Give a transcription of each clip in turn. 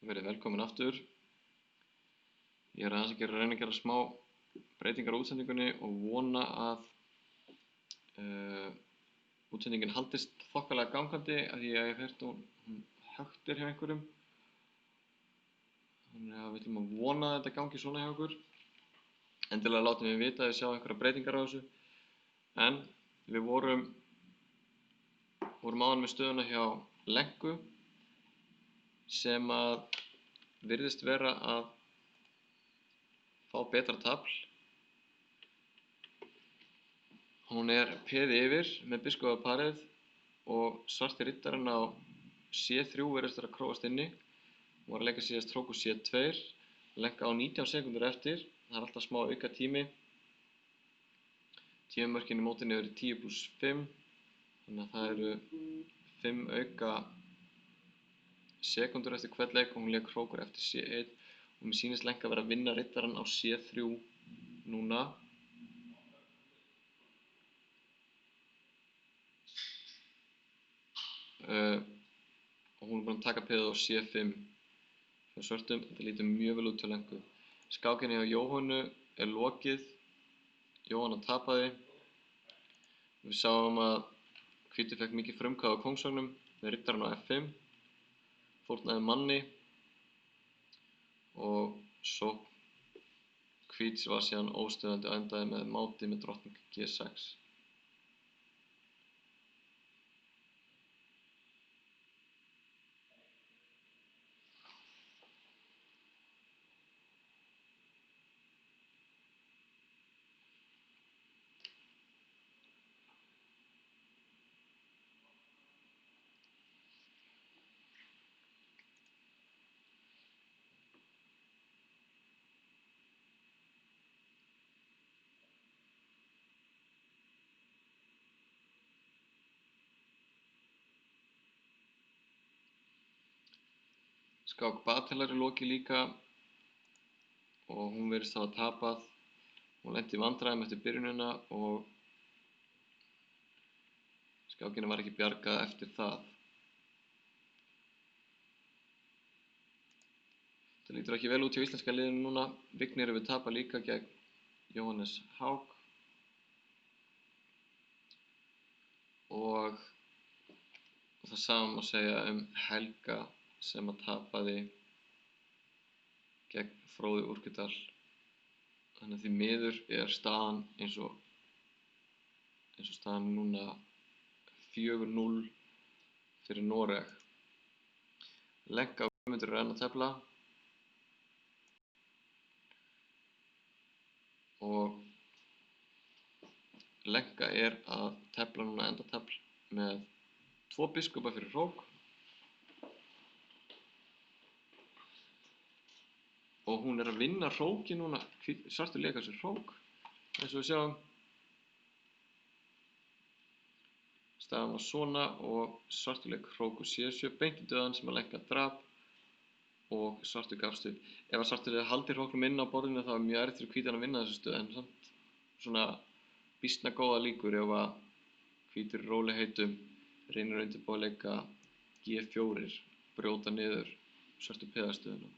Verið velkomin aftur. Ég er aðeins að reyna að gera smá breytingar á útsendingunni og vona að útsendingin haldist þokkalega gangandi af því að ég hef heyrt hún höktir hjá einhverjum. Þannig að við ætlum að vona að þetta gangi svona hjá okkur. Endilega látum við vita að við sjáum einhverja breytingar á þessu. En við vorum áðan með stöðuna hjá Lenku sem að virðist vera að fá betra tafl. Hún er peði yfir með biskopaparið og svarti riddarinn á C3 virðist vera að króast inni. Hún var að leika síðast hrók úr C2, Lenka á 19 sekúndur eftir. Það er alltaf smá auka tími. Tímamörkin í mótinu eru 10+5, þannig að það eru 5 auka sekúndur eftir hvern leik og hún lék hrókur eftir C1 og mér sýnist Lenka að vera að vinna riddarann á C3 núna. Og hún er búin að taka peðið á C5 hjá svörtum. Þetta lítur mjög vel út hjá Lenku. Skákinni hjá Jóhannu er lokið. Jóhanna tapaði. Við sáum að hvíti fekk mikið frumkvæði á kóngsvagnum með riddarann á F5. Fórnaði manni og sókn hvíts var síðan óstöðandi og endaði með máti með drottning G6. Skák Batelar er lokið líka og hún virðist hafa tapað. Hún lenti í vandræðum eftir byrjunina og skákinni var ekki bjargað eftir það. Það lítur ekki vel út hjá íslenska liðinu núna. Vignir hefur tapað líka gegn Jóhannes Hák og það sama má segja Helga sem að tapaði gegn Fróði Urkudal. Þannig að því miður er staðan eins og staðan núna 4-0 fyrir Noreg. Lenka og Guðmundur eru enn að tefla og Lenka er að tefla núna endatafl með 2 biskupa fyrir hrók og hún er að vinna hróki núna. Svartur leika sér hrók eins og við sjáum. Staðan var svona og svartur leik hrók úr C7 beint í döðan sem að Lenka drap og svartur gafst upp. Ef að svartur haldi hróknum inn á borðinu þá er mjög erfitt fyrir hvítan að vinna þessu stöð, en samt svona býsna góða líkur ef að hvítur í rólegheitum reynir að undirbúa að leika G4, brjóta niður svörtu peðastöðuna.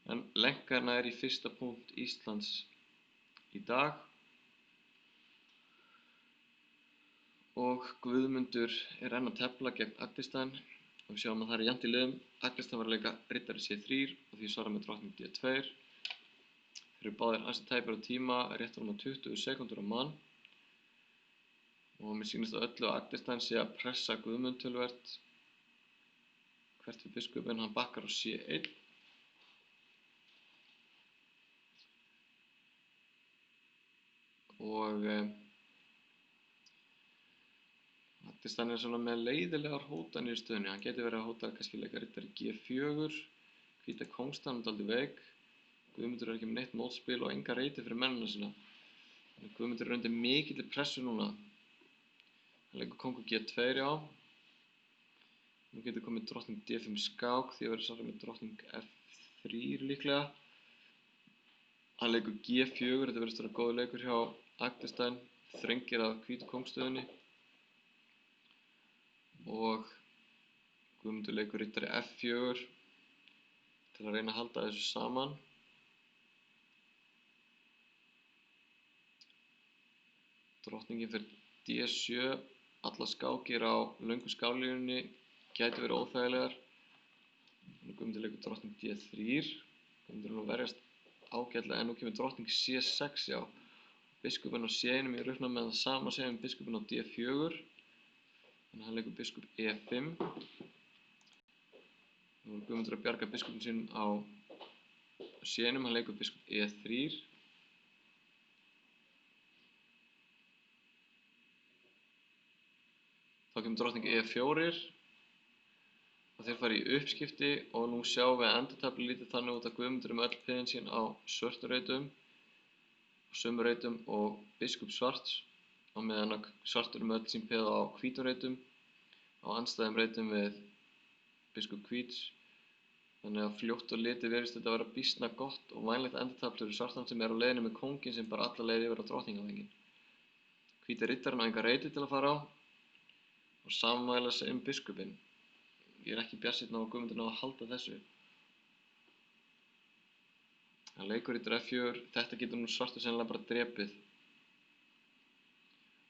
En Lenka er í fyrsta punkt Íslands í dag og Guðmundur er enn að tefla gegn Aglistan og við sjáum að það er jafnt í liðum. Aglistan var að leika riddari C3 og því svarar með drottning D2. Þeir eru báðir ansi tæpir á tíma, rétt rúmar 20 sekúndur á mann og mér sýnist á öllu að Aglistan sé að pressa Guðmund töluvert hvert við biskupinn. Hann bakkar á C1 og Aglistan er svona með leiðilegar hótanir í stöðunni. Hann geti verið að hóta kannski leika riddari G4, hvíta kóngsstaðan er dálítið veik. Guðmundur er ekki með neitt mótspil og enga reyti fyrir mennina sína. Þannig Guðmundur er undir mikilli pressu núna. Hann leikur kóngur G2 já. Nú getur komið drottning D5 skák því að verður svarað með drottning F3 líklega. Hann leikur G4, þetta verðist vera góður leikur hjá Aglistan, þrengir að hvítu kóngsstöðunni og Guðmundur leikur riddari F4, til að reyna að halda þessu saman. Drottningin fyrir D7, allar skákir á löngu skáklínunni gæti verið óþægilegar. Nú Guðmundur leikur drottning D3, Guðmundur nú verjast ágætlega, en nú kemur drottning C6, já. Biskupinn á C1 í raunar með það sama sem biskupinn á D4, þannig að hann leikur biskup E5. Nú er Guðmundur að bjarga biskupinn sinn á C1, hann leikur biskup E3. Þá kemur drottning E4 og þeir fara í uppskipti og nú sjáum við að endurtafli lítið þannig út að Guðmundur með öll peðin sín á svörtu reitum og sömu reitum og biskup svarts á meðan að svartur með öll sín peð á hvítum reitum á andstæðum reitum við biskup hvíts. Þannig að fljótt og litið virðist þetta að vera býsna gott og vænlegt endurtafli fyrir svartan sem er á leiðinni með kónginn sem bara alla leið yfir á drottningavænginn. Hvíti riddarinn á enga reiti til að fara á og samvæla sig biskupinn. Ég er ekki bjartsýnn á að Guðmundur ná að halda þessu. Hann leikur riddur F4, þetta getur nú svartur sennilega bara drepið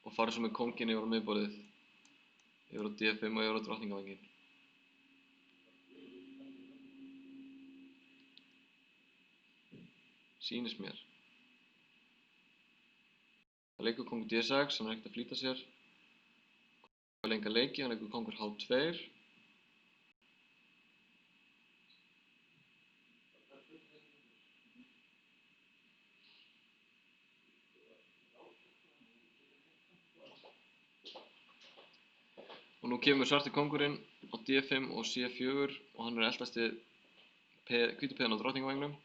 og farið svo með kónginn yfir á miðborðið, yfir á D5 og yfir á drottningavænginn. Sýnist mér. Það leikur kóngur D6, hann er ekkert að flýta sér. Hann lenga leiki, hann leikur kóngur H2. Og nú kemur svarti kóngurinn á D5 og C4 og hann er að eltast við hvítu peðan á drottningavængum.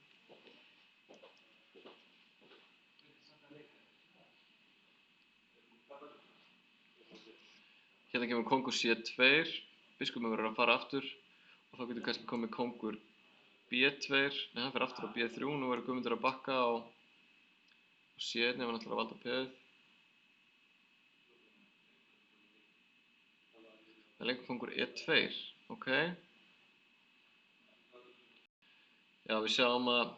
Hérna kemur kóngur C2, biskupinn verður að fara aftur og þá getur kannski komið kóngur B2, nei hann fer aftur á B3, nú verður Guðmundur að bakka á C1 ef hann ætlar að valda peðið. Það leikur kóngur E2, ok. Já, við sjáum að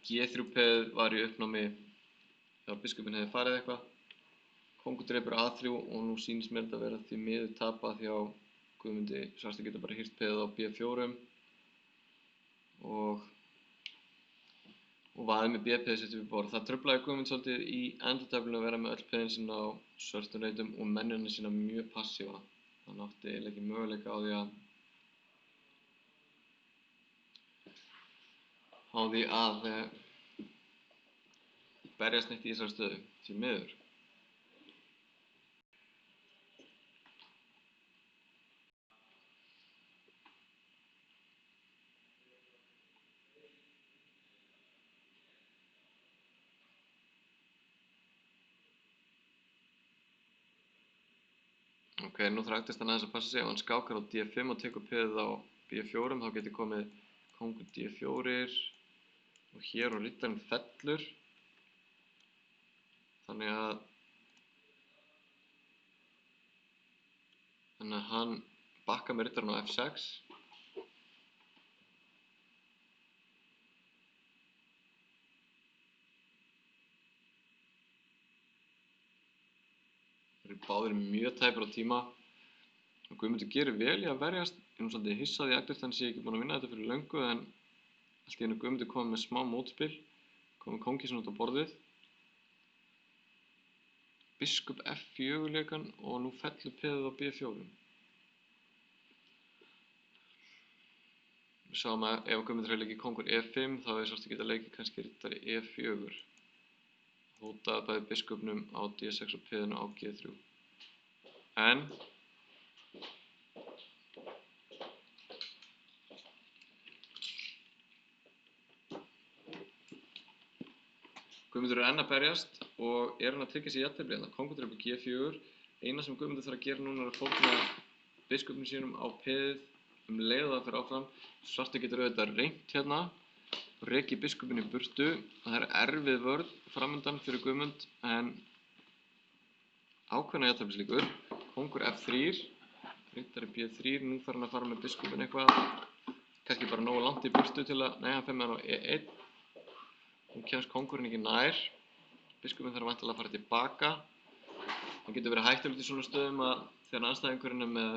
G3 peðið var í uppnámi þegar biskupinn hefði farið eitthvað. Kóngur drepur A3 og nú sýnist mér þetta að vera því miður tapað hjá Guðmundi. Svarti getur bara hýrt peðið á B4 og vaðið með B-peðið sitt við borð. Það truflaði Guðmund svolítið í endurtaflinu að vera með öll peðin sín á svörtum reitum og mennina sína mjög passífa. Hann átti eiginlega ekki möguleika á því að berjast neitt í þessari stöðu, því miður. Ok, nú þrættist hann aðeins að passa sig ef hann skákar á D5 og tekur peðið á B4 þá getur komið kóngur D4 og hér og riddarinn fellur. Þannig að hann bakkar með riddarinn á F6. Þeir eru báðir mjög tæpir á tíma og Guðmundur gerir vel í að verjast. Ég er nú svolítið hissað í Eggert, hann sé ekki búinn að vinna þetta fyrir löngu en allt í einu Guðmundur komið með smá mótspil, komið kónginn sinni út á borðið. Biskup F4 lék hann og nú fellur peðið á B4. Við sáum að ef Guðmundur hefði leikið kóngur E5 þá hefði svarti getað leikið kannski riddari E4. Hótaði bæði biskupnum á D6 og peðinu á G3. En Guðmundur er enn að berjast og er hann að tryggja sér jafntefli hérna. Kóngur drepur G4. Eina sem Guðmundur þarf að gera núna er að fórna biskupnum sínum á peðið leið og það fer áfram. Svarti getur auðvitað reynt hérna og rekið biskupinn í burtu. Það er erfið vörn framundan fyrir Guðmund en ákveðna jafnteflislíkur. Kóngur F3, riddari B3, nú þarf hann að fara með biskupinn eitthvað, kannski bara nógu langt í burtu til að, nei, hann fer með hann á E1. Nú kemst kóngurinn ekki nær, biskupinn þarf væntanlega að fara tilbaka. Það getur verið hættulegt í svona stöðum að þegar andstæðingurinn er með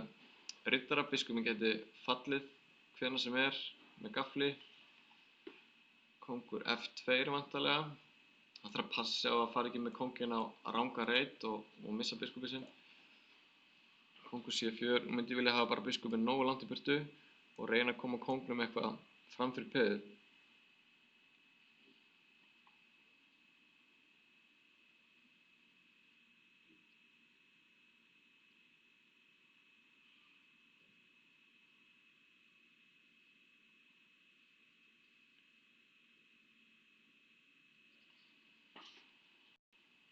riddara, biskupinn geti fallið hvenær sem er með gafli. Kóngur F2 væntanlega. Það þarf að passa á að fara ekki með kónginn á ranga reit og missa biskupinn sinn. Kóngur C4, nú myndi ég vilja hafa bara biskupinn nógu langt í burtu og reyna að koma kóngnum eitthvað fram fyrir peðið.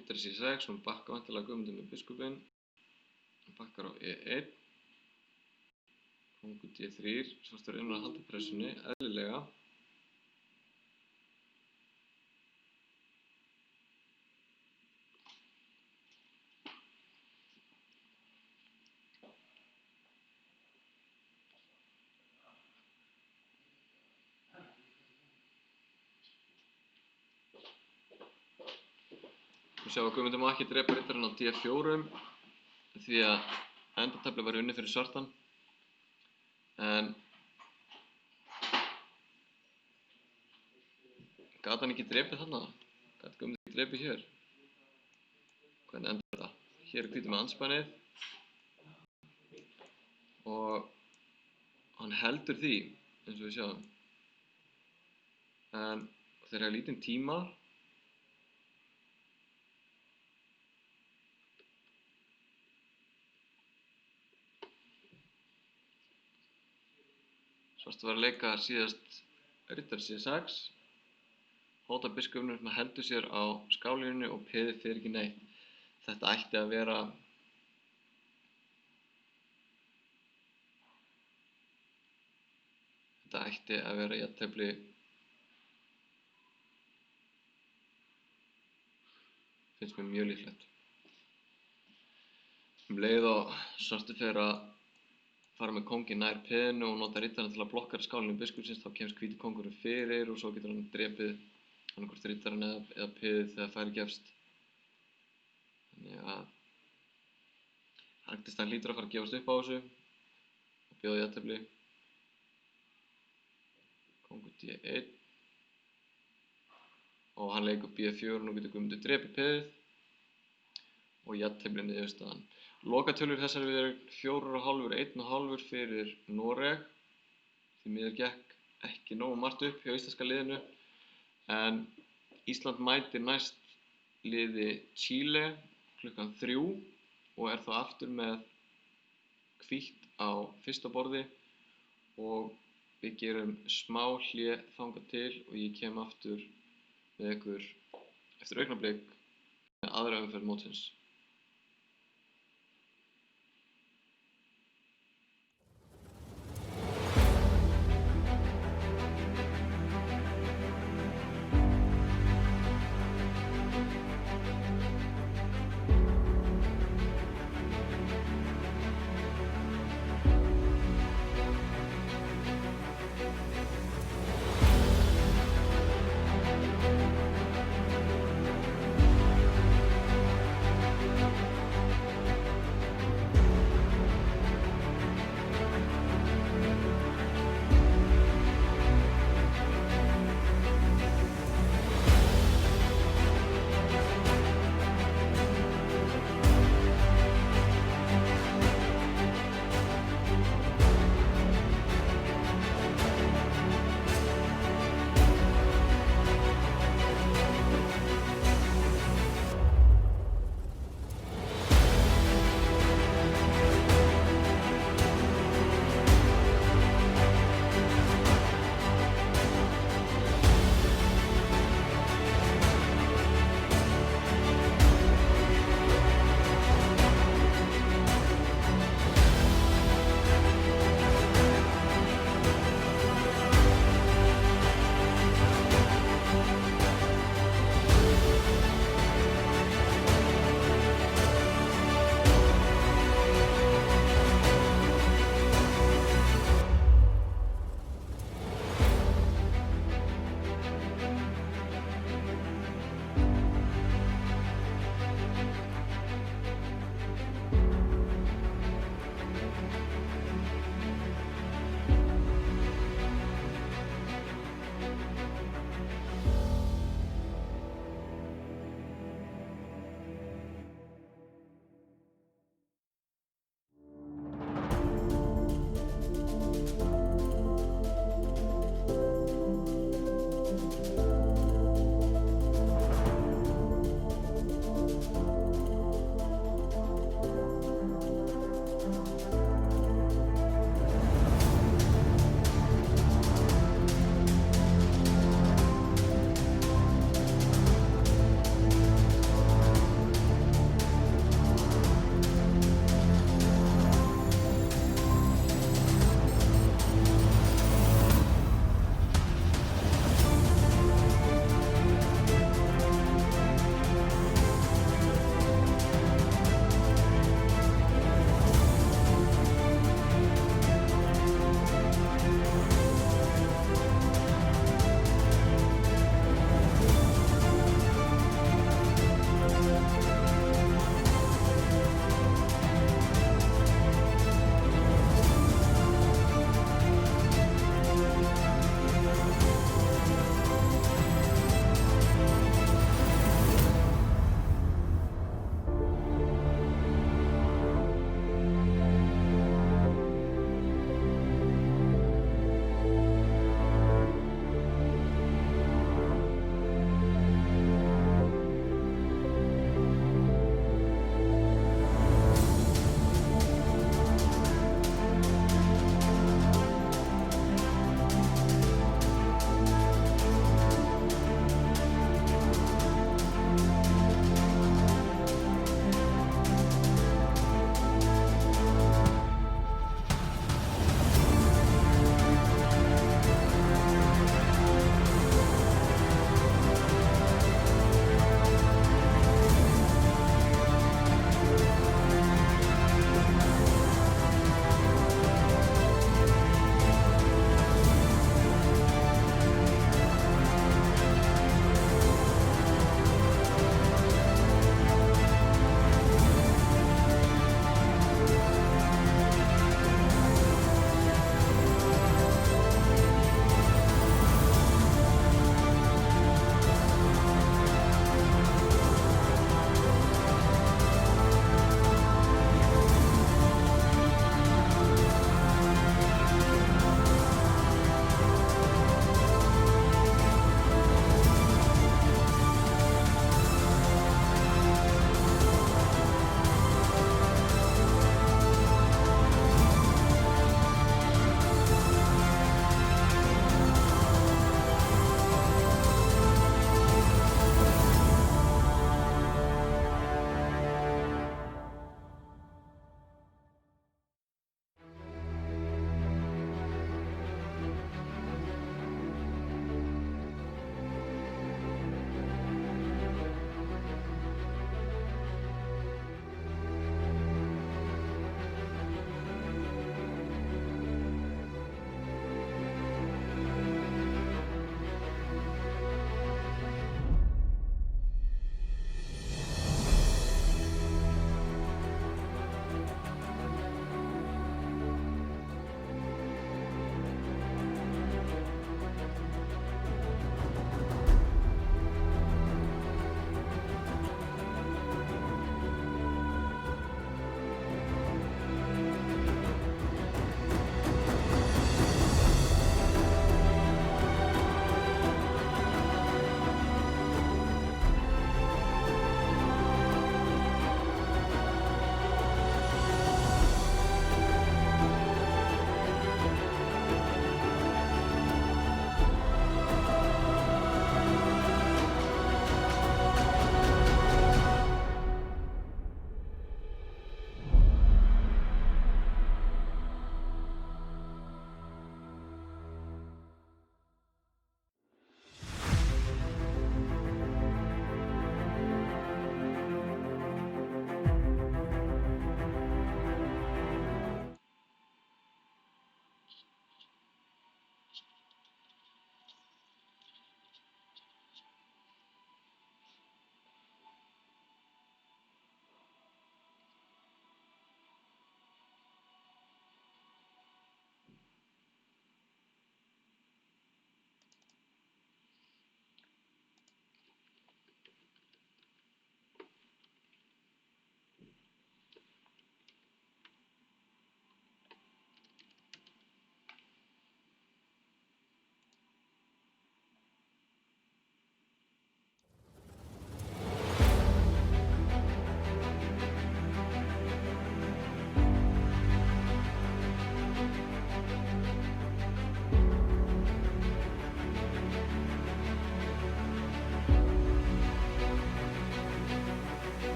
Riddari C6, hún bakkar væntanlega Guðmundur með biskupinn. Hann bakkar á E1. Kóngur D3, svartur inn að halda pressunni, eðlilega. Við sjáum að Guðmundur má ekki drepa riddarinn á D4 því að endatafli var unnið fyrir svartan. En gat hann ekki drepið þarna? Gat Guðmundur ekki drepið hér? Hvernig endar þetta? Hér er hvítur með andspænið og hann heldur því, eins og við sjáum. En þeir hafa lítinn tíma. Svartur var að leika síðast riddari C6. Hótar biskupnum sem heldur sér á skálínunni og peðið fer ekki neitt. Þetta ætti að vera jafntefli. Finnst mér mjög líklegt. Leið og svartur fer að fara með kónginn nær peðinu og nota riddarinn til að blokkara skálinu biskupsins, þá kemst hvíti kóngurinn fyrir og svo getur hann drepið annarkvort riddarinn eða peðið þegar færi gefst. Þannig að Haraldsteinn hlýtur að fara að gefast upp á þessu og bjóða jafntefli. Kóngur D1 og hann leikur B4 og nú getur Guðmundur drepið peðið og jafntefli niðurstaðan. Lokatölur þessari viðureign 4,5, 1,5 fyrir Noreg. Því miður gekk ekki nógu margt upp hjá íslenska liðinu en Ísland mætir næst liði Chile klukkan 3 og er þá aftur með hvítt á fyrsta borði og við gerum smá hlé þangað til og ég kem aftur með ykkur eftir augnablik með aðra umferð mótsins.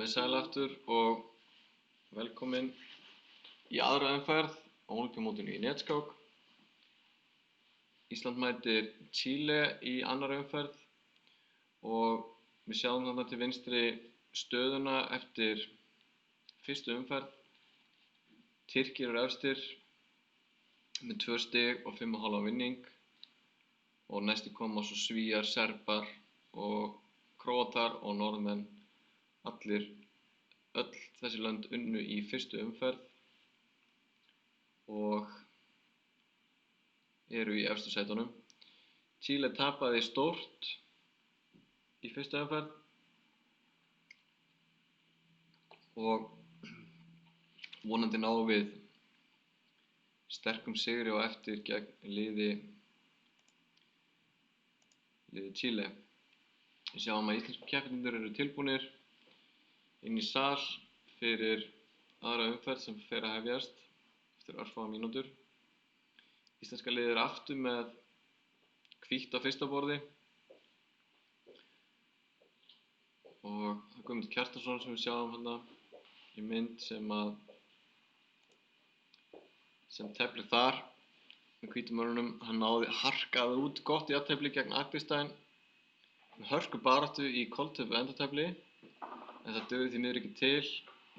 Komið sæl aftur og velkomin í aðra umferð á Ólympíumótinu í netskák. Ísland mætir Chile í annarri umferð og við sjáum þarna til vinstri stöðuna eftir fyrstu umferð. Tyrkir eru efstir með 2 stig og 5,5 vinning og næsti koma svo Svíar, Serbar og Króatar og Norðmenn. Öll þessi lönd unnu í fyrstu umferð og eru í efstu sætunum. Chile tapaði stórt í fyrstu umferð og vonandi náum við sterkum sigri á eftir gegn liði Chile. Við sjáum að íslensku keppendur eru tilbúnir inn í sal fyrir aðra umferð sem fer að hefjast eftir örfáar mínútur. Íslenska liðið er aftur með hvítt á fyrsta borði og það er Guðmundur Kjartansson sem við sjáum hérna í mynd sem teflir þar með hvítum mönnunum. Hann náði harkað út gott jafntefli gegn Akberstein með hörku baráttu í koltöfu endatefli en það dugði því miður ekki til.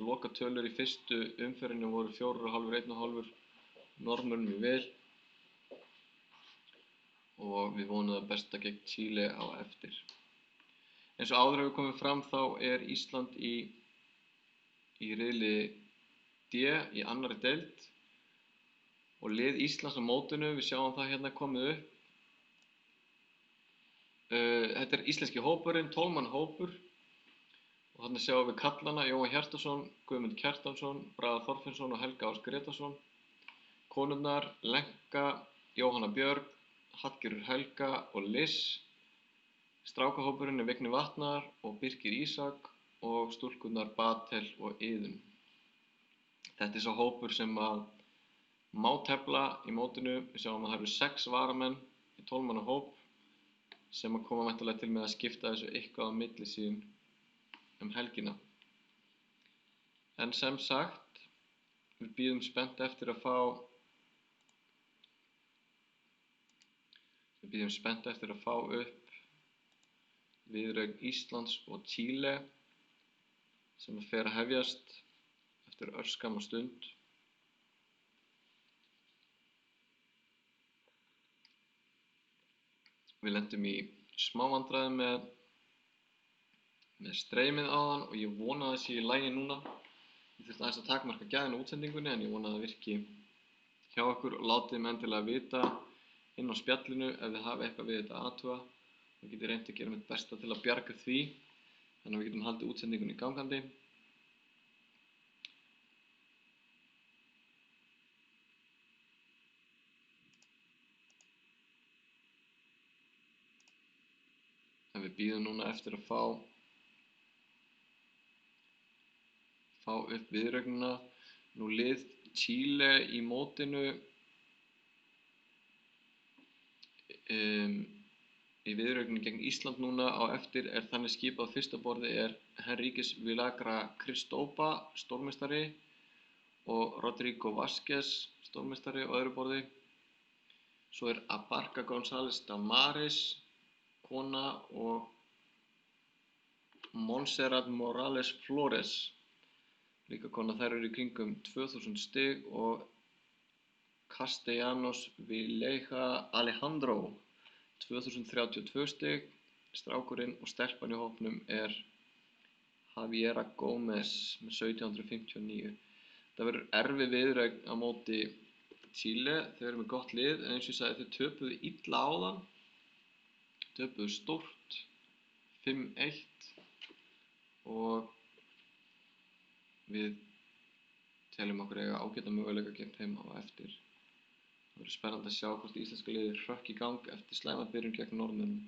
Lokatölur í fyrstu umferðinni voru 4,5, 1,5 Norðmönnum í vil og við vonum það besta gegn Chile á eftir. Eins og áður hefur komið fram þá er Ísland í riðli D í annarri deild og lið Íslands á mótinu, við sjáum það hérna komið upp. Þetta er íslenski hópurinn, 12 manna hópur og þarna sjáum við kallana Jóhann Hjartarson, Guðmundur Kjartansson, Braga Þorfinnsson og Helga Ás Gretarsson. Konurnar Lenka, Jóhanna Björg, Hallgerður Helga og Liss. Strákahópurinn er Vigni Vatnar og Birkir Ísak og stúlkurnar Batel og Iðunn. Þetta er sá hópur sem að má tefla í mótinu. Við sjáum að það eru 6 varamenn í 12 manna hóp sem að koma væntanlega til með að skipta þessu eitthvað á milli sín helgina. En sem sagt, við bíðum spennt eftir að fá upp viðureign Íslands og Chile sem fer að hefjast eftir örskamma stund. Við lentum í smá vandræðum með streymið áðan og ég vona að það sé í lagi núna. Ég þurfti aðeins að takmarka gæðin á útsendingunni en ég vona að það virki hjá ykkur og látið mig endilega vita inn á spjallinu ef þið hafi eitthvað við þetta að athuga. Ég geti reynt að gera mitt besta til að bjarga því þannig að við getum haldið útsendingunni gangandi. En við bíðum núna eftir að fá upp viðureignina. Nú lið Chile í mótinu í viðureigninni gegn Ísland núna á eftir er þannig skipað. Fyrsta borði er Henriques Villagra Cristóba, stórmeistari og Rodrigo Vázquez, stórmeistari á öðru borði. Svo er Abarca González Damaris, kona og Montserrat Morales Flores, líka kona. Þær eru í kringum 2000 stig og Castellanos Villeja Alejandro 2032 stig. Strákurinn og stelpan í hópnum er Javiera Gómez með 1759. Það verður erfið viðureign á móti Chile. Þau eru með gott lið en eins og ég sagði, þau töpuðu illa áðan. Töpuðu stórt 5-1 og við teljum okkur eiga ágæta möguleika gegn þeim á eftir. Það verður spennandi að sjá hvort íslenska liðið hrökk í gang eftir slæma byrjun gegn Norðmönnum.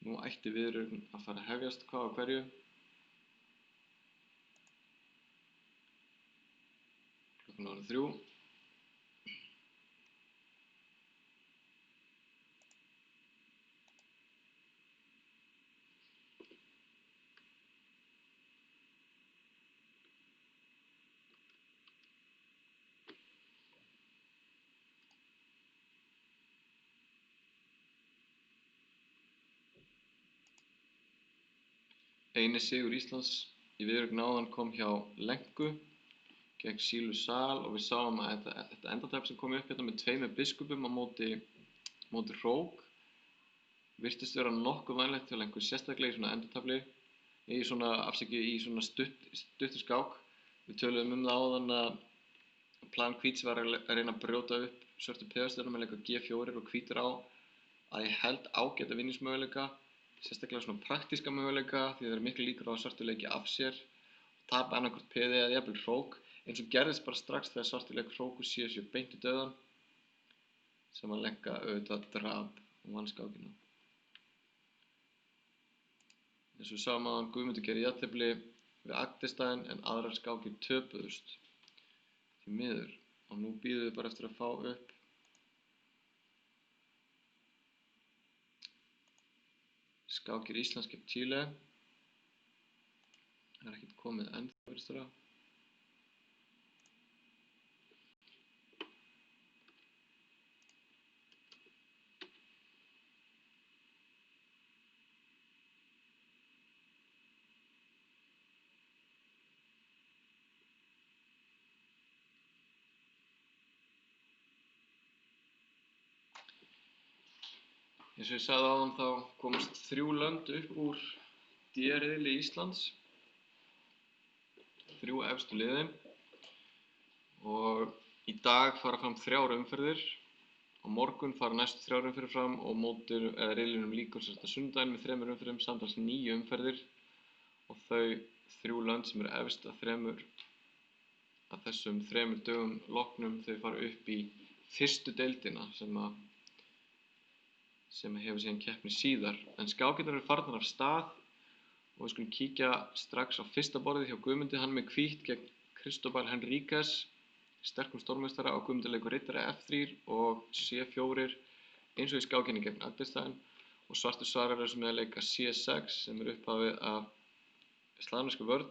Nú ætti viðureign að fara að hefjast hvað á hverju. Klukkan orðin 3. Eini sigur Íslands í viðureign áðan kom hjá Lenku gegn Sílu Sal og við sáum að þetta endatafl sem kom upp hérna með tveimur biskupum á móti Hrók virtist vera nokkuð vænlegt hjá Lenku, sérstaklega í svona endatafli, í svona stuttu skák. Við töluðum það áðan að plan Hvíts var að reyna að brjóta upp svörtu peðastjörnuna með leika G4 og Hvítur á að ég held ágæta vinningsmöguleika, sérstaklega svona praktíska möguleika því það eru miklu líkur á að svartur leiki af sér og tapa annaðhvort peði eða jafnvel Hrók, eins og gerðist bara strax þegar svartur leik Hrók og C7 beint í dauðan sem að Lenka auðvitað drap og vann skákina. Eins og við sáum áðan, Guðmundur gerði jafntefli við Agdistæn en aðrar skákir töpuðust því miður og nú bíðum við bara eftir að fá upp skákir Íslands gegn Chile. Það er ekkert komið ennþá virðist vera. Eins og ég sagði áðan þá komast 3 lönd upp úr D-riðli Íslands, 3 efstu liðin og í dag fara fram 3 umferðir. Á morgun fara næstu 3 umferðir fram og riðlinum lýkur sunnudaginn með 3 umferðum, samtals 9 umferðir og þau 3 lönd sem eru efst að þessum 3 dögum loknum þau fara upp í fyrstu deildina sem hefur síðan keppni síðar. En skákirnar eru farnar af stað og við skulum kíkja strax á fyrsta borðið hjá Guðmundi, hann með hvítt gegn Cristóbal Henríquez, sterkum stórmeistara á Guðmundur leikur riddari F3 og C4 eins og í skákinni gegn Agdistæn og svartur svarar þessu með að leika C6 sem er upphafið af slavnesku vörn.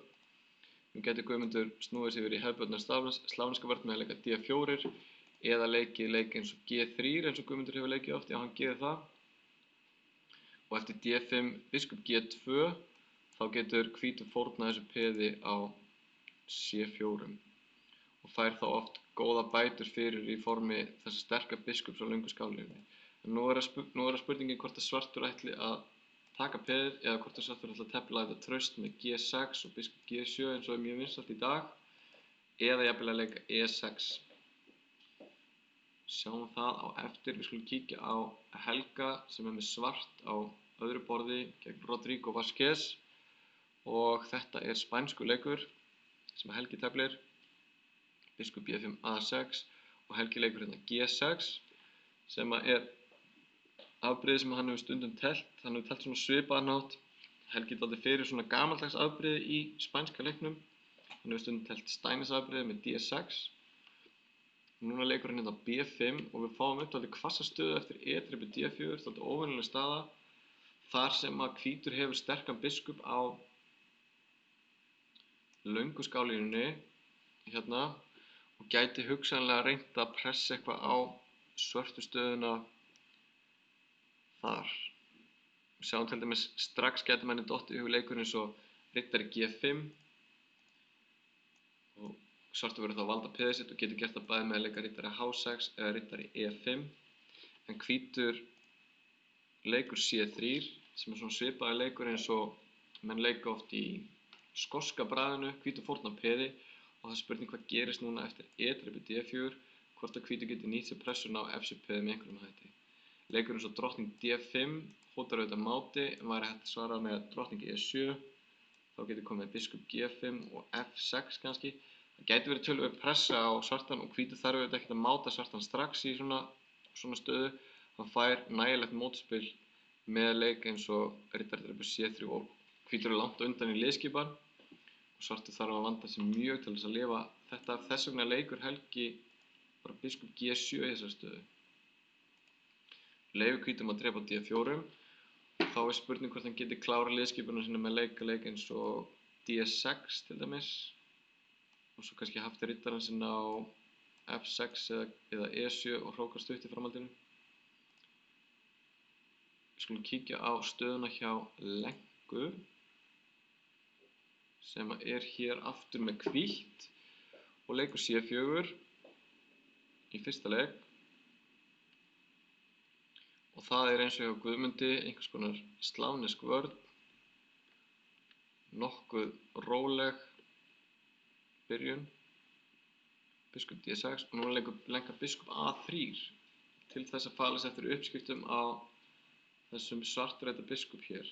Nú gæti Guðmundur snúið sig yfir í hefðbundna slavneska vörn með að leika D4 eða leik eins og G3 eins og Guðmundur hefur leikið oft, já hann gerir það. Og eftir D5 biskup G2 þá getur hvítur fórnað þessu peði á C4 og fær þá oft góða bætur fyrir í formi þessa sterka biskups á löngu skáklínunni. En nú er það spurningin hvort að svartur ætli að taka peðið eða hvort að svartur ætli að tefla þetta traust með G6 og biskup G7 eins og er mjög vinsælt í dag eða jafnvel að leika E6. Sjáum það á eftir. Við skulum kíkja á Helga sem er með svart á öðru borði gegn Rodrigo Vázquez og þetta er spænsku leikur sem Helgi teflir, biskup B5 A6 og Helgi leikur hérna G6 sem er afbrigði sem hann hefur stundum telt. Hann hefur telt svona svipaðan hátt. Helgi dálítið fyrir svona gamaldags afbrigði í spænska leiknum. Hann hefur stundum telt Steines afbrigði með D6. Núna leikur hann hérna B5 og við fáum upp dálítið hvassa stöðu eftir E-trippur D4, dálítið óvenjuleg staða þar sem að hvítur hefur sterkan biskup á löngu skálínunni hérna og gæti hugsanlega reynt að pressa eitthvað á svörtu stöðuna þar. Við sjáum til dæmis strax gæti manni dottið í hug leikur eins og riddari G5 og svartur verður þá að valda peðið sitt og getur gert það bæði með að leika riddari H6 eða riddari E5 en hvítur leikur C3 sem er svona svipaður leikur eins og menn leika oft í skoska bragðinu, hvítur fórnar peði og það er spurning hvað gerist núna eftir E-trippur D4 hvort að hvítur getur nýtt sér pressuna á F7 peði með einhverjum hætti. Leikur eins og drottning D5 hótar auðvitað máti en væri hægt að svara með drottning E7 þá getur komið biskup G5 og F6 kannski. Það gæti verið töluvert pressa á svartan og hvítur þarf auðvitað ekkert að máta svartan strax í svona stöðu. Hann fær nægilegt mótspil með leik eins og riddari C3 og hvítur er langt undan í liðskipan og svartur þarf að vanda sig mjög til þess að lifa þetta. Þess vegna leikur Helgi bara biskup G7 í þessari stöðu. Leyfir hvítum að drepa D4 og þá er spurning hvort hann geti klárað liðskipuna sinni með leik eins og D6 til dæmis og svo kannski haft riddarann sinn á F6 eða E7 og hrókar stutt í framhaldinu. Við skulum kíkja á stöðuna hjá Lenku. sem hér aftur með hvítt og leikur C4 í fyrsta leik. Og það eins og hjá Guðmundi, einhvers konar slavnesk vörn, nokkuð róleg byrjun, biskup D6 og nú lengar biskup A3 til þess að fala sér eftir uppskiptum á þessum svartrauða biskup hér.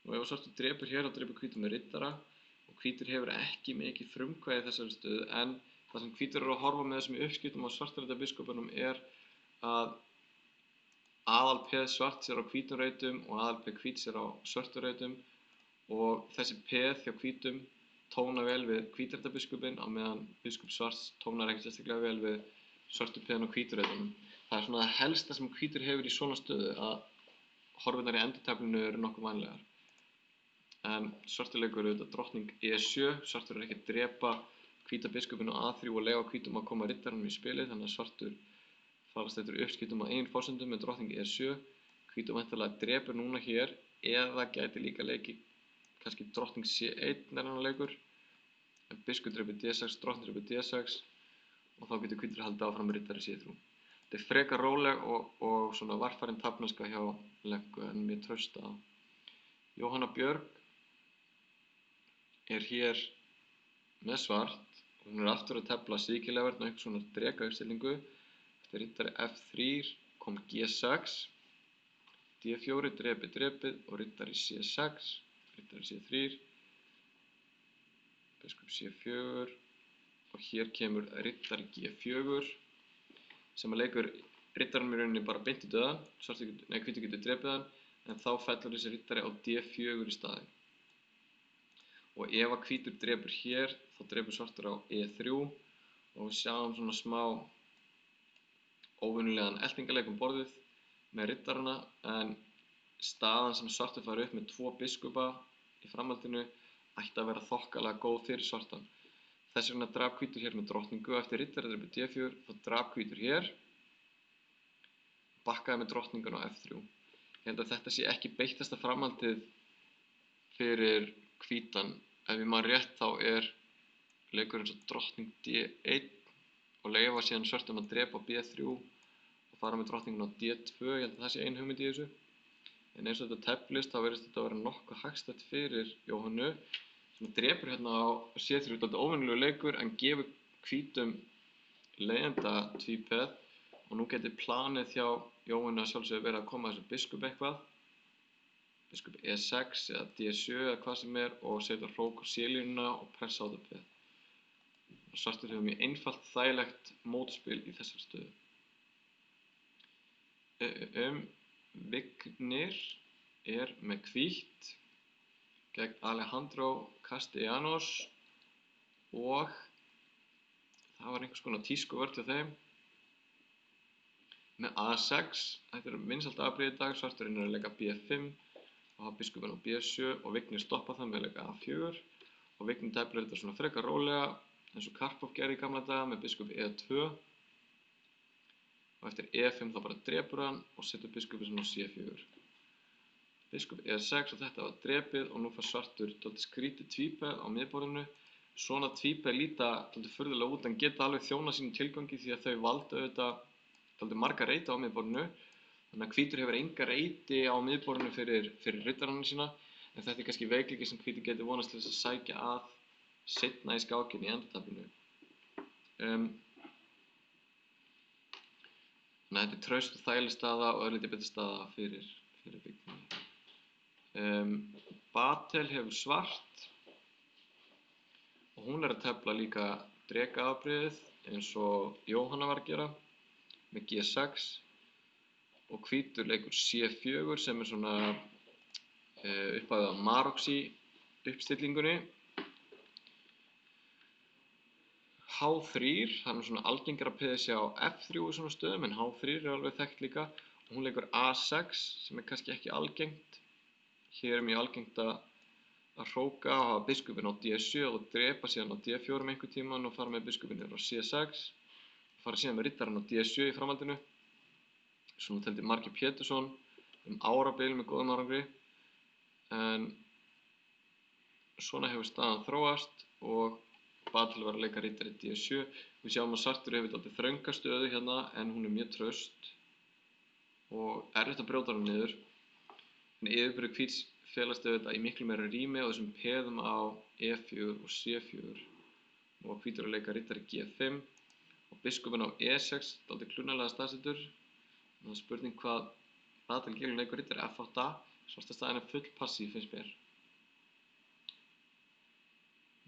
Og ef svartur drepur hér, þá drepur hvítur með riddara og hvítur hefur ekki mikið frumkvæði í þessari stöðu, en það sem hvítur að horfa með þessum uppskiptum á svartrauða biskupunum að aðalpeð svarts á hvítum rautum og aðalpeð hvíts á svörtum rautum og þessi peð hjá hvítum tóna vel við hvítrauða biskupinn á meðan biskup svarts tónar ekki sérstaklega vel við svörtu peðan á hvítu rautunum. Það er svona það helsta sem hvítur hefur í svona stöðu, að horfurnar í endurtaflinu eru nokkuð vanlegar. En svartur leikur auðvitað drottning E7, svartur ekki að drepa hvíta biskupinn á A3 og leyfa hvítum að koma riddaranum í spilið, þannig að svartur falast eftir uppskiptum á eigin forsendum með drottning E7. Hvítur væntanlega drepur núna hér, eða gæti líka leikið kannski drottning C1 hennar leikur. En biskup drepur D6, drottning drepur D6 og þá getur hvítur haldið áfram með riddari C3. Þetta er frekar róleg og svona varfærin taflmennska hjá Lenku, en mér trausta á. Jóhanna Björg hér með svart. Hún aftur að tefla síkilega vörn og einhvers svona drega-uppstillingu. Eftir riddari F3 kom G6, D4 drepið og riddari C6, riddari C3, biskup C4 og hér kemur riddari G4 sem að leikur riddaranum í rauninni bara beint í döðan, hvítur getur drepið hann, en þá fellur þessi riddari á D4 í staðinn. Og ef að hvítur drepur hér, þá drepur svartur á E3 og við sjáum svona smá óvenjulegan eltingaleik borðið með riddarana, en staðan sem svartur fær upp með 2 biskupa í framhaldinu ætti að vera þokkalega góð fyrir svartan. Þess vegna drap hvítur hér með drottningu og eftir riddari drepur D4, þá drap hvítur hér, bakkaði með drottningun á F3. Ég held að þetta sé ekki beittasta framhaldið fyrir hvítan. Ef ég man rétt þá leikur eins og drottning D1 og leyfa síðan svörtum að drepa B3 og fara með drottningun á D2, ég held að það sé ein hugmynd í þessu. En eins og þetta teflist, þá verðist þetta að vera nokkuð hagstætt fyrir Jóhannu, sem drepur hérna á C3, þetta er óvenjulegur leikur en gefur hvítum leiðenda tvípeð og nú getur planið hjá Jóhannu að sjálfsögðu verið að koma þessu biskup eitthvað, biskup E6 eða D7 eða hvað sem og setja hrók á C-línuna og pressa á þetta peð. Svartur hefur mjög einfalt þægilegt mótspil í þessari stöðu. Vignir með hvítt gegn Alejandro Castellanos og það var einhvers konar tískuvörn hjá þeim með A6. Þetta vinsælt afbrigði í dag. Svartur að leika B5 og hafa biskupinn á B7 og Vignir stoppa það með að leika A4 og Vignir teflir þetta svona frekar rólega eins og Karpov gerði í gamla daga með biskup E2 og eftir E5 þá bara drepur hann og setur biskupinn á C4. Biskup E6 og þetta var drepið og nú fær svartur dálítið skrítið tvípeð á miðborðinu. Svona tvípeð líta dálítið furðulega út en geta alveg þjónað sínum tilgangi því að þau valda auðvitað dálítið marga reiti á miðborðinu. Þannig að hvítur hefur enga reiti á miðborðinu fyrir riddarana sína, en þetta kannski veikleiki sem hvítur getur vonast til þess að sækja að seinna í skákinni í endurtaflinu. Þannig að þetta traust og þægileg staða og örlítið betri staða fyrir Vignir. Batel hefur svart og hún að tefla líka drega-afbrigðið eins og Jóhanna var að gera með G6 og hvítur leikur C4 sem svona upphæðið af Maroxi uppstillingunni. H3, það svona algengara að peða sig á F3 í svona stöðum en H3 alveg þekkt líka og hún leikur A6 sem kannski ekki algengt. Hér mjög algengt að hróka og hafa biskupinn á D7 og drepa síðan á D4 einhvern tímann og fara með biskupinn á C6 og fara síðan með riddarann á D7 í framhaldinu. Svona teldi Marki Pétursson árabil með góðum árangri en svona hefur staðan þróast og Batil var að leika riddari D7. Við sjáum að svartur hefur dálítið þrönga stöðu hérna en hún er mjög traust og erfitt að brjóta hana niður. En yfirburðir hvíts felast auðvitað í miklu meira rými og þessum peðum á E4 og C4. Nú var hvítur að leika riddari G5 og biskupinn á E6, dálítið klunnalega staðsettur. Það er spurning hvað Batil gerir leikur riddari F8. Svarta staðan er full passív finnst mér.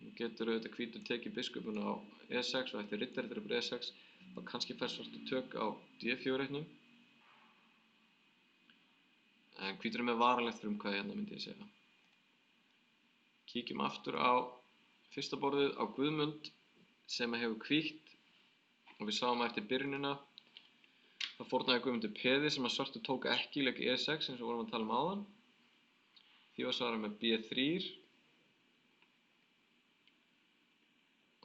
Nú getur auðvitað hvítur tekið biskupinn á E6 og eftir riddari drepur E6 þá kannski fær svartur tök á D4-reitnum. En hvítur er með varanlegt frumkvæði hérna myndi ég segja. Kíkjum aftur á fyrsta borðið á Guðmund sem hefur hvítt og við sáum eftir byrjunina. Það fórnaði Guðmundur peði sem að svartur tók ekki í leik E6 eins og vorum að tala áðan. Því var svarað með B3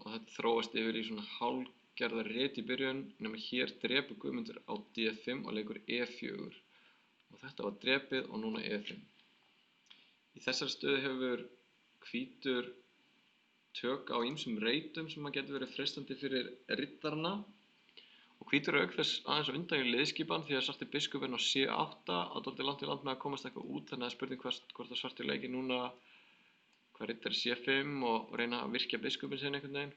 og þetta þróast yfir í svona hálfgerða rit í byrjun nema hér drepur Guðmundur á D5 og leikur E4 og þetta var drepið og núna E5. Í þessari stöðu hefur hvítur tök á ýmsum reitum sem að getur verið freistandi fyrir riddarana og hvítur auk þess aðeins á undan í liðskipan því að svarti biskupinn á C8 á dálítið langt í land með að komast eitthvað út þannig að spurning hvort að svartur leiki núna hvað riddari C5 og reyna að virkja biskupinn sinn einhvern veginn.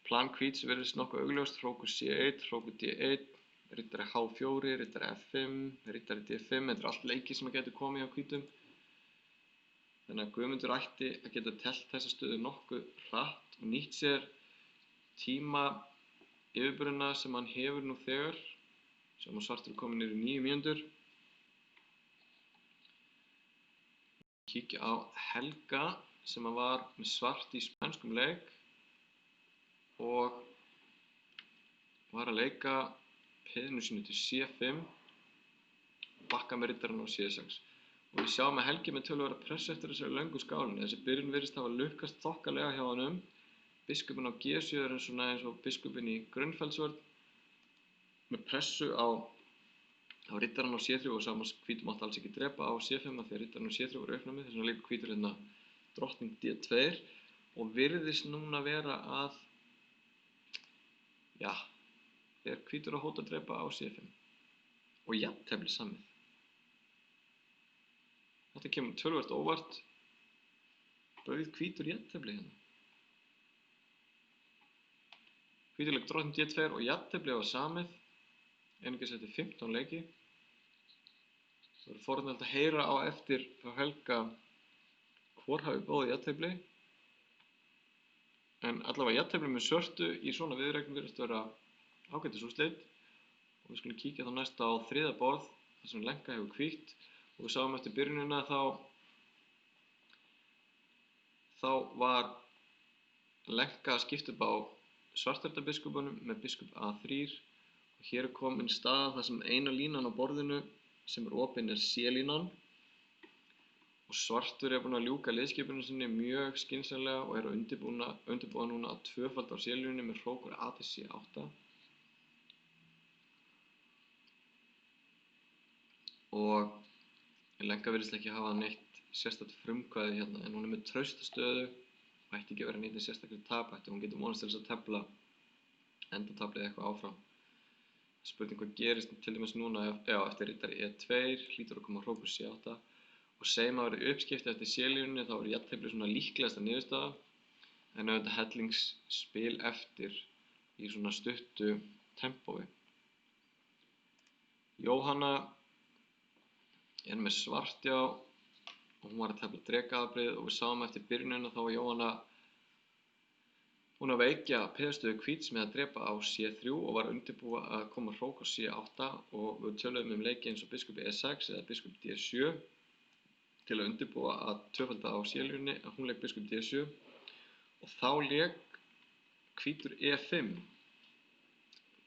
Plan hvíts virðist nokkuð augljóst, hrókur C1, hrókur D1, riddari H4, riddari F5, riddari D5, þetta allt leiki sem að getur komið á hvítum. Þannig að Guðmundur ætti að geta telt þessa stöðu nokkuð hratt og nýtt sér tíma yfirburðina sem hann hefur nú þegar, sem að svartur er komin niður í 9 mínútur. Kíkja á Helga sem að var með svart í spænskum leik og var að leika peðinu sínu til C5 og bakka með riddarann á C6. Og við sjáum að Helgi með töluverða pressu eftir þessari löngu skálinni. Þessi byrjun virðist hafa lukkast þokkalega hjá honum. Biskupinn á G7 er eins og biskupinn í Grunfeldsvörn með pressu á riddarann á C3 og sáum að hvítur mátti alls ekki drepa á C5 af því að riddarann á C3 voru uppnámið. Þess vegna leikur hvítur hérna drottning D2 og virðist núna vera að er hvítur að hóta að drepa á C5 og jafntefli samið. Þetta kemur töluvert óvart. Bauð hvítur jafntefli hérna. Hvítur leikur drottning D2 og jafntefli var samið. Einungis eftir 15 leiki. Það verður forvitnilegt að heyra á eftir frá Helga hvor hafi bóðið jafntefli. En allavega jafntefli með svörtu í svona viðureign virðist vera ágætis úrslit. Og við skulum kíkja þá næst á þriðja borð þar sem Lenka hefur hvítt og við sáum eftir byrjunina þá var Lenka að skipta upp á svarthærða biskupunum með biskup A3 og hér er komin staða þar sem eina línan á borðinu sem er opin er C-línan og svartur er búinn að ljúka liðskipunum sinni mjög skynsamlega og er að undirbúa núna að tvöfalda á C-línunni með hrókur A til C8 og Lenka virðist ekki hafa neitt sérstakt frumkvæði hérna en hún er með trausta stöðu og ætti ekki að vera neitt sérstaklega tap ætti hún getur vonast til þess að tefla endataplið eitthvað áfram. Spurning hvað gerist til dæmis núna eftir riddari E2 hlýtur að koma hrókur C8 og segjum að verði uppskipti eftir C-línunni þá er jafntefli svona líklegasta niðurstaða en auðvitað hellingsspil eftir í svona stuttu tempói. Jóhanna er með svartjá og hún var að tefla drekaafbrigð og við sáum eftir byrjunina þá var Jóhanna búin að veikja peðstöðu hvíts með að drepa á C3 og var að undirbúa að koma hrók á C8 og við töluðum leiki eins og biskup E6 eða biskup D7 til að undirbúa að tvöfalda á C-línunni en hún leik biskup D7 og þá leik hvítur E5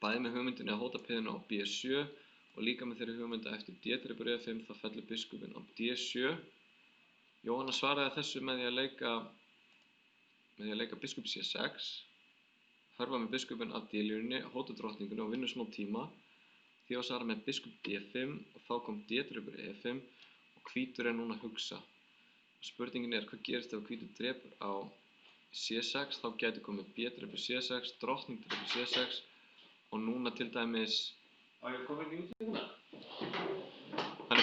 bæði með hugmyndinni að hóta peðinu á B7 og líka með þeirri hugmynda eftir D-drepur E5 þá fellur biskupinn á D7. Jóhanna svaraði þessu með því að leika biskup C6, hörfa með biskupinn af D-línunni, hóta drottningunni og vinna smá tíma. Því var svarað með biskup D5 og þá kom D-drepur E5 og hvítur er núna að hugsa. Spurningin er hvað gerist ef hvítur drepur á C6, þá gæti komið B drepur C6, drottning drepur C6 og núna til dæmis Á ég að koma inn í útsendinguna?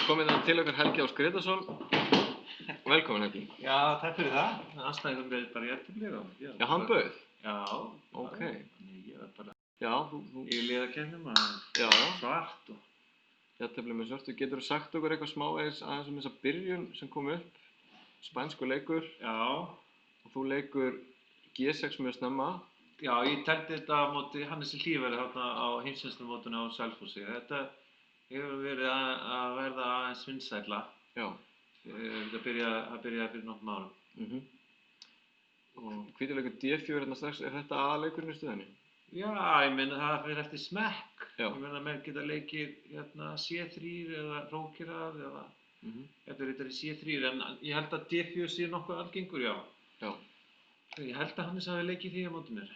hann kominn þarna til okkar Helgi Ás Grétarsson. Velkomin Helgi. Já, takk fyrir það. Anstæðingum verið bara jafntefli og Já, hann bauð? Já. Ok. Þannig ég var bara Já, þú í liðakefnum að Já. svart og jafntefli með svörtu. Geturðu sagt okkur eitthvað smávegis aðeins um þessa byrjun sem kom upp? Spænskur leikur Já. og þú leikur G6 mjög snemma. Já, ég teldi þetta á móti Hannesi Hlífari þarna á heimsmeistaramótinu á Selfossi. Þetta hefur verið að verða aðeins vinsælla. Já. Þetta byrjaði fyrir nokkrum árum. Og hvítur leikur D4 hérna strax, er þetta aðaleikurinn í stöðunni? Já, ég meina það fyrir eftir smekk. Já. Ég meina menn geta leikið C3 eða hrókerað eða þetta er í C3 en ég held að D4 sé nokkuð algengur, já. Já. Ég held að Hannes hafi leikið því á móti mér.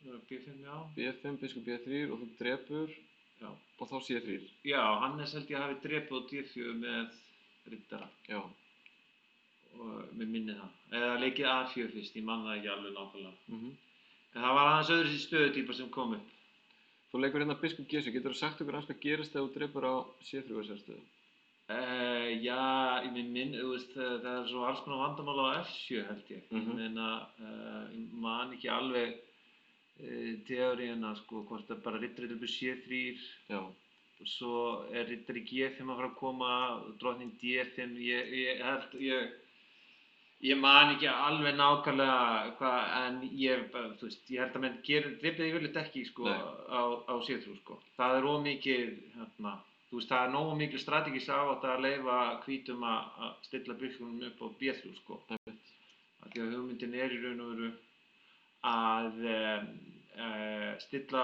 B5, já. B5, biskup B3 og þú drepur og þá C3. Já, Hannes held ég hafi drepið á D4 með riddara. Já. Og mér minni það. Eða leikið A4 fyrst, ég man það ekki alveg nákvæmlega. En það var aðeins öðruvísi stöðutýpa sem kom upp. Þú leikur hérna biskup G7, geturðu sagt okkur aðeins hvað gerist ef þú drepur á C3 á þessari stöðu? Já, ég minn, þú veist, það er svo alls konar vandamál á F7 held ég. Ég meina, ég man ekki alveg teóríuna, sko, hvort það bara riddari drepur C3 og svo er riddari G5 að fara að koma, drottning D5, ég man ekki alveg nákvæmlega hvað, en ég held að menn drepið yfirleitt ekki, sko, á C3, sko. Það er ómikið, þú veist, það er nógu mikil strategís áhætta að leyfa hvítum að stilla biskupunum upp á B3, sko. Af því að hugmyndin er í raun og veru að stilla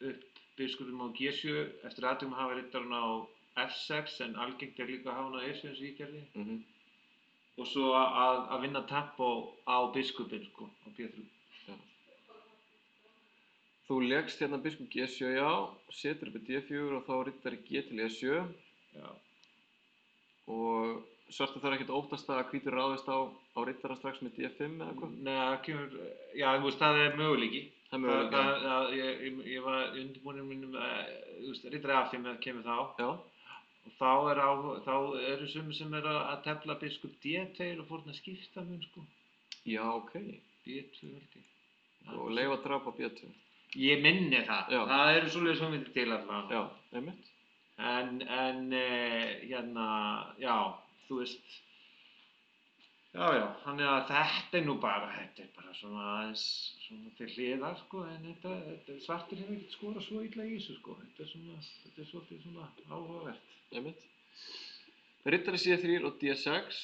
upp biskupnum á G7 eftir atvikum að hafa riddarann á F6 en algengt er líka að hafa hann á E7 eins og ég gerði. Og svo að vinna tempo á biskupinn, sko, á B3. Þú leggst hérna biskup G7, já, setur upp í D4 og þá riddari G til E7. Já. Og svartur þarf ekkert óttast að hvítur ráðist á riddara strax með D5 eða hvað? Nei, það kemur, já, þú veist, það er möguleiki. Það er möguleiki, Ég var í undirbúningnum mínum, þú veist, riddari A5 kemur þá. Já. Og þá eru sumir sem eru að tefla biskup D2 og fórna skipta mun, sko. Já, ok. B2 held ég. Og leyfa drap á B2. Ég minni það. Já. Það eru svoleiðis hugmyndir til allavega. Já, einmitt. Já, þú veist. Já, þannig að þetta er bara svona aðeins svona til hliðar, sko, en svartur hefur ekkert skorað svo illa í þessu, sko. Þetta er svolítið svona áhugavert. Einmitt. Riddari C3 og D6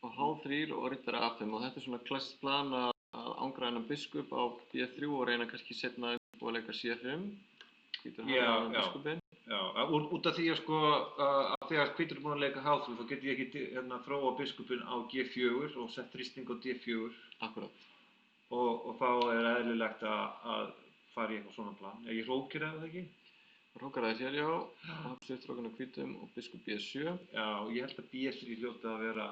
og H3 og riddari A5 og þetta er svona klassiskt plan að angra hennan biskup á B3 og reyna kannski seinna upp og leika C5. Hvítur hafa biskupinn. Já, út af því að sko, að þegar hvítur er búinn að leika H3 þá getur ég ekki þróa biskupinn á G4 og sett þrýsting á D4. Akkurat. Og þá er eðlilegt að fara í eitthvað svona plan. Ég hrókeraði það ekki? Hrókeraði hér, já. Og stutturókun á hvítum og biskup B7. Já, ég held að B3 hljóti að vera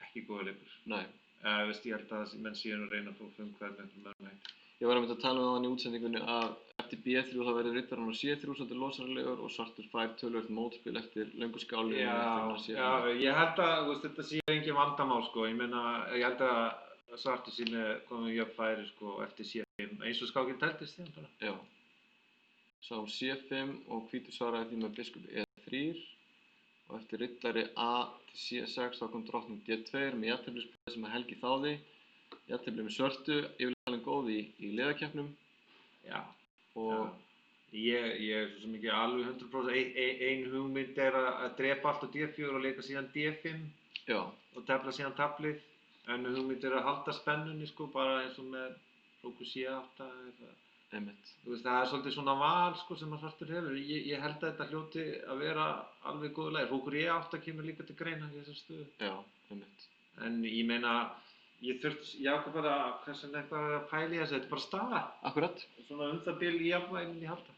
ekki góður leikur. Nei. Ég held að menn síðan að reyna að fá frumkvæði með einhverjum öðrum hætti. Ég var einmitt að tala um það í útsendingunni að eftir B3 þá verður riddarinn á C3 svolítið losaralegur og svartur fær töluvert mótspil eftir löngu skáli. Já, ég held að þetta sé engin vandamál, sko. Ég meina, ég held að svartur sé með komið jöfn færi, sko, eftir C5 eins og skákinn tældist þeim bara. Já. Sáum C5 og hvítur svaraði því með biskup E3 og eftir riddari A til C6 þá kom drottning D2 með jafnteflisspil sem Helgi þáði. Jafntefli með svörtu, yfirleitt alveg góð í liðakeppnum. Já. Og ég er svo sem ekki alveg 100% ein hugmynd er að drepa allt á D4 og leika síðan D5. Já. Og tefla síðan taflið. Önnur hugmynd er að halda spennunni, sko, bara eins og með hrókur C8 eða eitthvað. Einmitt. Þú veist, það er svolítið svona val, sko, sem að svartur hefur. Ég held að þetta hljóti að vera alveg góðu lagi. Hrókur E8 kemur líka til greina í þessari stöðu. Já, einmitt. En ég meina, ég ákvað bara hversu eitthvað að pæla í þessu, þetta er bara staða. Akkurat. Svona það bil í jafnvæginn í halda.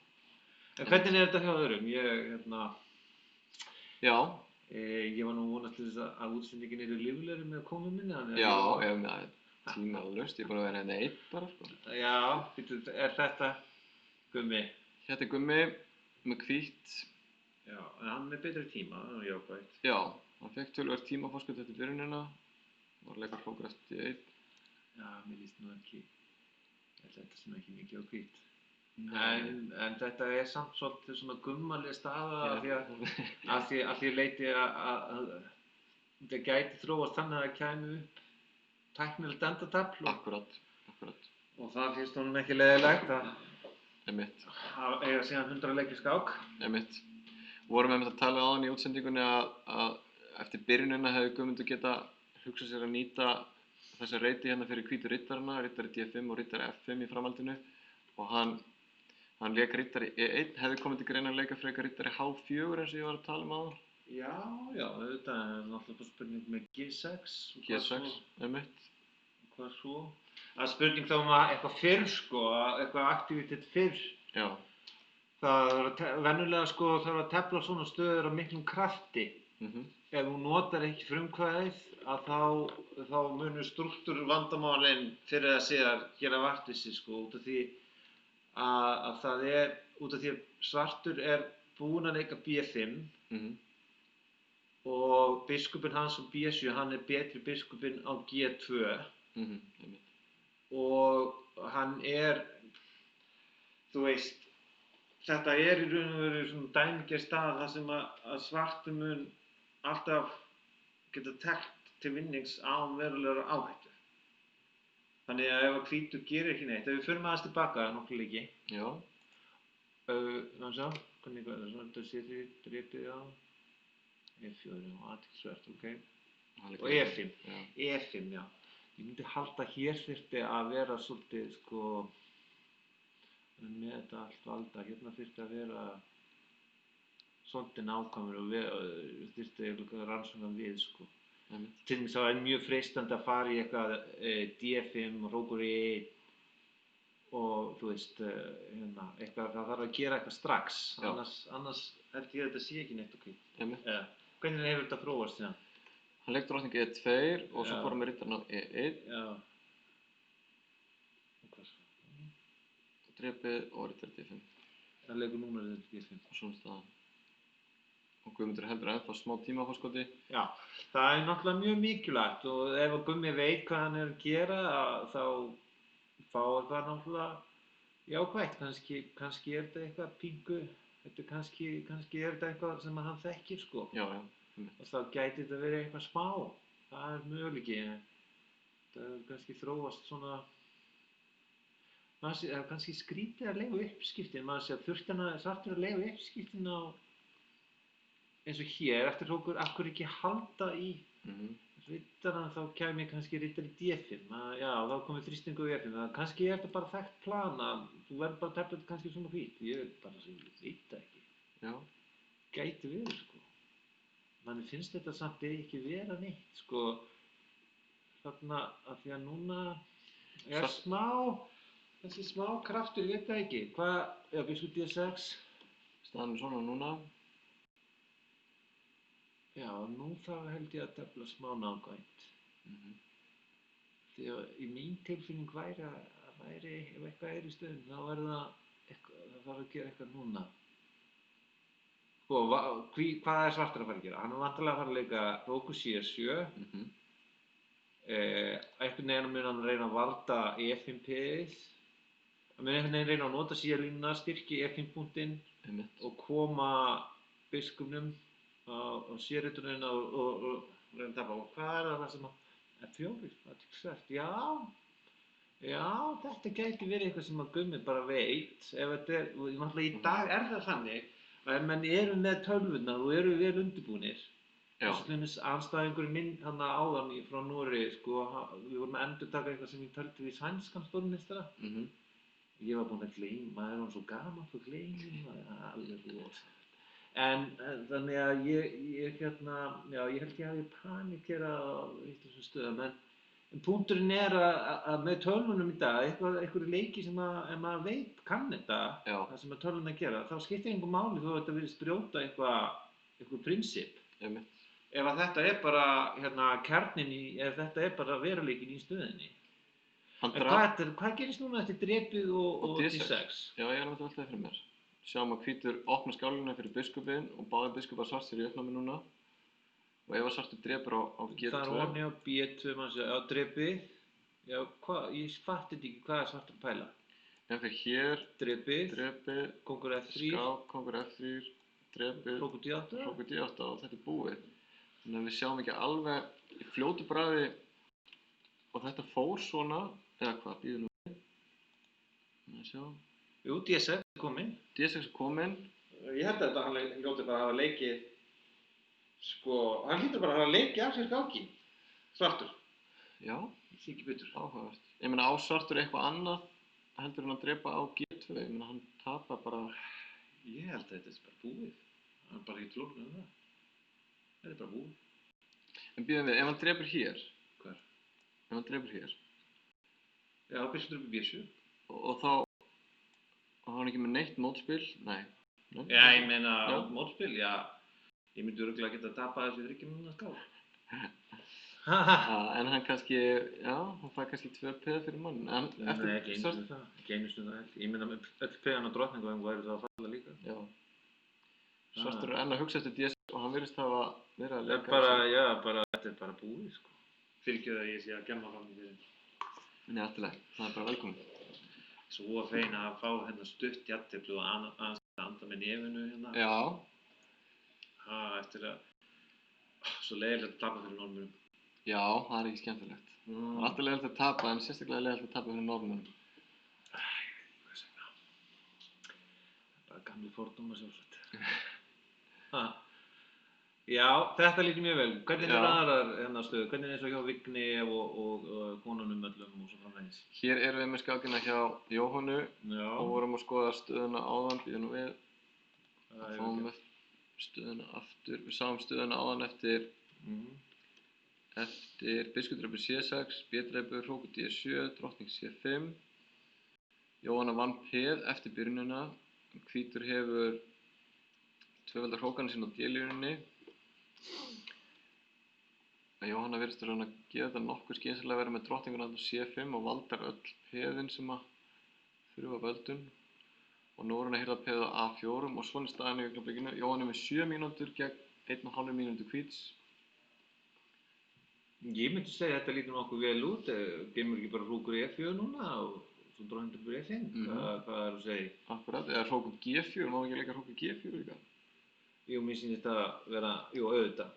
En hvernig er þetta hjá öðrum? Já, Ég var nú vonast til þess að útsendingin eru líflegri með komu minni, þannig Já, að ef með tímalaust, ég er búinn að vera hérna einn bara, sko. Já, býttu, er þetta Gummi? Hérna er Gummi með hvítt. Já, en hann með betri tíma, það er jákvætt. Já, hann fekk töluvert tímaforskot eftir byrjunina. Var leikur fókur eftir 1. Já, mér líst nú ekki, þetta sem ekki mikið á hvítt. En þetta er samt svolítið svona gummaleg staða af því leiti að þetta gæti þróast þannig að það kæmi upp tæknilegt endatafl Akkurat. og það finnst honum ekki leiðilegt að Einmitt. eiga síðan 100 leikir skák. Einmitt. Vorum einmitt að tala áðan í útsendingunni að eftir byrjunina hefði Guðmundur geta hugsað sér að nýta þessa reiti hérna fyrir hvítu riddarana, riddari D5 og riddari F5 í framhaldinu og hann lék riddari E1, hefði komið til greina að leika frekar riddari H4 eins og ég var að tala áðan. Já, auðvitað er náttúrulega bara spurning með G6 og G6, einmitt. Hvað svo? Það er spurning þá eitthvað fyrr sko, eitthvað aktivitet fyrr. Já. Venjulega sko þarf að tefla svona stöður af miklum krafti. Ef þú notar ekki frumkvæðið þá munur strúktúrvandamálin fyrir að síðar gera vart við sig sko út af því að svartur er búinn að leika B5 og biskupinn hans á B7, hann er betri biskupinn á G2 og hann er, þú veist, þetta er í raun og veru svona dæmigerð stað þar sem að svartur mun alltaf geta teflt til vinnings án verulegrar áhættu. Þannig að ef að hvítur gerir ekki neitt, ef við förum aðeins tilbaka nokkra leiki. Já. Sjá, hvernig er það svona, þetta sé drepið á E4 og athyglisvert, ok. Og E5, E5, já. Ég myndi halda hér þyrfti að vera svolítið, sko, með þetta allt valda, hérna þyrfti að vera svolítið nákvæmur og þyrfti að rannsókna við, sko. Til dæmis það er mjög freistandi að fara í eitthvað D5 og hrókur E1 og þú veist, eitthvað, það þarf að gera eitthvað strax, annars held ég að þetta sé ekki neitt ok. Hvernig hefur þetta þróast síðan? Hann leik drottning E2 og svo fór hann með riddarinn á E1. Já. Og hvað svo? Drepið og riddari D5. Það leikur númerið D5. Og svona staðan. Og Guðmundur heldur ennþá smá tímaforskoti. Já, það er náttúrulega mjög mikilvægt og ef að Gummi veit hvað hann er að gera þá er það náttúrulega jákvætt. Kannski er þetta eitthvað pingu, kannski er þetta eitthvað sem hann þekkir sko. Já. Og þá gæti þetta verið eitthvað smá. Það er möguleiki. Það er kannski þróast svona, það er kannski skrítið að leifa uppskiptin. Maður sé að þurfti hann að svartur að leifa uppskiptin á eins og hér, eftir hrókur, af hverju ekki halda í riddarann þá kæmi kannski riddari D5, já, þá komið þrýstingu í F5, kannski er þetta bara þekkt plan að þú verður bara að tefla þetta kannski svona hvít, ég veit það ekki. Já. Gæti verið, sko. Manni finnst þetta samt ekki vera neitt, sko, þarna að því að núna er þessi smá kraftur, ég veit það ekki, hvað, já, biskup D6. Staðan er svona núna. Já, nú þá held ég að tefla smá nákvæmt. Því að í mín tilfinning væri ef eitthvað er í stöðunni, þá það þarf að gera eitthvað núna. Sko, hvað er svartur að fara að gera? Hann er vantarlega að fara að leika hrókur C7. Einhvern veginn mun hann reyna að valda E5-pið. Hann mun einhvern veginn reyna að nota C-línuna, styrki E5-punktinn og koma biskupnum á C-riddarinn og reyna að tapa. Og hvað er það sem F4, athyglisvert, já, þetta gæti verið eitthvað sem að Gummi bara veit. Ef þetta er, náttúrulega í dag er það þannig að ef menn eru með tölvuna og eru vel undirbúnir, þess að hlunnis andstæðingurinn minn hann áðan frá Noregi, sko, við vorum að endurtaka eitthvað sem ég töldi við sænskan stórmeistara. Ég var búinn að gleyma, maður er svo gamall og gleyma, alveg rosa. En þannig að ég held ég hafi panikerað á þessum stöðum, en punkturinn er að með tölvunum í dag, einhverju leiki sem ef maður veit kann þetta, það sem að tölvuna gera, þá skiptir engu máli þó að þetta virðist brjóta einhver prinsip. einmitt. Ef að þetta bara, kjarninn ef þetta bara veruleikinn í stöðinni. Hann En drap hvað gerist núna eftir drepið og D6? Já, ég alltaf veltaði fyrir mér. Sjáum að hvítur opna skálina fyrir biskupinn og báðir biskupar svartir í uppnámi núna. Og ef að svartur drepur á G2. Það ofni á B2 á drepið. Já, ég fatti ekki hvað svartur pæla. En fyrir hér, drepið, kóngur F3, skák, kóngur F3, drepið, hrókur D8 og þetta búið. Þannig að við sjáum ekki alveg í fljótu bragði og þetta fór svona, eða hvað, býðum við. Sjá. Jú, D6 kominn. D6 kominn. Ég held að hann hljóti bara að hafa leikið, hann hlýtur bara að hafa leikið af sér skáki, svartur. Já. Ég sé ekki betur. Áhugavert. Ég meina á svartur eitthvað annað heldur hann að drepa á G2, ég meina hann tapar bara. Ég held að þetta bara búið. Hann bara ekki flóknar það. Þetta bara búið. En býðum við, ef hann drepur hér. Hvar? Ef hann drepur hér. Já, biskup drepur B7. Og þá var hann ekki með neitt mótspil? Nei. Já, ég meina mótspil, já. Ég myndi örugglega geta tapað þessu 3 mínútna skák. En hann kannski, já, hann fær kannski 2 peð fyrir mann. Nei, ekki einu sinni það. Ekki einu sinni það. Ég meina öll peðan á drottningavæng væri það að falla líka. Já. Svartur enn að hugsa eftir DS og hann virðist hafa verið að leika. Þetta bara búið, sko. Fylgið að ég sé að gemma fram í fyrir. Nei, alltilega. Það bara velkomin. Svo fein að fá stutt jafntefli og aðeins að anda með nefinu Já. Eftir að svo leiðilegt að tapa fyrir norðmönnum. Já, það ekki skemmtilegt. Það alltaf leiðilegt að tapa, en sérstaklega leiðilegt að tapa fyrir norðmönnum. Hvað segna? Bara gamli fordómar sjálfsagt. Já, þetta lítur mjög vel. Hvernig aðrar stöðu? Hvernig eins og hjá Vigni og konunum öllum og svo framvegis? Hér erum við með skákina hjá Jóhannu og vorum að skoða stöðuna áðan, býðum við. Fáum við stöðuna aftur. Við sáum stöðuna áðan eftir biskup drepur C6, B-drepur, hrókur D7, drottning C5. Jóhanna vann peð eftir byrjunina. Hvítur hefur tvöfaldar hrókana sín á D-línunni. Jóhanna virðist að gefa þetta nokkuð skynsamlega að vera með drottninguna á C5 og valdar öll peðin sem að þurfa völdun. Og nú er hann að hirða peðið á A4 og svona staðan í augnablikinu. Jóhanna með 7 mínútur gegn 1,5 mínútur hvíts. Ég myndi segja að þetta lítur nokkuð vel út. Gemur ekki bara hrókur E4 núna og svo drottning drepur E5? Hvað að segja? Akkurat, eða hrókur G4, má ekki leika hrókur G4 líka? Jú, mér sýnist þetta vera, auðvitað.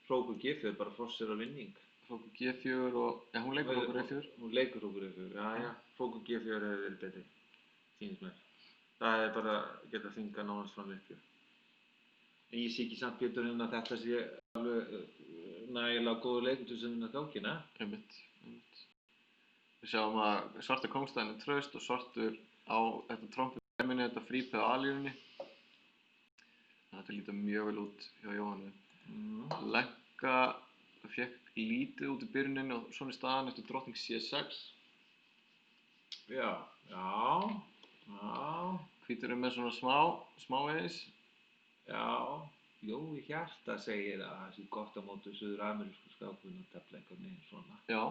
Hrókur G4 bara forcerar vinning. Hrókur G4 og, hún leikur hrókur E4. Hún leikur hrókur E4, já. Hrókur G4 hefur verið betri, sýnist mér. Það bara að geta þingað nánast fram uppgjör. En ég sé ekki samt betur en að þetta sé alveg nægilega góður leikur til þess að vinna skákina. Einmitt. Við sjáum að svartur kóngstæðin traust og svartur á þetta trompið minni, þetta frípeð á A-línunni. Þetta lítur mjög vel út hjá Jóhannu. Lenka fékk lítið út í byrjuninni og svona í staðan eftir drottning C6. Já. Hvítur með svona smávegis. Já, Jói Hjarta segir að það sé gott á móti suður-amerísku skákvinna að tefla einhvern veginn svona. Já,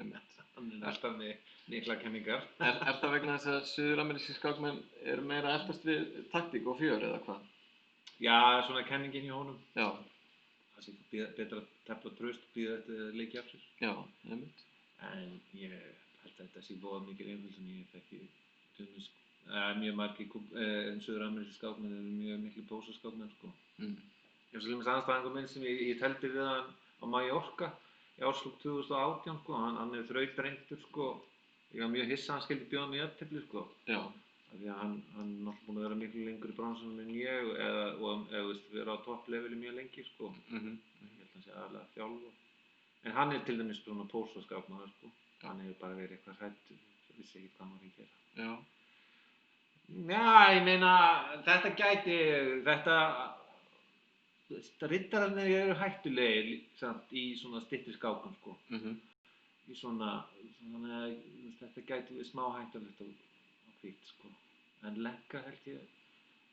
einmitt. Hann alltaf með mikla kenningar. Er það vegna þess að suður-ameríski skákmenn eru meira að eltast við taktík og fjör eða hvað? Já, svona kenningin hjá honum. Já. Það sé betra að tefla traust og bíða þetta leiki af sér. Já, einmitt. En ég held að þetta sé voða mikil einföldun. Ég þekki mjög margir suður-ameríski skákmenn eru mjög miklu pósaskákmenn, sko. Ég var svo limist andstæðingur minn sem ég teldi við hann á Mallorca í árslok 2018, sko. Hann er þrautreyndur, sko. Ég var mjög hissa að hann skildi bjóða mig jafntefli, sko. Já. Af því að hann náttúrulega búinn að vera miklu lengur í bransanum en ég og vera á toppleveli mjög lengi, sko. Ég held að hann sé aðalega þjálfa. En hann er til dæmis svona pósaskákmaður, sko. Hann hefur bara verið eitthvað hræddur, vissi ekki hvað maður gera. Já. Já, ég meina, riddararnir eru hættulegir samt í svona styttri skákum, sko. Í þannig að þetta gæti verið smá hættulegt á hvít, sko. En lenka held ég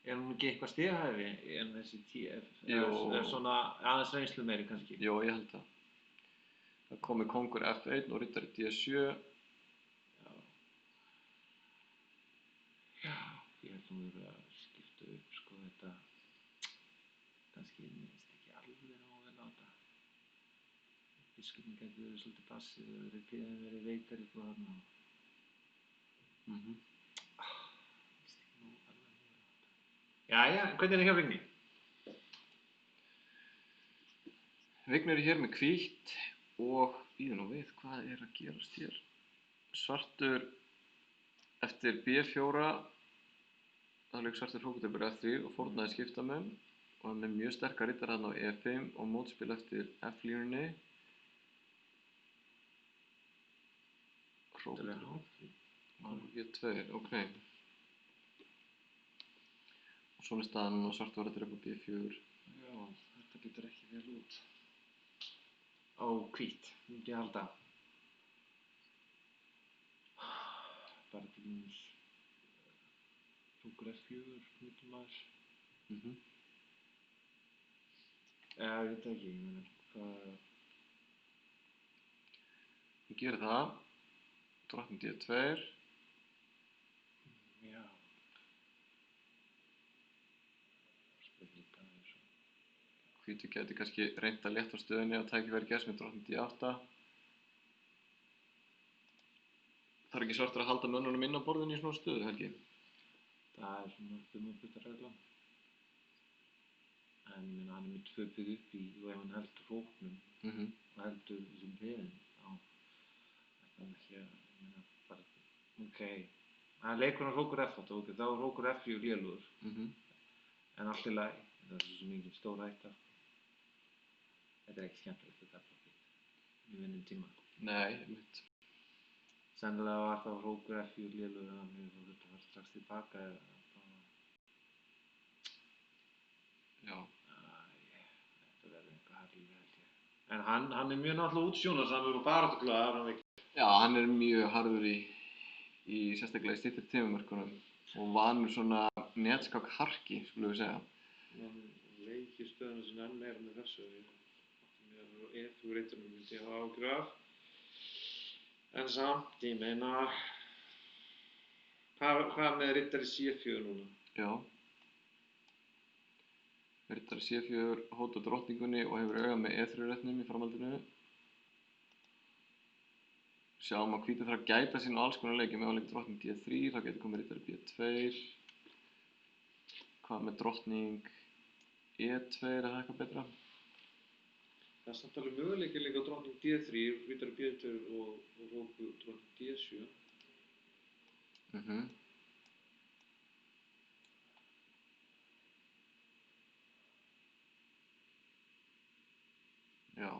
Er hún ekki eitthvað stighæfi en þessi TF? Jú. Er svona aðeins reynslu meiri kannski? Jó, ég held það. Það komi kóngur F1 og riddari D7. Já, ég held hún verður að skipta upp sko þetta. Kannski minnst ekki alveg nógu vel á þetta. Biskupinn gæti verið svolítið passið og verið veikari sko þarna. Minnst ekki nógu alveg nógu vel á þetta. Jæja, hvernig er hjá Vigni? Vignir er hér með hvítt og bíðu nú við, hvað er að gerast hér? Svartur eftir B4, það lauk svartur hrókutöpur F3 og fórnaði skiptamenn og hann með mjög sterkar riddara þarna á E5 og mótspil eftir F-línunni. Hrókutöpur G2, ok. Og svona er staðan og svartur var að drepa B4. Já, þetta lítur ekki vel út. Á hvítt, myndi ég halda. Bara til dæmis hrókur F4, mittumaður. Ég veit ekki, ég meina, hvað... Ég geri það. Drottning D2. Já. Spurninga eins og... Hvítur gæti kannski reynt að létta á stöðunni og tækifæri gerst með drottning D8. Þarf ekki svartur að halda mönnunum inn á borðinu í svona stöðu, Helgi? Það er svona þumabutareglan. En ég meina, hann er með 2 pið upp í og ef hann heldur hróknum og heldur þessum piðin, þá er það ekki að, ég meina, bara, ok, hann leikur hann hrókur F8, ok, þá er hrókur F4 lélugur, en allt í lagi, það er svo mikið stór hætta. Þetta er ekki skemmtilegt að tefla í vinnum tíma. Nei, einmitt. Sennilega var þá hrókur F4 lélugur en þannig að þetta var strax tilbaka eða bara... Já. Þetta verður eitthvað harðlega held ég. En hann er mjög náttúrulega útsjónarsamur og baráttuglaður, hann ekki. Já, hann er mjög harður í sérstaklega í styttri tímamörkunum og vanur svona netskák harki, skulum við segja. Hann leikir stöðuna sinna enn meira með þessu. Ég átti mér E4-rittunum myndi ég hafa áhyggjur af. En samt, ég meina... Hvað með riddari C4 núna? Já. Riddari C4 hótar drottningunni og hefur auga með E3-réttnum í framhaldinu. Sjáum að hvítur þarf að gæta sín á alls konar leikjum. Ef hann leikur drottning D3, þá getur komið riddari B2. Hvað með drottning E2, er það eitthvað betra? Það er samt alveg möguleiki líka á drottning D3, riddari B2 og hrókur drottning D7. Já.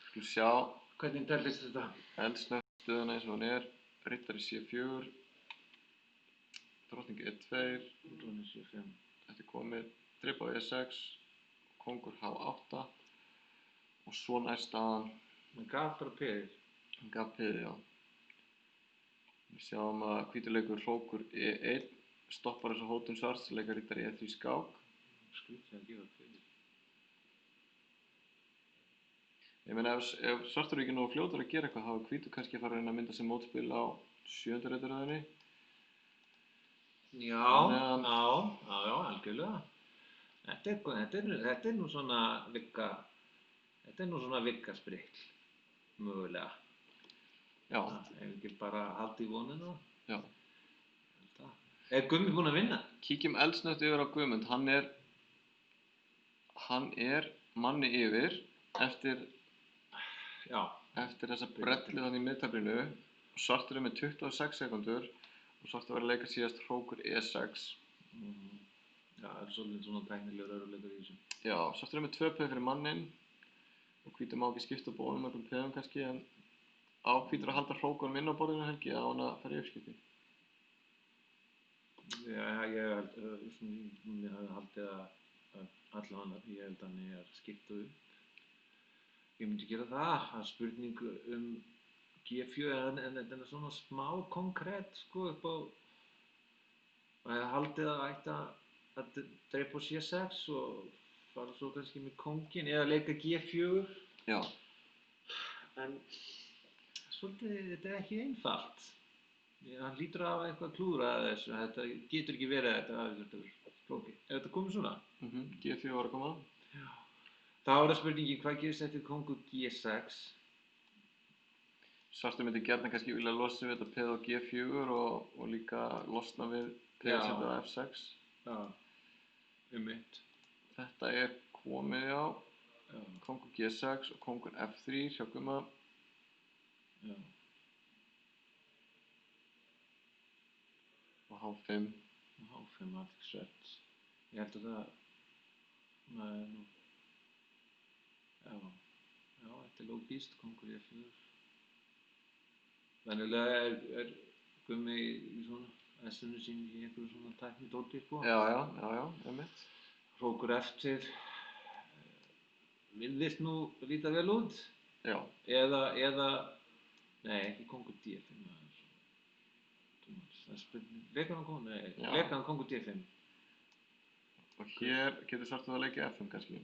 Skulum sjá. Hvernig delist þetta? Eldsnöggt stöðuna eins og hún er. Riddari C4. Drottning E2. Drottning C5. Þetta er komið. Drepa á E6. Kóngur H8. Og svona er staðan. Hann gaf bara piðið. Hann gaf piðið, já. Við sjáum að hvítur leikur hrókur E1. Stoppar þessa hótun svarts, leikar riddari E3 skák. Skrítið að gefa piðið. Ég meina ef svartur er ekki nógu fljótur að gera eitthvað, þá er hvítur kannski að fara að reyna að mynda sér mótspil á 7. reitaröðinni. Já, algjörlega. Þetta er nú svona vikasprikl, mögulega. Já. Ef ekki bara halda í vonina. Já. Er Gummi búinn að vinna? Kíkjum eldsnöggt yfir á Guðmund. Hann er manni yfir eftir þessa brellu þannig í miðtöflinu. Svartur er með 26 sekúndur og svartur var að leika síðast hrókur E6. Já, það er svolítið svona tæknilegur öruleikar í þessu. Já, svartur er með 2 peð fyrir mannin og hvítur má ekki skipta bónum öllum peðum kannski, en á hvítur að halda hrókunum inn á borðinu Helgi á hann að fara í uppskipti. Já, ég hafði haldið að allavega ég held að hann er að skipta upp. Ég myndi gera það. Það er spurning G4 en þetta er svona smá konkrétt sko upp á og hefði haldið að ætti að drepa á C6 og fara svo kannski með kónginn eða leika G4. Já. En svolítið, þetta er ekki einfalt. Hann hlýtur að hafa eitthvað klúðra að þessu, þetta getur ekki verið að þetta hafi þetta verið flókið. Er þetta komið svona? G4 var að koma. Já. Þá er það spurningin, hvað gerist eftir kóngur G6? Svartur myndi gjarnan kannski vilja losa við þetta peð á G4 og líka losna við peð að setja á F6. Já, einmitt. Þetta er komið á kóngur G6 og kóngur F3 hjá Gumma. Já. Og H5. Og H5 aðeinsrætt. Ég held að það, nú, já, þetta er lógíst, kóngur F4. Venjulega er Gummi í svona S-inu sín í einhverju svona tæknidóti, sko. Já, einmitt. Hrókur eftir virðist nú líta vel út. Já. Eða, nei, ekki kóngur D5. Það er spurning, leikar hann kóngur? Nei, leikar hann kóngur D5. Og hér getur svartur að leika F5 kannski.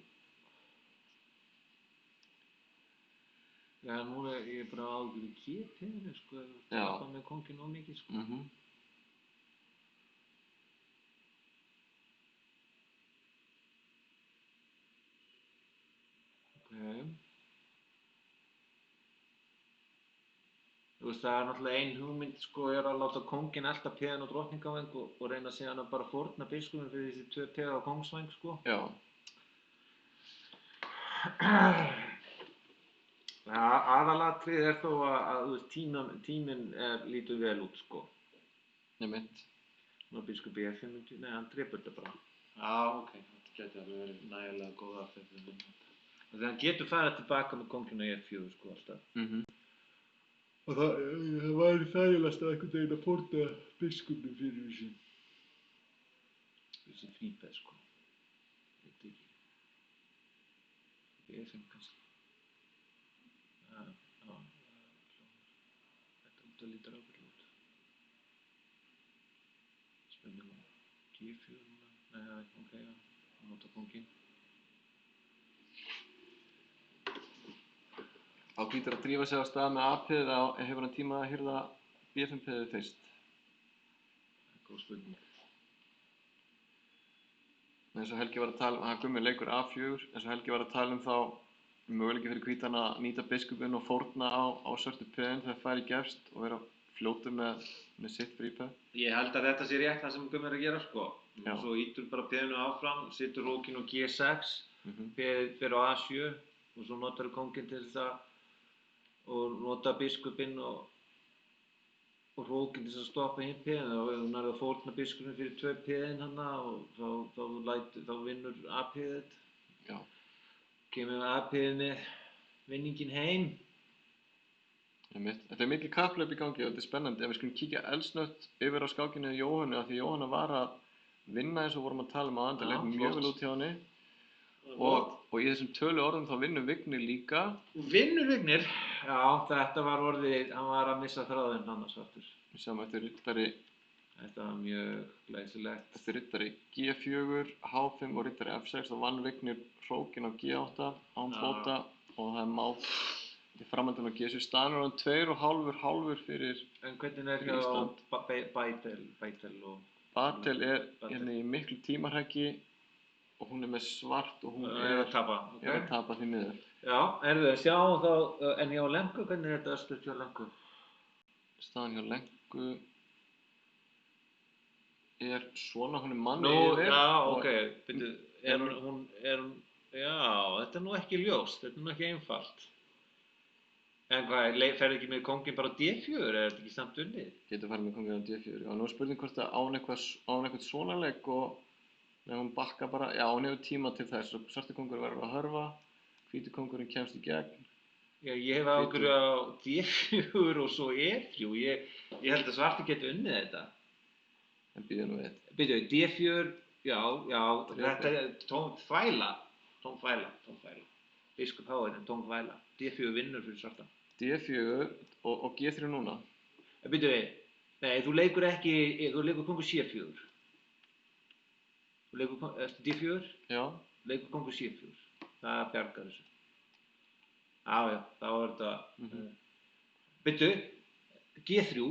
Já, nú er ég bara ágjur í G-pinninu, sko, það er með kónginn of mikið, sko. Ok. Þú veist, það er náttúrulega ein hugmynd, sko, er að láta kónginn elta peðan á drottningavæng og reyna síðan að bara fórna biskupinn fyrir þessi 2 peða á kóngsvæng, sko. Já. Ja, aðalatriðið er þó að þú veist, tíminn lítur vel út, sko. Einmitt. Nú biskup E5, nei, hann drepur þetta bara. Já, ok, þetta geti alveg verið nægilega góð aðferð. Þannig að hann getur farið tilbaka með kónginn á E4, sko, alltaf. Og það væri þægilegast að einhvern veginn að fórna biskupnum fyrir þessi frípeð, sko. Veit ekki. E5 kannski. Já, þetta lítur ábyrgð út. Spennum G4 núna. Nei, ok, já, nota kónginn. Á hlýtur að drífa sig á stað með A-peðið eða hefur hann tíma að hirða B5-peðið fyrst? Það er góð spurning. Eins og Helgi var að tala um, Gummi leikur A4, eins og Helgi var að tala um þá möguleiki fyrir hvítan að nýta biskupinn og fórna á svörtu peðin þegar færi gefst og vera fljótur með sitt frípeð. Ég held að þetta sé rétt það sem Gummi er að gera, sko. Já. Svo ítur bara peðinu áfram, setur rókinn á G6, peðið fer á A7 og svo notar kónginn til þess að og nota biskupinn og rókinn til þess að stoppa hinn peðin og ef hún er að fórna biskupinn fyrir 2 peðin hana og þá vinnur A-peðið. Já. Kemur A-peðið með vinninginn heim. Einmitt. Þetta er mikið kapphlaup í gangi og þetta er spennandi. Ef við skulum kíkja eldsnöggt yfir á skákinu Jóhannu af því Jóhanna var að vinna eins og vorum að tala um áðan, það leit mjög vel út hjá henni. Og í þessum töluorðum þá vinnur Vignir líka. Vinnur Vignir? Já, þetta var orðið, hann var að missa þráðinn annars aftur. Við sjáum eftir riddari. Þetta var mjög glæsilegt. Eftir riddari G4, H5 og riddari F6 þá vann Vignir hrókinn á G8 án bóta og það er mál í framhaldinu á G7. Staðan er hann 2,5 fyrir Ísland. En hvernig er hjá Beitel og... Batel er hérna í miklu tímarhækki og hún er með svart og hún er að tapa því miður. Já, við sjáum þá, en hjá Lenku, hvernig er þetta stödd hjá Lenku? Staðan hjá Lenku er svona, hún er manni yfir. Já, ok, byrju, hún, já, þetta er nú ekki ljóst, þetta er nú ekki einfalt. En hvað, ferðu ekki með kónginn bara á D4, er þetta ekki samt unnið? Getur farið með kónginn á D4, já, nú er spurning hvort að á hún eitthvað svona leik og ef hún bakka bara, já, hún hefur tíma til þess og svarti kóngur verður að hörfa, hvíti kóngurinn kemst í gegn. Já, ég hef ákveðið á D4 og svo E3, ég held að svarti geti unnið þetta. En býðu nú við. Býðu, D4, já, þetta er tóm þvæla. Biskup H1 tóm þvæla. D4 vinnur fyrir svarta. D4 og G3 núna. Býðu, nei, þú leikur kóngur C4. Ertu D4? Já, Leikur kongur C4. Það bjargar þessu. Já, þá er þetta... Bíddu, G3.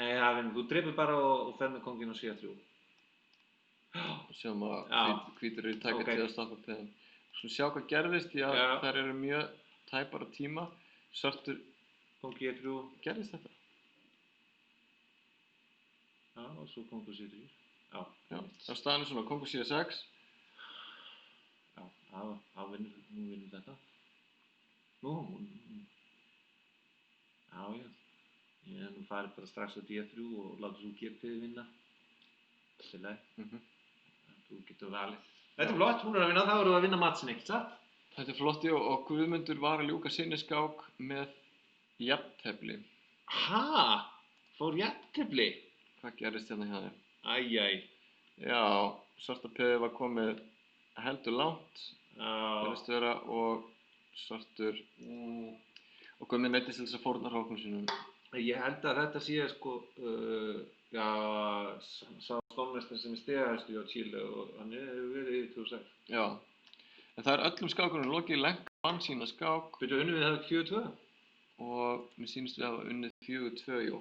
Nei, það vinnur. Þú drepur bara og fer með konginn á C3. sem að Já. hvítur eru taka Ok. til að stoppa peðin. Svona sjá hvað gerðist, því að Já. þær eru mjög tæpar á tíma. Svartur, Kong G3. gerðist þetta? Já, og svo kongur C3. Já. Já, á staðan er svona kongur C6. Já, þá vinnur þetta. Nú. Já. Ég hef nú farið bara strax á D3 og láta svo G5 vinna. Þetta er leið. Þú getur valið. Þetta er flott, hún er að vinna, þá erum við að vinna matsin, ekki satt? Þetta er flott, já, og Guðmundur var að ljúka sinni skák með jafntefli. Ha? Fór jafntefli? Hvað gerðist hérna hjá þér? Æjæj. Já, svarta peðið var komið heldur langt, Já. verðist vera, og svartur og Guðmund neyddist til þess að fórna hróknum sínum. Ég held að þetta sé sko, sá stórmeistari sem er stigahæstur hjá Chile og hann hefur verið yfir 2006. Já, en það er öllum skákunum lokið, Lenka vann sína skák Byrju, unnum við það 4-2? og mér sýnist við hafa unnið 4-2, jú.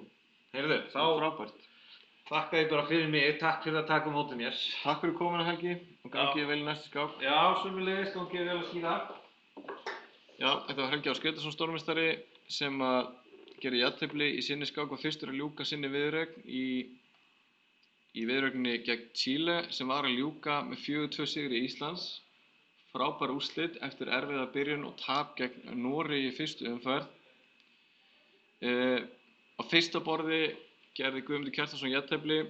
Heyrðu, Það var frábært. þakka ég bara fyrir mig, takk fyrir að taka á móti mér. Takk fyrir komuna, Helgi, og gangi vel í næstu skák. Já, sömuleiðis, gangi vel að skýra. Já, þetta var Helgi Ás Grétarsson stórmeistari sem að gerði jafntefli í sinni skák og fyrstur að ljúka sinni viðureign í viðureigninni gegn Chile sem var að ljúka með 4-2 sigri Íslands. Frábær úrslit eftir erfiða byrjun og tap gegn Noregi í fyrstu umferð. Á fyrsta borði gerði Guðmundur Kjartansson jafntefli,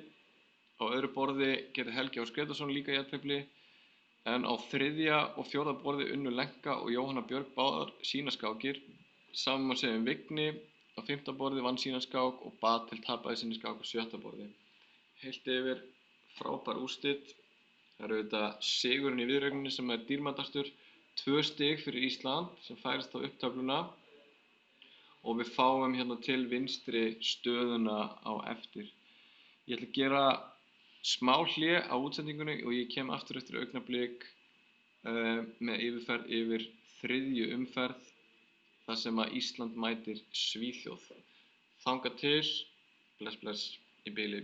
á öðru borði gerði Helgi Ás Grétarsson líka jafntefli, en á þriðja og fjórða borði unnu Lenka og Jóhanna Björg báðar sína skákir. Saman má segja Vigni á fimmta borði vann sína skák og Batil tapaði sinni skák á sjötta borði. Heilt yfir frábær úrslit. Það eru auðvitað sigurinn í viðureigninni sem er dýrmætastur, 2 stig fyrir Ísland sem færist á upptöfluna og við fáum hérna til vinstri stöðuna á eftir. Ég ætla að gera smá hlé á útsendingunni og ég kem aftur eftir augnablik með yfirferð yfir þriðju umferð þar sem að Ísland mætir Svíþjóð. Þangað til, bless í bili.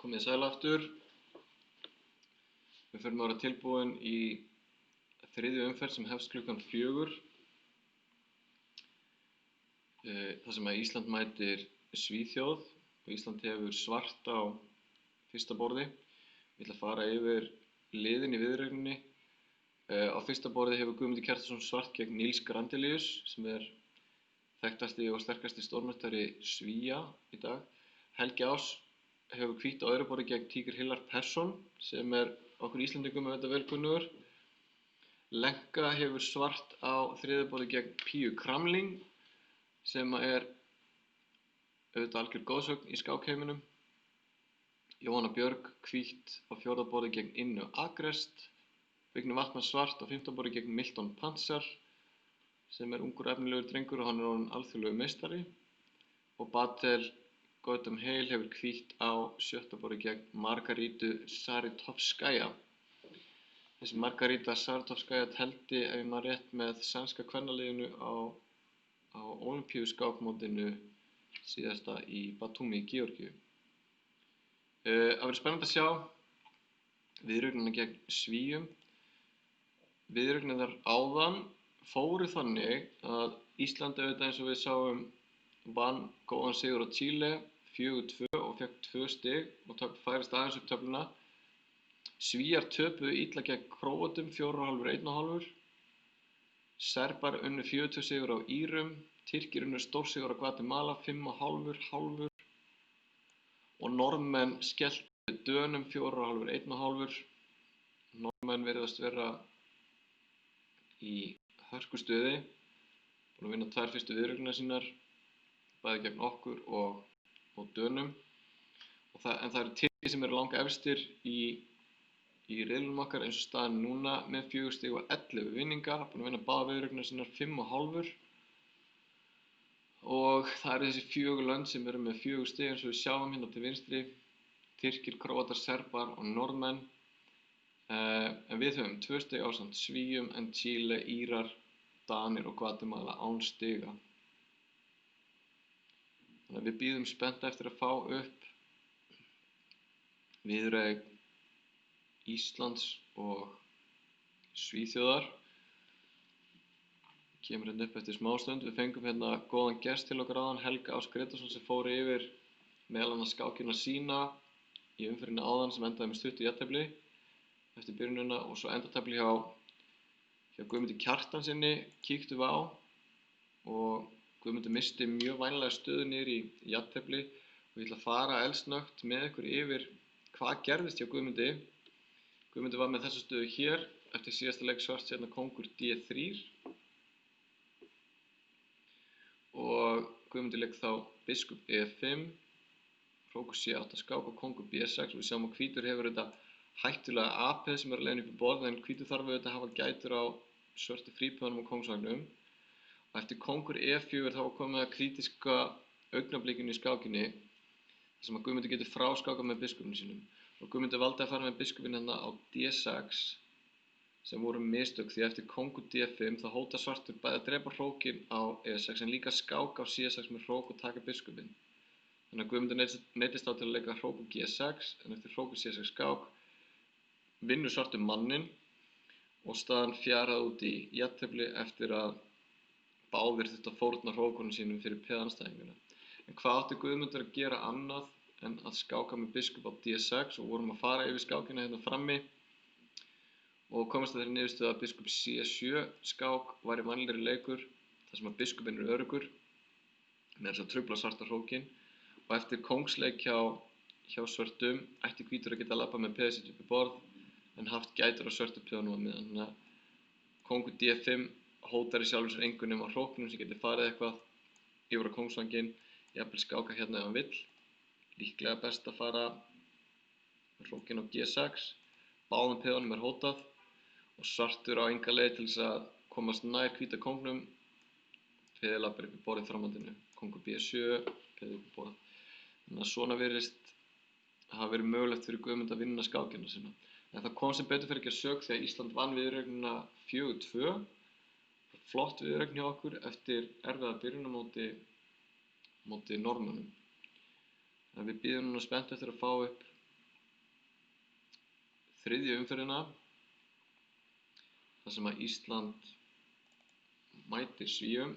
Komið sæl aftur. Við förum að vera tilbúin í þriðju umferð sem hefst klukkan 4. Þar sem að Ísland mætir Svíþjóð og Ísland hefur svart á fyrsta borði. Ég ætla að fara yfir liðin í viðureigninni. Á fyrsta borði hefur Guðmundur Kjartansson svart gegn Níels Grandelius sem þekktasti og sterkasti stórmeistari Svía í dag. Helgi Ás hefur hvítt á öðru borði gegn Tíger Hillar Persson sem okkur Íslendingum auðvitað vel kunnugur. Lenka hefur svart á þriðja borði gegn Píu Kramling sem auðvitað algjör góðsögn í skákheiminum. Jóhanna Björg hvítt á fjórða borði gegn Innu Agrest. Vignir Vatnar svart á fimmta borði gegn Milton Panzer sem ungur efnilegur drengur og hann orðinn alþjóðlegur meistari. Og Batel Gautam Heil hefur hvítt á sjötta borði gegn Margaritu Saritovskaja. Þessi Margarita Saritovskaja teldi, ef ég man rétt, með sænska kvennaliðinu á Ólympíuskákmótinu síðasta í Batumi í Georgíu. Það verður spennandi að sjá viðureignina gegn Svíum. Viðureignirnar áðan fóru þannig að Ísland auðvitað eins og við sáum vann góðan sigur á Chile 4-2 og fékk 2 stig og færist aðeins upp töfluna. Svíar töpuðu illa gegn Króatum 4,5-1,5. Serbar unnu 4-2 sigur á Írum. Tyrkir unnu stórsigur á Guatemala 5,5 og Norðmenn skelltu Dönum 4,5-1,5. Norðmenn virðast vera í hörkustöði, búin að vinna 2 fyrstu viðureignirnar sínar, bæði gegn okkur og Dönum. En það eru Tyrkir sem eru langefstir í riðlunum okkar eins og staðan núna með 4 stig og 11 vinninga, búin að vinna báðar viðureignirnar sínar 5,5. Og það eru þessi 4 lönd sem eru með 4 stig eins og við sjáum hérna til vinstri. Tyrkir, Króatar, Serbar og Norðmenn. En við höfum 2 stig ásamt Svíum en Chile, Írar, Danir og Guatemala án stiga. Þannig að við bíðum spennt eftir að fá upp viðureign Íslands og Svíþjóðar. Kemur hérna upp eftir smástund. Við fengum hérna góðan gest til okkar áðan, Helga Ás Gretarsson sem fór yfir meðal annars skákina sína í umferðinni áðan sem endaði með stuttu jafntefli eftir byrjunina og svo endatefli hjá Guðmundi Kjartansinni kíktum við á og Guðmundur missti mjög vænlega stöðu niður í jafntefli og ég ætla að fara eldsnöggt með ykkur yfir hvað gerðist hjá Guðmundi. Guðmundur var með þessa stöðu hér eftir síðasta leik svart hérna kóngur D3 og Guðmundur lék þá biskup E5, hrókur C8 skák og kóngur B6 og við sjáum að hvítur hefur þetta hættulega AP sem á leiðinni upp í borð en hvítur þarf auðvitað að hafa gætur á svörtu frípöðunum og kóngsvagnum. Og eftir kóngur E4 þá var komið að krítiska augnablikinu í skákinni þar sem að Guðmundur getur fráskákað með biskupnum sínum. Og Guðmundur valdi að fara með biskupinn hérna á D6 sem voru mistök því eftir kóngur D5 þá hóta svartur bæði að drepa hrókinn á E6 en líka skáka á C6 með hrók og taka biskupinn. Þannig að Guðmundur neyddist á til að leika hrókur G6 en eftir hrókur C6 skák vinnur svartur mannin og staðan fjaraði út í jafntefli eftir að báðir þurftu að fórna hrókunum sínum fyrir peðanstæðinguna. En hvað átti Guðmundur að gera annað en að skáka með biskup á D6 og vorum að fara yfir skákina hérna frammi og komast að þeirri niðurstöðu að biskup C7 skák væri vanlegri leikur þar sem að biskupinn öruggur með þess að trufla svarta hrókinn og eftir kóngsleik hjá svörtum ætti hvítur að geta labbað með peðið sitt upp í borð en haft gætur á svörtu peðunum á miðan. Þannig að kóngur D5 hótar í sjálfur sér engu nema hróknum sem getur farið eitthvað yfir á kóngsvanginn, jafnvel skáka hérna ef hann vill. Líklega best að fara hrókinn á G6, báðum peðunum hótað og svartur á enga leið til þess að komast nær hvíta kóngnum. Peðið labbar upp í borðið framhaldinu, kóngur B7, peðið upp í borð. Þannig að svona virðist hafa verið mögulegt fyrir Guðmund að vinna skákina sína. En það kom sem betur fyrir ekki að sök þegar Ísland vann viðureignina 4-2. Flott viðureign hjá okkur eftir erfiða byrjun á móti Norðmönnum. En við bíðum núna spennt eftir að fá upp þriðju umferðina þar sem að Ísland mætir Svíum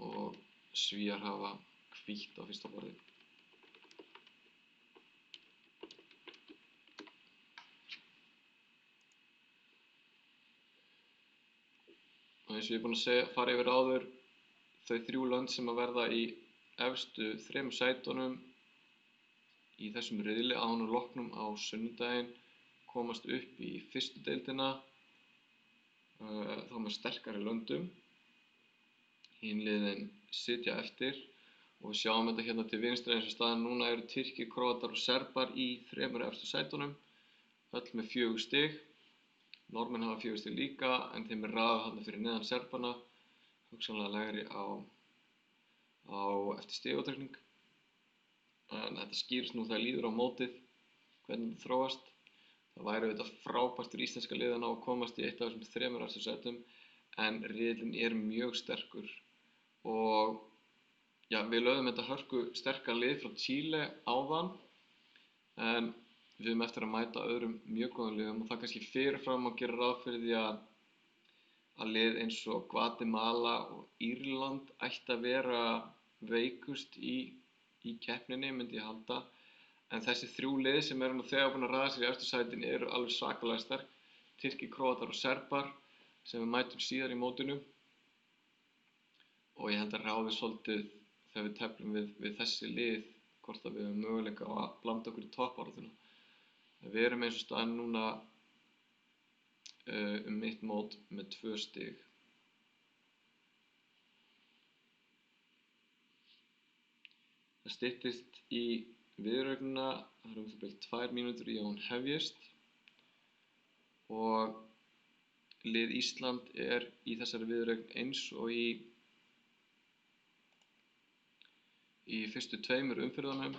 og Svíar hafa hvítt á fyrsta borði. Og eins og ég er búinn að fara yfir áður, þau 3 lönd sem að verða í efstu 3 sætunum í þessum riðli að honum loknum á sunnudaginn komast upp í fyrstu deildina, þá með sterkari löndum. Hin liðin sitja eftir og við sjáum þetta hérna til vinstri eins og staðan núna eru Tyrkir, Króatar og Serbar í 3 efstu sætunum, öll með 4 stig. Norðmenn hafa 4 stig líka en þeim er raðað þarna fyrir neðan Serbana, hugsanlega lægri á eftir stigaupptalning. En þetta skýrist nú þegar líður á mótið, hvernig þetta þróast. Það væri auðvitað frábært fyrir íslenska liðana að komast í eitt af þessum 3 efstu sætum, en riðillinn er mjög sterkur. Og já, við lögðum þetta hörku sterka lið frá Chile áðan, en við höfum eftir að mæta öðrum mjög góðum liðum og það kannski fyrirfram að gera ráð fyrir því að lið eins og Guatemala og Írland ætti að vera veikust í keppninni, myndi ég halda. En þessi 3 lið sem eru nú þegar búin að raða sér í efstu sætin eru alveg svakalega sterk. Tyrkir, Króatar og Serbar sem við mætum síðar í mótinu. Og ég held að ráði svolítið þegar við teflum við þessi lið hvort að við höfum möguleika á að blanda okkur í toppbarátuna. Við erum eins og staðan núna mitt mót með 2 stig. Það styttist í viðureignina, það eru um 2 mínútur í að hún hefjist og lið Ísland er í þessari viðureign eins og í fyrstu 2 umferðunum.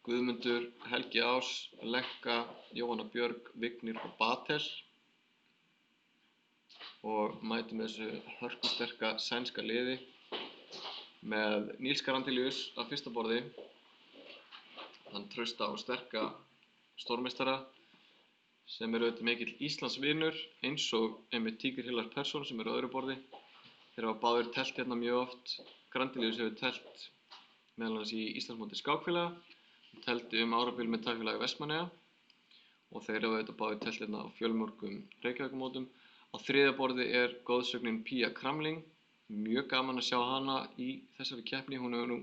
Guðmundur, Helgi Ás, Lenka, Jóhanna Björg, Vignir og Batel og mætum þessu hörkusterka sænska liði með Níels Grandelius á fyrsta borði, þann trausta og sterka stórmeistara sem er auðvitað mikill Íslandsvinur eins og einmitt Tígir Hillar Persson sem er á öðru borði. Þeir hafa báðir telt hérna mjög oft. Grandelius hefur telt meðal annars í Íslandsmóti skákfélaga, teldi árabil með tafélagi Vestmannaeyja og þeir hafa auðvitað báðir telt hérna á fjölmörgum Reykjavíkurmótum. Á þriðja borði er góðsögnin Pía Kramling, mjög gaman að sjá hana í þessari keppni. Hún hefur nú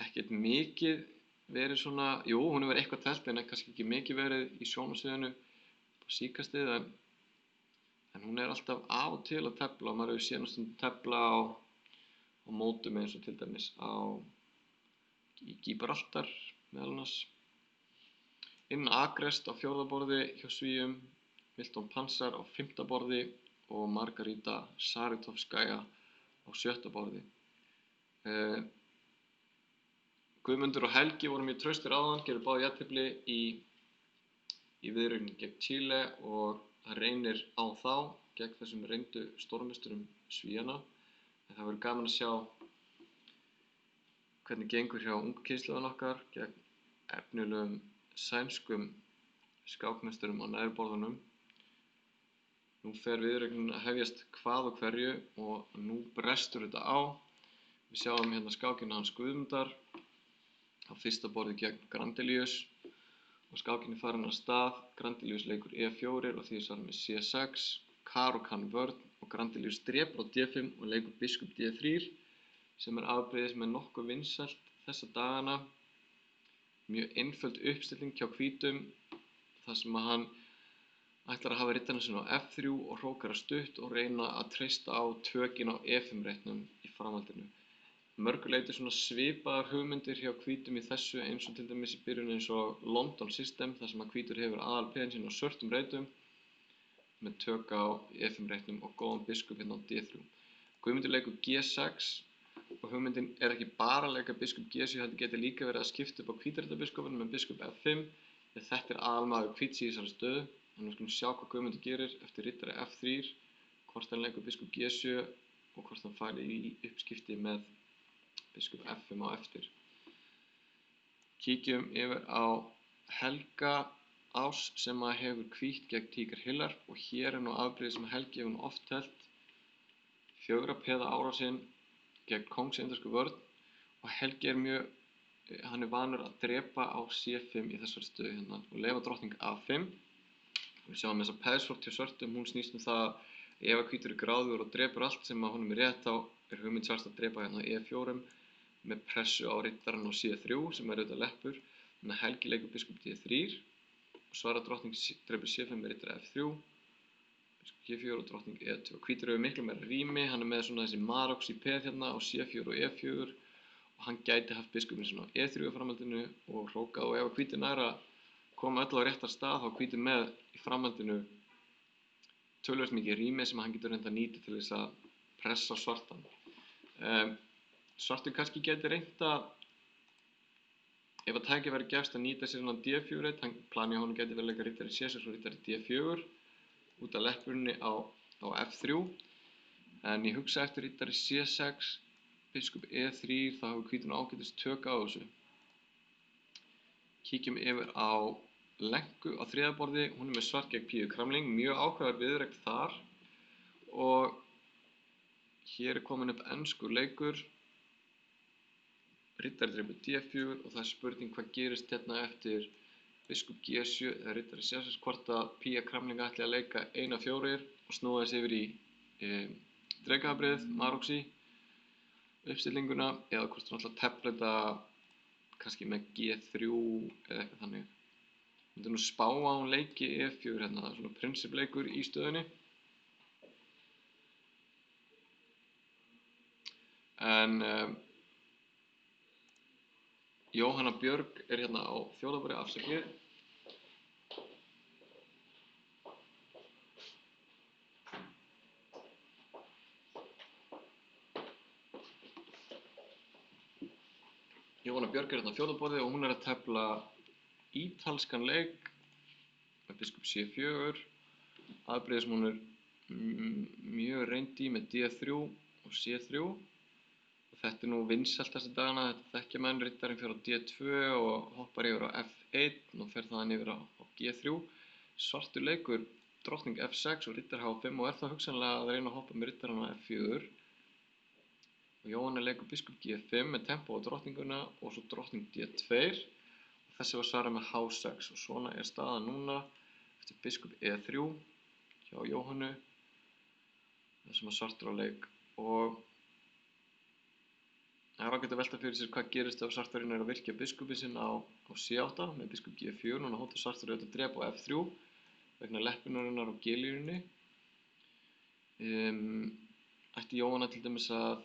ekkert mikið verið svona, jú, hún hefur verið eitthvað telt en kannski ekki mikið verið í sjónvarpssviðinu á síðkastið, en hún er alltaf af og til að tefla og maður hefur séð hana stundum tefla á mótum eins og til dæmis í Gibraltar meðal annars. Inn Agrest á 4. borði hjá Svíum, Milton Pansar á 5. borði og Margarita Saritovskaja á 7. borði. Guðmundur og Helgi voru mjög traustir áðan, gerðu báðir jafntefli í viðureigninni gegn Chile og það reynir á þá gegn þessum reyndu stórmeisturum Svíana. En það verður gaman að sjá hvernig gengur hjá ungu kynslóðinni okkar gegn efnilegum sænskum skákmeisturum á neðri borðunum. Nú fer viðureignin að hefjast hvað og hverju og nú brestur þetta á. Við sjáum hérna skákina hans Guðmundar á fyrsta borði gegn Grandelius og skákin er farin af stað. Grandelius leikur E4 og því er svarað með C6, Karo kann vörn og Grandelius drepur á D5 og leikur biskup D3 sem er afbrigði sem er nokkuð vinsælt þessa dagana. Mjög einföld uppstilling hjá hvítum þar sem að hann ætlar að hafa riddarana sinna á F3 og hrókara stutt og reyna að treysta á tökin á E5 reitnum í framhaldinu. Mörgu leyti svona svipaðar hugmyndir hjá hvítum í þessu eins og til dæmis í byrjun eins og London System þar sem að hvítur hefur aðalpeðin sín á svörtum reitum með tök á E5 reitnum og góðan biskup hérna á D3. Guðmundur leikur G6 og hugmyndin er ekki bara að leika biskup G7, heldur geti líka verið að skipta upp á hvítarittarbiskupinn með biskup F5 þegar þetta er aðalmaður hvíts í þessari stöðu. En við skulum sjá hvað Guðmundur gerir eftir riddari F3, hvort hann leikur biskup G7 og hvort hann fari í uppskipti með biskup F5 á eftir. Kíkjum yfir á Helga Ás sem að hefur hvítt gegn Tígr Hillar og hér nú afbrigði sem Helgi hefur nú oft telt 4 peða árásinn gegn kóngsindversku vörn og Helgi hann vanur að drepa á C5 í þessari stöðu hérna og leyfa drottning A5. Við sjáum þessa peðsvort hjá svörtum, hún snýst það ef að hvítur gráður og drepur allt sem að honum rétt á hugmynd svart að drepa hérna E4 með pressu á riddarann á C3 sem auðvitað leppur. Þannig að Helgi leikur biskup D3 og svara drottning drepur C5 með riddara F3, biskup G4 og drottning E2. Hvítur hefur miklu meira rými, hann með svona þessi Marox í peð hérna á C4 og E4 og hann gæti haft biskupin svona á E3 í framhaldinu og hrókað og ef að hvítur nær að koma öll á réttar stað þá hvítur með í framhaldinu töluvert mikið rými sem hann getur reynt að nýta til þess að pressa svartan. Svartur kannski geti reynt að ef að tækifæri gefst að nýta sér hann D4, planið honum geti verið að leika riddari C6 og riddari D4 út af leppurinn á F3 en ég hugsa eftir riddari C6, biskup E3 þá hefur hvítur ágætis tök á þessu. Kíkjum yfir á lenku á þriðja borði, hún með svart gegn píu kramling, mjög ákveðar viðuregn þar og hér komin upp enskur leikur, riddari drepur D4 og það spurning hvað gerist hérna eftir biskup G7 eða riddari C6 hvort að pía kramlinga ætli að leika 1-4 og snúa þessi yfir í drekaabrið, Maroxi, uppstillinguna eða hvort hann ætla að tefla þetta kannski með G3 eða eitthvað þannig. Ég myndi nú spá að hún leiki E4 hérna, það er svona prinsipleikur í stöðunni. En Jóhanna Björg hérna á þjóðarborði, afsakið. Jóhanna Björg hérna á þjóðarborði og hún að tefla ítalskan leik með biskup C4, afbrigði sem hún mjög reynd í með D3 og C3. Þetta nú vinsælt þessa dagana, þetta þekkja menn, riddarinn fer á D2 og hoppar yfir á F1 og fer þaðan yfir á G3. Svartur leikur drottning F6 og riddar H5 og þá hugsanlega að reyna að hoppa með riddarann á F4. Og Jóhanna leikur biskup G5 með tempo á drottninguna og svo drottning D2. Og þessi var svarað með H6 og svona staðan núna eftir biskup E3 hjá Jóhannu. Þessum að svartur á leik og það er ágætt að velta fyrir sér hvað gerist ef svarturinn að virkja biskupinn sinn á C8 með biskup G4 og hóttar svartur að drepa á F3 vegna leppunarinnar á G-línunni. Ætti Jóhanna til dæmis að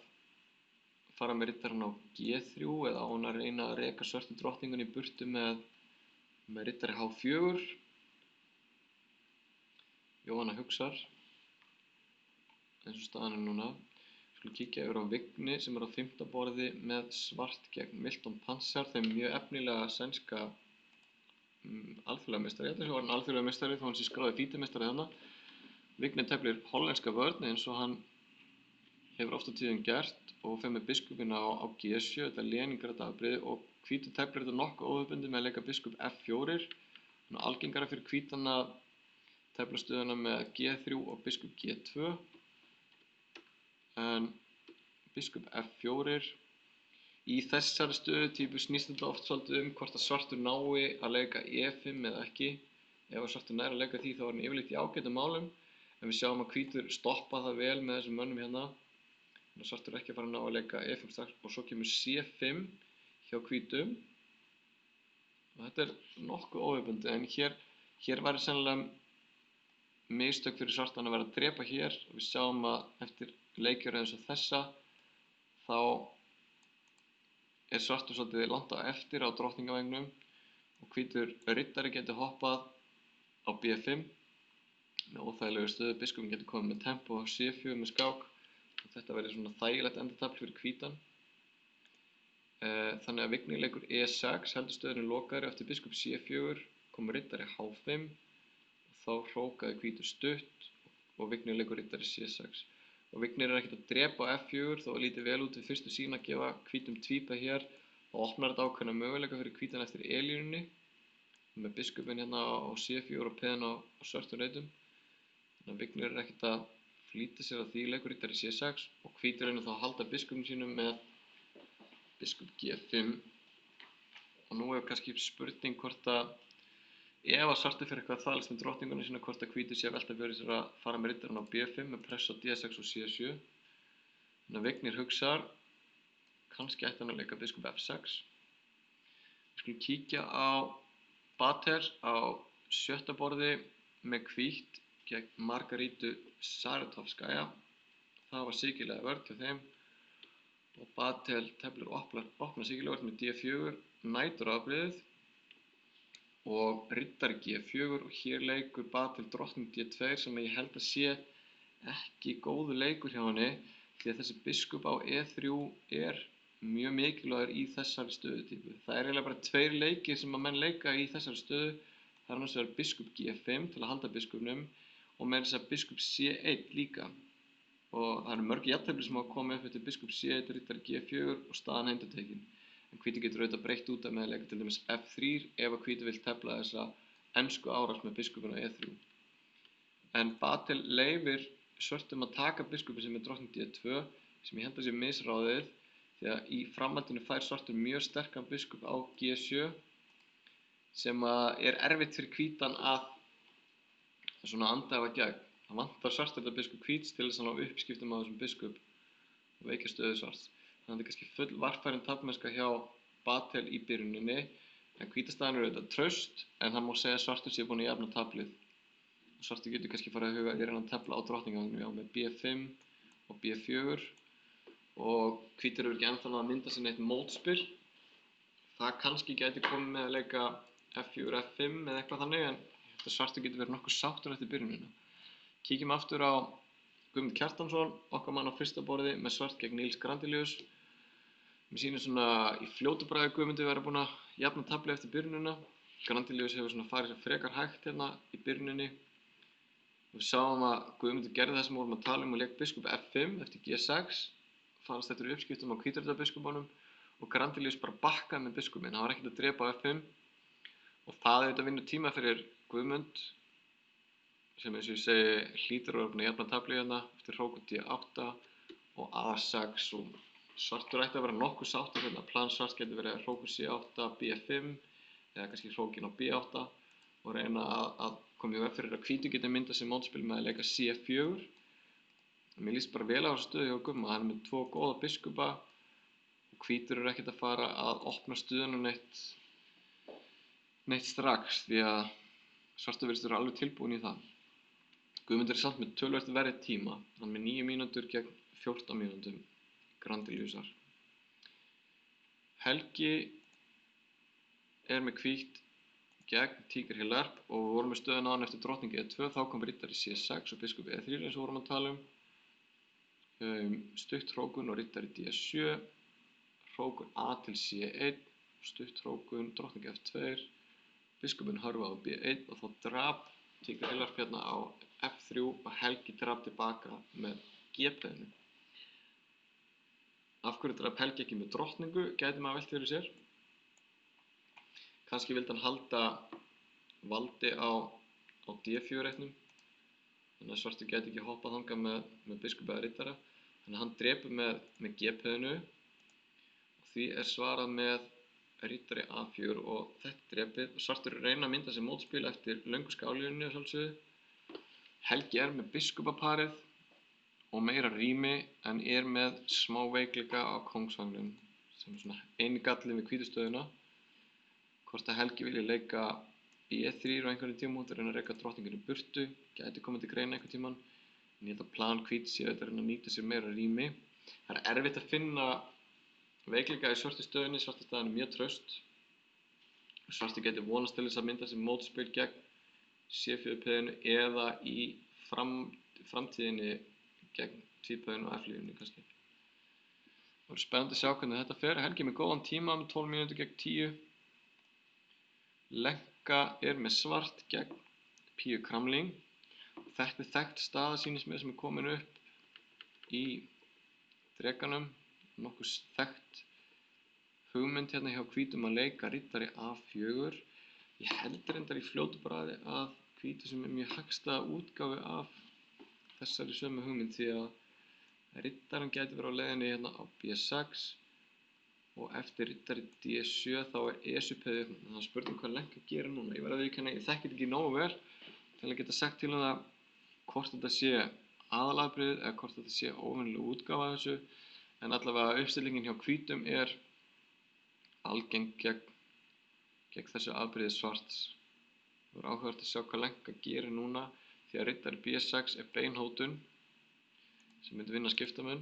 fara með riddarann á G3 eða á hún að reyna að reka svörtu drottningunni í burtu með riddari H4. Jóhanna hugsar eins og staðan núna. Skulum kíkja yfir á Vigni sem á 5. borði með svart gegn Milton Panzer, þeim mjög efnilega sænska alþjóðlega meistari. Ég held að hann var alþjóðlega meistari þó hann sé skráði fítimeistari þarna. Vigni teflir hollenska vörn eins og hann hefur oft á tíðum gert og fer með biskupinn á G7, þetta er Leningrad afbrigði og hvítur teflir þetta nokkuð óhefðbundið með að leika biskup F4. Þannig algengara fyrir hvítan að tefla stöðuna með G3 og biskup G2. En biskup F4 í þessari stöðutípu snýst þetta oft svolítið hvort að svartur nái að leika E5 eða ekki. Ef svartur nær að leika því þá er hann yfirleitt í ágætum málum en við sjáum að hvítur stoppa það vel með þessum mönnum hérna. Þannig að svartur er ekki að fara að ná að leika E5 strax og svo kemur C5 hjá hvítum og þetta er nokkuð óhefðbundið en hér væri sennilega mistök fyrir svartan að vera að drepa hér og við sjáum að eftir leikjur eins og þessa þá er svartur svolítið langt á eftir á drottningavengnum og hvítur riddari getur hoppað á B5 með óþægilegu stöðu, biskupinn getur komið með tempo á C4 með skák og þetta verður svona þægilegt endatafl fyrir hvítan. Þannig að Vigni leikur E6, heldur stöðunni lokaðri eftir biskup C4, komur riddari H5 og þá hrókaði hvítur stutt og Vigni leikur riddari C6. Og Vignir er ekkert að drepa á F4 þó að lítið vel út við fyrstu sýn að gefa hvítum tvípa hér opnar þetta ákveðna möguleika fyrir hvítan eftir E-línunni með biskupinn hérna á C4 og peðan á svörtum reitum. Þannig að Vignir ekkert að flýta sér að því leikur riddari C6 og hvítir reynir þá að halda biskupnum sínum með biskup G5. Og nú er kannski spurning hvort að ef að svartur fyrir eitthvað að þvælast með drottninguna sína hvort að hvítur sé að velta fyrir sér að fara með riddarann á B5 með press á D6 og C7. Þannig að Vignir hugsar, kannski ætti hann að leika biskup F6. Við skulum kíkja á Batel á 7. borði með hvítt gegn Margarítu Saretovskaja. Það var síkilega vörn hjá þeim og Batel teflir opna síkilega vörn með D4, nætur afbrigðið og riddari G4 og hér leikur Batel drottning D2 sem ég held að sé ekki góður leikur hjá henni því að þessi biskup á E3 er mjög mikilvægur í þessari stöðutípu. Það er eiginlega bara 2 leikir sem að menn leika í þessari stöðu. Það er annars vegar biskup G5 til að halda biskupnum og með þess að biskup C1 líka. Og það eru mörg jafntefli sem hafa komið upp eftir biskup C1, riddari G4 og staðan endurtekin. En hvítur getur auðvitað breytt út af með að leika til dæmis F3 ef að hvítur vill tefla þessa ensku árás með biskupinn á E3. En Batel leyfir svörtum að taka biskupinn sem er drottning D2 sem ég held að sé misráðið því að í framhaldinu fær svartur mjög sterkan biskup á G7 sem er erfitt fyrir hvítan að svona andæfa gegn. Það vantar svartur þetta biskup hvíts til þess að ná uppskiptum á þessum biskup og veikja stöðu svarts. Þannig að þetta er kannski full varfærin taflmennska hjá Batel í byrjuninni en hvítastaðan er auðvitað traust en það má segja að svartur sé búinn að jafna taflið. Og svartur getur kannski farið að huga að ég reyna að tefla á drottningavagninu með B5 og B4 og hvítur hefur ekki ennþá náð að mynda sér neitt mótspil. Það kannski gæti komið með að leika F4, F5 eða eitthvað þannig en ég held að svartur getur verið nokkuð sáttur eftir byrjunina. Kíkjum aftur á Guðmund Kjartansson, okkar mann á fyrsta borði með svart gegn Níels Grandelius. Mér sýnir svona í fljótu bragði Guðmundi vera búinn að jafna taflið eftir byrjunina. Grandelius hefur svona farið sér frekar hægt hérna í byrjuninni. Við sáum að Guðmundur gerði það sem við vorum að tala og lék biskup F5 eftir G6. Fannst eftir uppskiptum á hvítarriddarbiskupunum og Grandelius bara bakkaði með biskupinn. Hann var ekkert að drepa á F5 og það er þetta vinnu tíma fyrir Guðmund sem eins og ég segi hlýtur að vera búinn að jafna taflið hérna eftir hrók á D8 og A6 og svartur ætti að vera nokkuð sáttur hérna. Plan svart getur verið hrók á C8, B5 eða kannski hrókin á B8 og reyna að koma í veg fyrir að hvítur geti myndað sér mótspil með að leika C4. Mér líst bara vel á þessu stöðu hjá Gumma, hann er með 2 góða biskupa og hvítur er ekkert að fara að opna stöðuna neitt strax því að svartur virðist vera alveg tilbúinn í það. Guðmundur er samt með töluvert verri tíma, hann er með 9 mínútur gegn 14 mínútum Grandeliusar. Helgi er með hvítt gegn Tígri Hillerp og við vorum með stöðuna á hann eftir drottning E2, þá kom riddari C6 og biskup E3 eins og vorum að tala stutt hrókun og riddari D7, hrókun A til C1, stutt hrókun, drottning F2, biskupinn hörfa á B1 og þá drap Tígri Hillerp hérna á F3 og Helgi drap tilbaka með G-peðinu. Af hverju drap Helgi ekki með drottningu, gæti maður velt fyrir sér. Kannski vildi hann halda valdi á D4-reitnum. Þannig að svartur gæti ekki hoppað þangað með biskup eða riddara. Þannig að hann drepur með G-peðinu og því er svarað með riddari A4 og þetta er drepið. Svartur reyna að mynda sér mótspil eftir löngu skálínunni að sjálfsögðu. Helgi er með biskupaparið og meira rými en er með smá veikleika á kóngsvagnum sem er svona eini gallinn við hvítustöðuna. Hvort að Helgi vilji leika E3 á einhverjum tímamóti reyna að reka drottninginu burtu, gæti komið til greina einhvern tímann. En ég held að plan hvíts sé að reyna að nýta sér meira rými. Það er erfitt að finna veikleika í svörtu stöðunni, svarta staðan er mjög traust. Svarti gæti vonast til þess að mynda sér mótspil gegn C4-peðinu eða í framtíðinni gegn tvípeðinu og F-lífinu kannski. Það verður spennandi að sjá hvernig þetta fer. Helgi með góðan tíma með 12 mínútur gegn 10. Lenka er með svart gegn Píu Kramling. Þetta er þekkt staða sýnist mér sem er komin upp í drekanum. Nokkuð þekkt hugmynd hérna hjá hvítum að leika riddari A4. Ég held reyndar í fljótu bragði að hvítu sem mjög hagstæða útgáfu af þessari sömu hugmynd því að riddarinn gæti verið á leiðinni hérna á B6 og eftir riddari D7 þá Esjupeði. Það er spurning hvað Lenka gerir núna. Ég verð að viðurkenna, ég þekki þetta ekki nógu vel til að geta sagt til það hvort þetta sé aðalatriðið eða hvort þetta sé óvenjuleg útgáfa af þessu. En allavega uppstillingin hjá hvítum er algeng gegn þessu afbrigði svarts. Það er áhugavert að sjá hvað Lenka gerir núna því að riddari B6 er bein hótun sem myndi vinna skiptamun.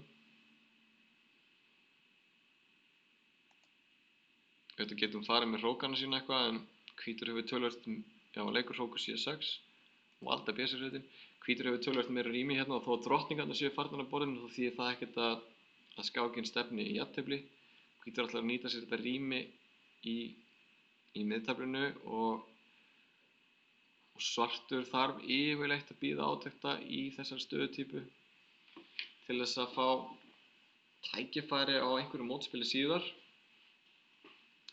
Auðvitað getum farið með hrókana sína eitthvað en hvítur hefur töluvert, leikur hrókur C6 og valda B6 reytin. Hvítur hefur töluvert meira rými hérna og þó að drottningarnar séu farnar af borðinu þá þýðir það ekkert að skákin stefni í jafntefli. Hvítur ætlar að nýta sér þetta rými í miðtaflinu og svartur þarf yfirleitt að bíða átekta í þessari stöðutípu til þess að fá tækifæri á einhverju mótspili síðar.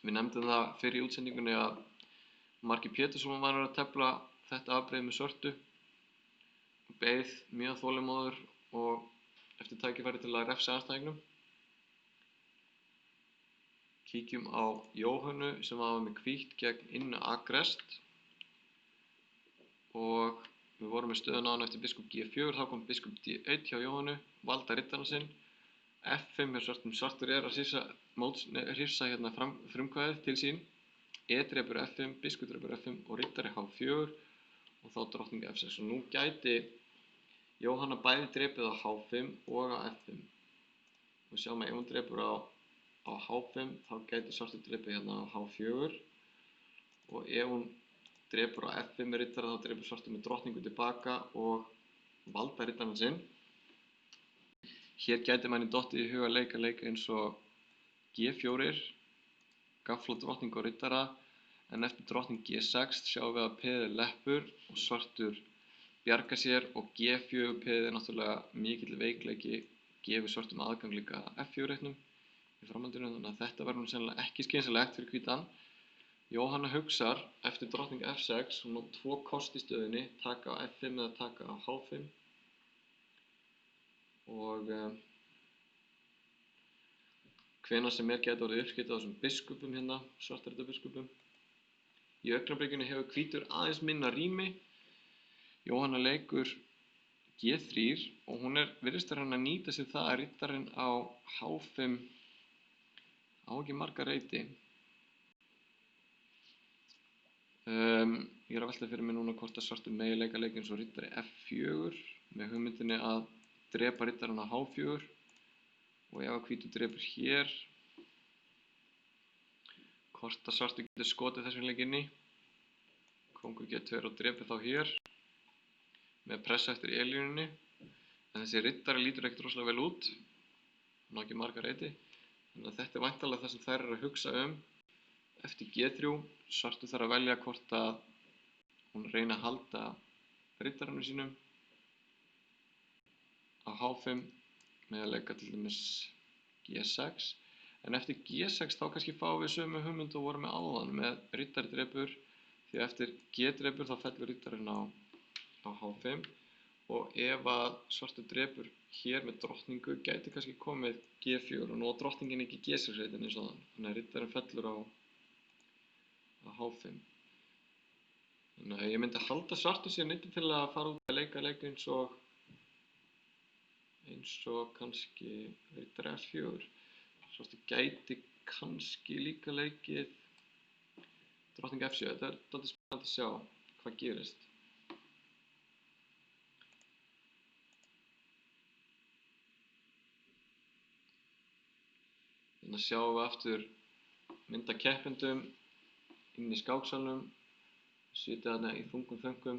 Við nefndum það fyrir í útsendingunni að Marki Pétursson var að tefla þetta afbrigði með svörtu og beið mjög þolinmóður og eftir tækifæri til að refsa andstæðingnum. Kíkjum á Jóhönnu sem var með hvítt gegn Innu Agrest og við vorum með stöðuna á hann eftir biskup G4, þá kom biskup D1 hjá Jóhönnu, valda riddarann sinn, F5 hjá svartum. Svartur er að hrifsa hérna frumkvæðið til sín, E drepur F5, biskup drepur F5 og riddari H4 og þá drottning F6. Og nú gæti Jóhanna bæði drepið á H5 og á F5. Við sjáum að ef hún drepur á H5 þá gæti svartur drepið hérna á H4 og ef hún drepur á F5 með riddara þá drepur svartur með drottningu tilbaka og valda riddarann sinn. Hér gæti manni dottið í hug að leika eins og G4, gafla drottning og riddara, en eftir drottning G6 sjáum við að peðið er leppur og svartur bjargar sér og G4 peðið er náttúrulega mikill veikleiki, gefur svartum aðgang líka F4-reitnum í framhaldinu, þannig að þetta verður nú sennilega ekki skynsamlegt fyrir hvítan. Jóhanna hugsar eftir drottning F6, hún á tvo kosti í stöðunni, taka á F5 eða taka á H5 og hvenær sem gæti orðið uppskiptað á þessum biskupum hérna, svartariddarbiskupum. Í augnablikinu hefur hvítur aðeins minna rými. Jóhanna leikur G3 og hún virðist vera að nýta sér það að riddarinn á H5 á ekki marga reiti. Ég er að velta fyrir mig núna hvort að svartur megi leika eins og riddari F4 með hugmyndinni að drepa riddarinn á H4 og ef að hvítur drepur hér hvort að svartur getur skotið þessum leik inni. Kóngur G2 og drepur þá hér með pressa eftir E-línunni en þessi riddari lítur ekkert rosalega vel út, hann á ekki marga reiti, þannig að þetta er væntanlega það sem þær eru að hugsa eftir G3. Svartur þarf að velja hvort að hún reyna að halda riddaranum sínum á H5 með að leika til dæmis G6, en eftir G6 þá kannski fáum við sömu hugmynd og vorum með áðan með riddari drepur, því að eftir G drepur þá fellur riddarinn á H5 og ef að svartur drepur hér með drottningu gæti kannski komið G4 og nú á drottningin ekki G6 reitin eins og þannig að riddarinn fellur á H5. Þannig að ég myndi halda svartur sér nýtti til að fara út að leika eins og kannski riddari F4. Svartur gæti kannski líka leikið drottning F7. Þetta er dálítið spennandi að sjá hvað gerist. Þannig að sjáum við aftur mynd af keppendum inn í skáksalnum, sitja þarna í þungum þönkum,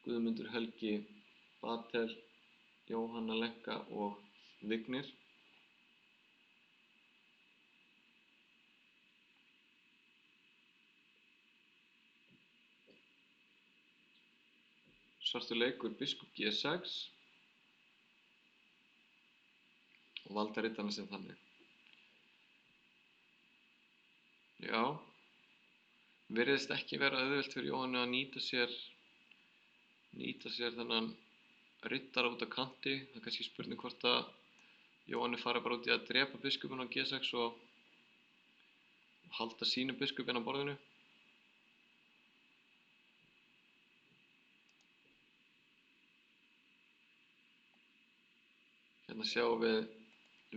Guðmundur Helgi Batel, Jóhanna Lenka og Vignir. Svartur leikur biskup G6 og valda riddarana sinn þannig. Já, virðist ekki vera auðvelt fyrir Jóhanni að nýta sér þennan riddara út á kanti. Það er kannski spurning hvort að Jóhanni fari bara út í að drepa biskupinn á G6 og halda sínum biskupinn á borðinu. Hérna sjáum við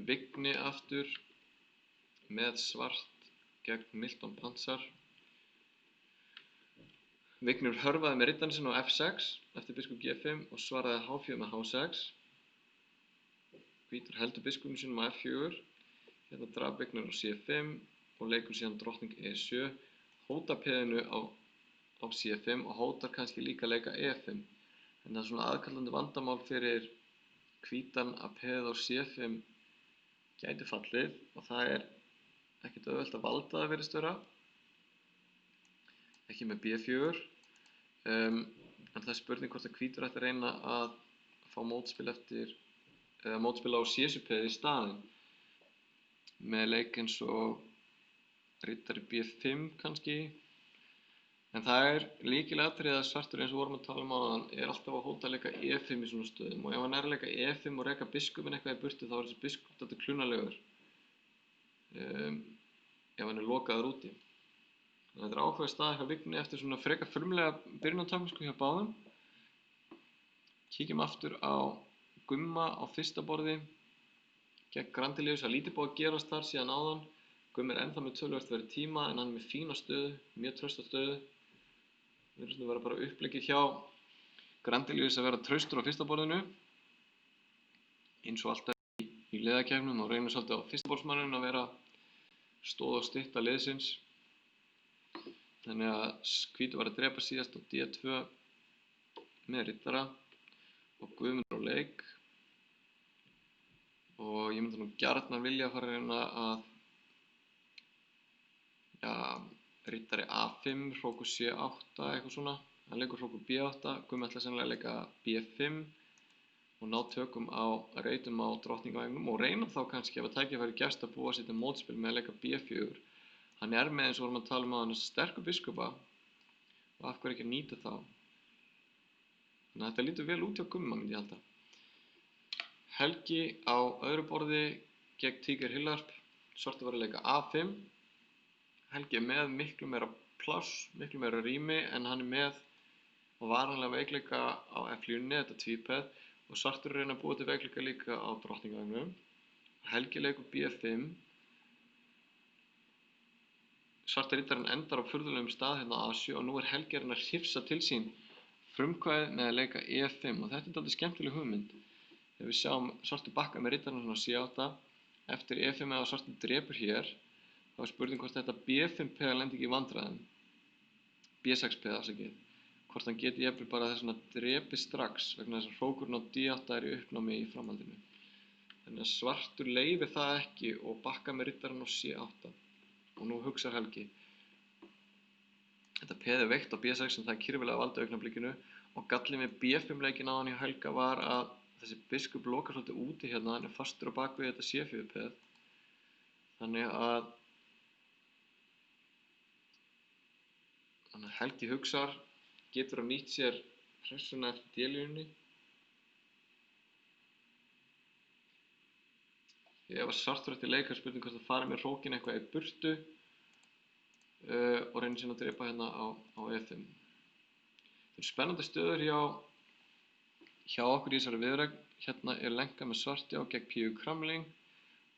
Vigni aftur með svart gegn Milton Pansar. Vignir hörfaði með riddarann sinn á F6 eftir biskup G5 og svaraði H4 með H6. Hvítur heldur biskupnum sínum á F4. Hérna drap Vignir á C5 og leikur síðan drottning E7. Hótar peðinu á C5 og hótar kannski líka að leika E5. En það er svona aðkallandi vandamál fyrir hvítan að peðið á C5 gæti fallið og það er ekkert auðvelt að valda það virðist vera. Ekki með B4. En það er spurning hvort að hvítur ætti að reyna að fá mótspil á C7 peðið í staðinn. Með leik eins og riddari B5 kannski. En það er lykilatriði að svartur eins og vorum að tala áðan er alltaf að hóta að leika E5 í svona stöðum og ef hann er að leika E5 og reka biskupinn eitthvað í burtu þá er þessi biskup dálítið klunalegur ef hann er lokaður úti. Þannig að þetta er áhugaverð staða hjá Vigni eftir svona frekar frumlega byrjunartaktík hjá báðum. Kíkjum aftur á Gumma á fyrsta borði gegn Grandelius. Það er lítið búið að gerast þar síðan áðan. Gummi er ennþá með töluvert verið tíma en hann er með fína stöðu, mjög trausta stöðu. Við erum svona að vera bara uppleggið hjá Grandelius að vera traustur á fyrsta borðinu. Eins og alltaf í liðakeppnum og reynir svolítið á fyrsta borðsmanninn að vera stóð og stytta liðsins. Þannig að hvítur var að drepa síðast á D2 með riddara og Guðmundur á leik. Og ég myndi nú gjarnan vilja að fara að reyna að riddari A5, hrókur C8, eitthvað svona. Hann leikur hrókur B8, Gummi ætlar sennilega að leika B5 og ná tökum á reitum á drottningavægnum og reyna þá kannski ef að tækifæri gefst að búa sér til mótspil með að leika B4. Hann er með eins og vorum að tala á hann sterkur biskupa og af hverju ekki að nýta þá. Þannig að þetta lítur vel út hjá Gumma myndi ég halda. Helgi á öðru borði gegn Tíger Hillarp. Svartur var að leika A5. Helgi er með miklu meira pláss, miklu meira rými en hann er með varanlega veikleika á F-línunni, þetta tvípeð og svartur reyna að búa til veikleika líka á drottningavægnum. Helgi leikur B5. Svarta riddarinn endar á furðulegum stað hérna á A7 og nú er Helgi að reyna að hrifsa til sín frumkvæðið með að leika E5 og þetta er dálítið skemmtileg hugmynd. Þegar við sjáum svartur bakka með riddarinn svona C8 eftir E5 eða svartur drepur hér þá er spurning hvort þetta B5 peða lendi ekki í vandræðum. B6 peða afsakið. Hvort hann geti jafnvel bara þess að drepi strax vegna þess að hrókurinn á D8 er í uppnámi í framhaldinu. Þannig að svartur leyfir það ekki og bakka með riddarinn á C8. Og nú hugsar Helgi. Þetta peð er veikt á B6 en það er kyrfilega að valda augnablikinu og gallið með B5 leikin á hann hjá Helga var að þessi biskup lokar svolítið úti hérna, hann er fastur á bakvið þetta C4 peð. Þannig að Helgi hugsar, getur hann nýtt sér pressuna eftir D-línunni. Ef að svartur eftir leik er spurning hvort það fari með hrókin eitthvað í burtu og reynir síðan að drepa hérna á E5. Þetta eru spennandi stöður hjá okkur í þessari viðureign. Hérna er lenka með svartjá gegn Píu Kramling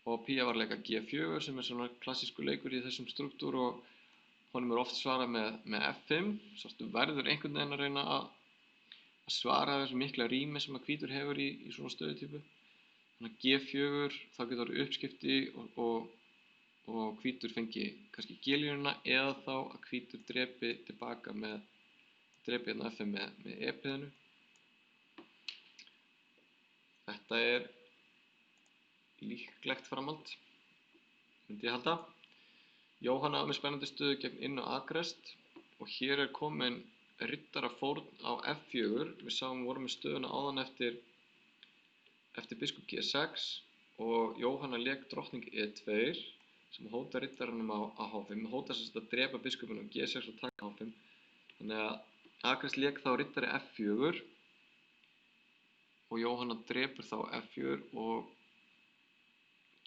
og Pía var að leika G4 sem er svona klassískur leikur í þessum struktúr og honum er oft svarað með F5. Svartur verður einhvern veginn að reyna að svara þessu mikla rými sem að hvítur hefur í svona stöðutypu. Þannig að G4 þá getur það uppskipti og hvítur fengi kannski G-línuna eða þá að hvítur drepi tilbaka hérna F5 með E-peðinu. Þetta er líklegt framhald, myndi ég halda. Jóhanna með spennandi stöðu gegn inn og agrest og hér er komin riddarafórn á F4. Við vorum með stöðuna áðan eftir biskup G6 og Jóhanna lék drottning E2. sem hótar riddaranum á H5, hótar sem sagt að drepa biskupinn á G6 og taka H5. Þannig að Agnes lék þá riddari F4 og Jóhanna drepur þá F4 og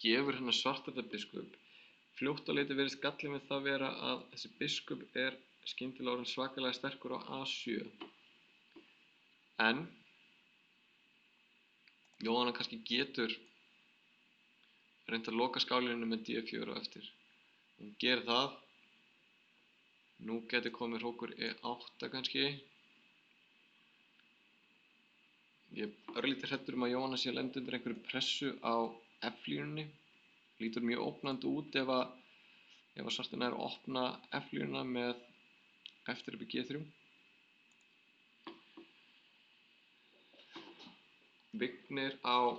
gefur hennar svarthærða biskup. Fljótt á litið virðist gallinn við það vera að þessi biskup er skyndilega orðinn svakalega sterkur á A7. En Jóhanna kannski getur reynt að loka skálinni með D4 á eftir. Hún gerir það. Nú geti komið hrókur E8 kannski. Ég er örlítið hræddur að Jóhanna sé að lenda undir einhverju pressu á F-línunni. Lítur mjög ógnandi út ef að svartir nær að opna F-línuna með eftir upp í G3. Vignir á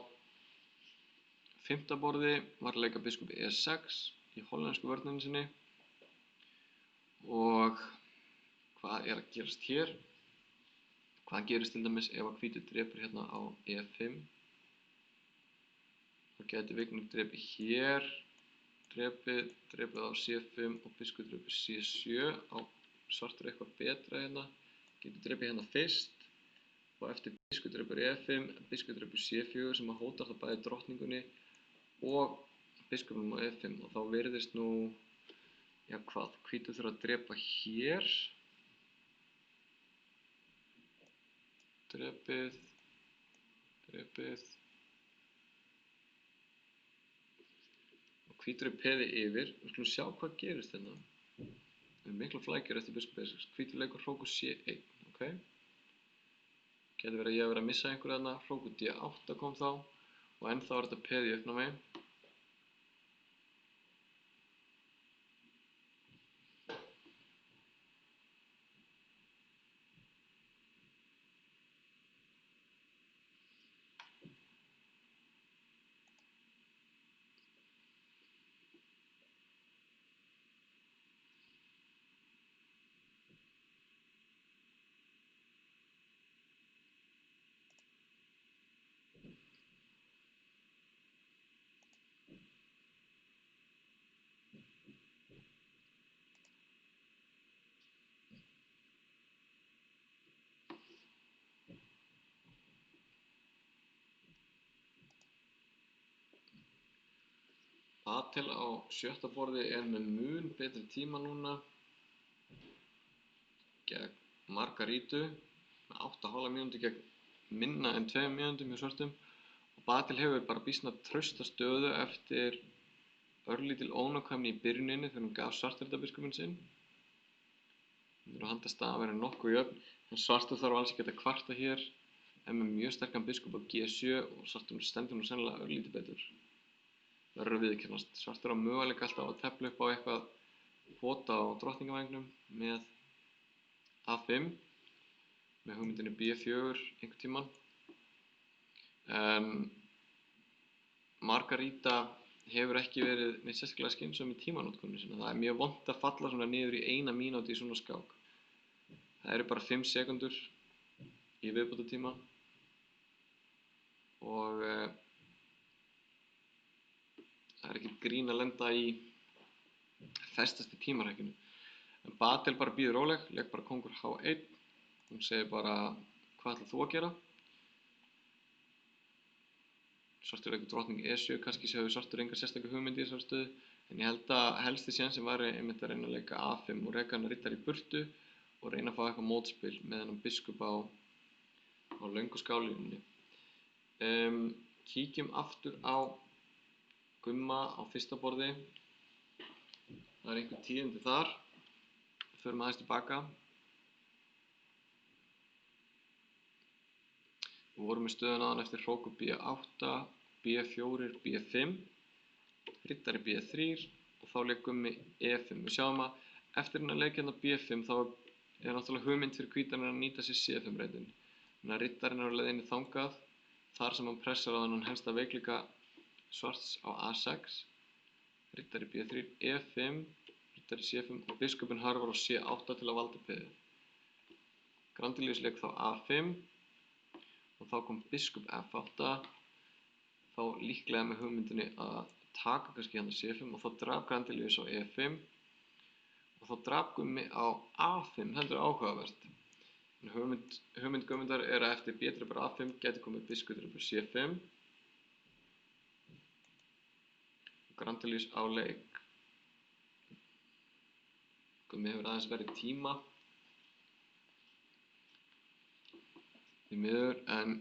5. borði var að leika biskup E6 í hollensku vörninni sinni. Og hvað er að gerast hér? Hvað gerist til dæmis ef að hvítur drepur hérna á E5? Þá gæti Vignir drepið hér, drepið á C5 og biskup drepið C7 á svartur eitthvað betra hérna. Getur drepið hérna fyrst og eftir biskup drepur E5, biskup drepur C4 sem að hótar það bæði drottningunni og biskupnum á E5 og þá virðist nú, já hvað, hvítur þurfa að drepa hér. Drepið. Og hvítur peði yfir. Við skulum sjá hvað gerist hérna. Það er mikla flækjur eftir biskup E6. Hvítur leikur hrókur C1, ok? Gæti verið að ég hef verið að missa einhverju þarna. Hrókur D8 kom þá og ennþá er þetta peði í uppnámi. Patel á 7. borði er með mun betri tíma núna gegn Margarítu með 8,5 mínútur gegn minna en 2 mínútum hjá svörtum og Patel hefur bara býsna trausta stöðu eftir örlítil ónákvæmni í byrjuninni þegar hún gaf svarthærðabiskupinn sinn. Hún er að handa staða að vera nokkuð jöfn en svartur þarf alls ekki að kvarta hér en með mjög sterkan biskup á G7 og svartur stendur nú sennilega örlítið betur. Verður að viðurkennast. Svartur á möguleika alltaf að tefla upp á eitthvað pota á drottningavægnum með A5 með hugmyndinni B4 einhvern tímann. En Margaríta hefur ekki verið neitt sérstaklega skynnsöm í tímanotkun sinni. Það er mjög vont að falla svona niður í 1 mínútu í svona skák. Það eru bara 5 sekúndur í viðbótartíma og það er ekkert grín að lenda í festast í tímarækjunu. En Patel bara býður róleg, lék bara kóngur H1. Hún segir bara, hvað ætlar þú að gera? Svartur leikur drottning E7, kannski séu svartur enga sérstaklega hugmynd í þessari stöðu. En ég held að helsti sénsinn væri einmitt að reyna að leika A5 og reka hann riddara í burtu og reyna að fá eitthvað mótspil með hennan biskup á löngu skálínunni. Kíkjum aftur á Gumma á 1. borði. Það er einhver tíðindi þar. Förum aðeins tilbaka. Við vorum í stöðuna áðan eftir hrókur B8, B4, B5, riddari B3 og þá lék Gummi E5. Við sjáum að eftir hennar leik hérna B5 þá er náttúrulega hugmynd fyrir hvítarinn að nýta sér C5 reytin. Þannig að riddarinn er á leiðinni þangað þar sem hann pressar á þennan helsta veikleika svarts á A6, riddari B3, E5, riddari C5 og biskupinn hörfar á C8 til að valda peðið. Grandelius lék þá A5 og þá kom biskup F8, þá líklega með hugmyndinni að taka kannski hérna C5 og þá drap Grandelius á E5 og þá drap Gummi á A5, heldur áhugavert. Hugmynd Guðmundar er að eftir B-drepur A5 gæti komið biskup-drepur C5 og Grandelius á leik. Gummi hefur aðeins verið tíma í miður, en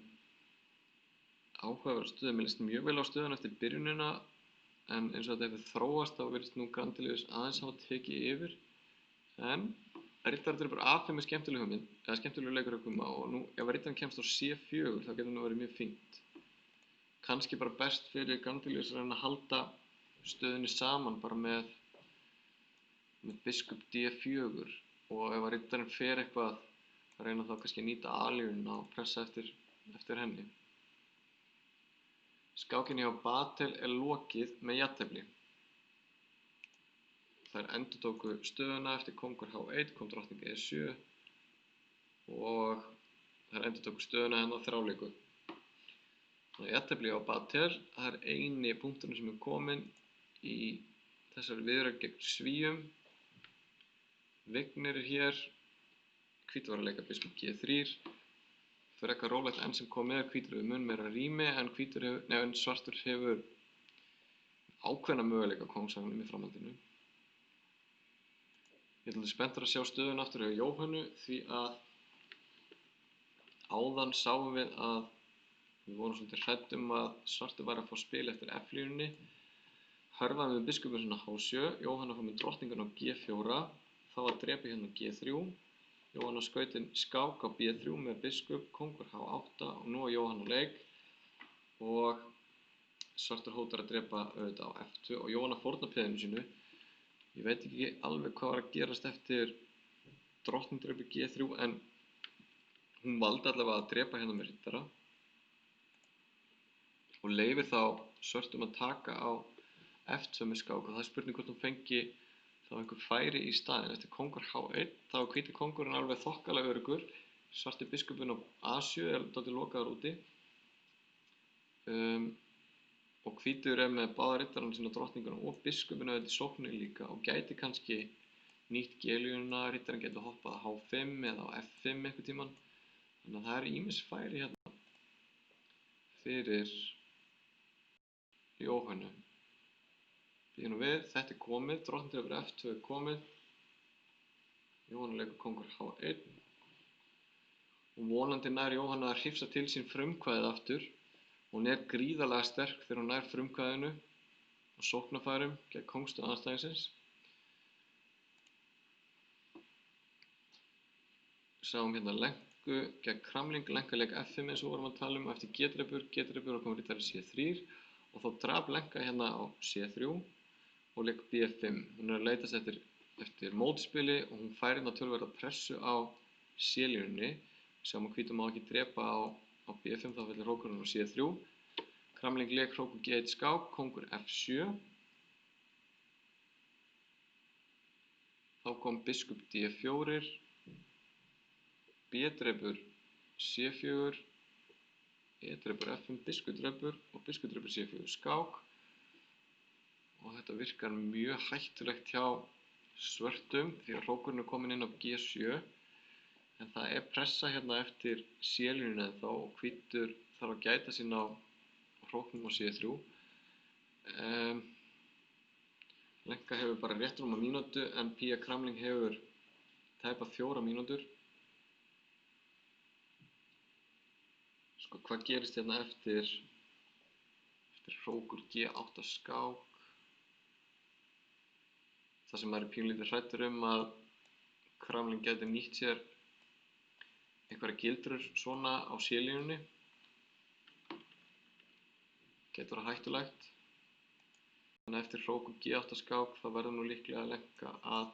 áhugaverð stöðu. Mér líst mjög vel á stöðuna eftir byrjunina, en eins og þetta hefur þróast þá virðist nú Grandelius aðeins hafa tekið yfir. En riddardrepur A5 er skemmtileg hugmynd, eða skemmtilegur leikur að koma, og nú ef riddarinn kemst á C4 þá getur nú verið mjög fínt. Kannski bara best fyrir Grandelius að reyna að halda stöðunni saman bara með biskup D4, og ef að riddarinn fer eitthvað að reyna þá kannski að nýta alíunina og pressa eftir henni. Skákinni hjá Batel er lokið með jafntefli. Þær endurtóku stöðuna eftir kóngur H1 kom drottning E7 og þær endurtóku stöðuna hennar þráleiku. Þannig að jafntefli á Batel, það er eini punkturinn sem er kominn í þessari viðureign gegn Svíum. Vignir er hér, hvítur var að leika biskup G3. Fyrir eitthvað rólegt enn sem kom með, hvítur hefur mun meira rými en svartur hefur ákveðna möguleika á kóngsaganum í framhaldinu. Ég er spenntur að sjá stöðuna aftur hjá Jóhönnu, því að áðan sáum við að við vorum svolítið hrædd að svartur væri að fá spil eftir F-línunni. Hörfaði með biskupinn sinna H7, Jóhanna fór með drottninguna á G4, þá var drepið hérna á G3. Jóhanna skaut inn skák á B3 með biskup, kóngur H8 og nú á Jóhanna leik og svartur hótar að drepa auðvitað á F2 og Jóhanna fórnar peðinu sínu. Ég veit ekki alveg hvað var að gerast eftir drottningdrepur G3, en hún valdi allavega að drepa hérna með riddara og leyfir þá svörtum að taka á F2 með skák, og það er spurning hvort hún fengi þá einhver færi í staðinn. Eftir kóngur H1 þá er hvíti kóngurinn alveg þokkalega öruggur, svarti biskupinn á A7 er dálítið lokaður úti og hvítur er með báða riddarana sína, drottninguna og biskupinn auðvitað í sókninni líka og gæti kannski nýtt G-línuna, riddarinn getur hoppað á H5 eða á F5 einhvern tímann. Þannig að það er ýmis færi hérna fyrir Jóhönnu. Býðum við, þetta er komið, drottningdrepur F2 er komið. Jóhanna leikur kóngur H1 og vonandi nær Jóhanna að hrifsa til sín frumkvæðið aftur. Hún er gríðarlega sterk þegar hún nær frumkvæðinu og sóknarfærum gegn kóngstöðu andstæðingsins. Við sáum hérna lenku gegn kramling, lenka leik F5 eins og vorum að tala um, eftir G-drepur og kom riddari C3 og þá drap lenka hérna á C3 og leik B5. Hún er að leitast eftir mótspili og hún fær hérna töluverða pressu á C-línunni. Við sjáum að hvítur má ekki drepa á B5, þá fellur hrókurinn á C3. Kramling leik hrókur G1 skák, kóngur F7. Þá kom biskup D4, B-drepur C4, E-drepur F5, biskupdrepur og biskupdrepur C4 skák. Og þetta virkar mjög hættulegt hjá svörtum því að hrókurinn er kominn inn á G7. En það er pressa hérna eftir C-línunni ennþá og hvítur þarf að gæta sín á hróknum á C3. Lenka hefur bara rétt rúma mínútu en Pía Kramling hefur tæpa 4 mínútur. Sko, hvað gerist hérna eftir hrókur G8 skák? Það sem maður er pínlítið hræddur að Kramling gæti nýtt sér einhverja gildrur svona á C-línunni. Getur verið hættulegt. En eftir hrókur G8 skák þá verður nú líklega að lenka að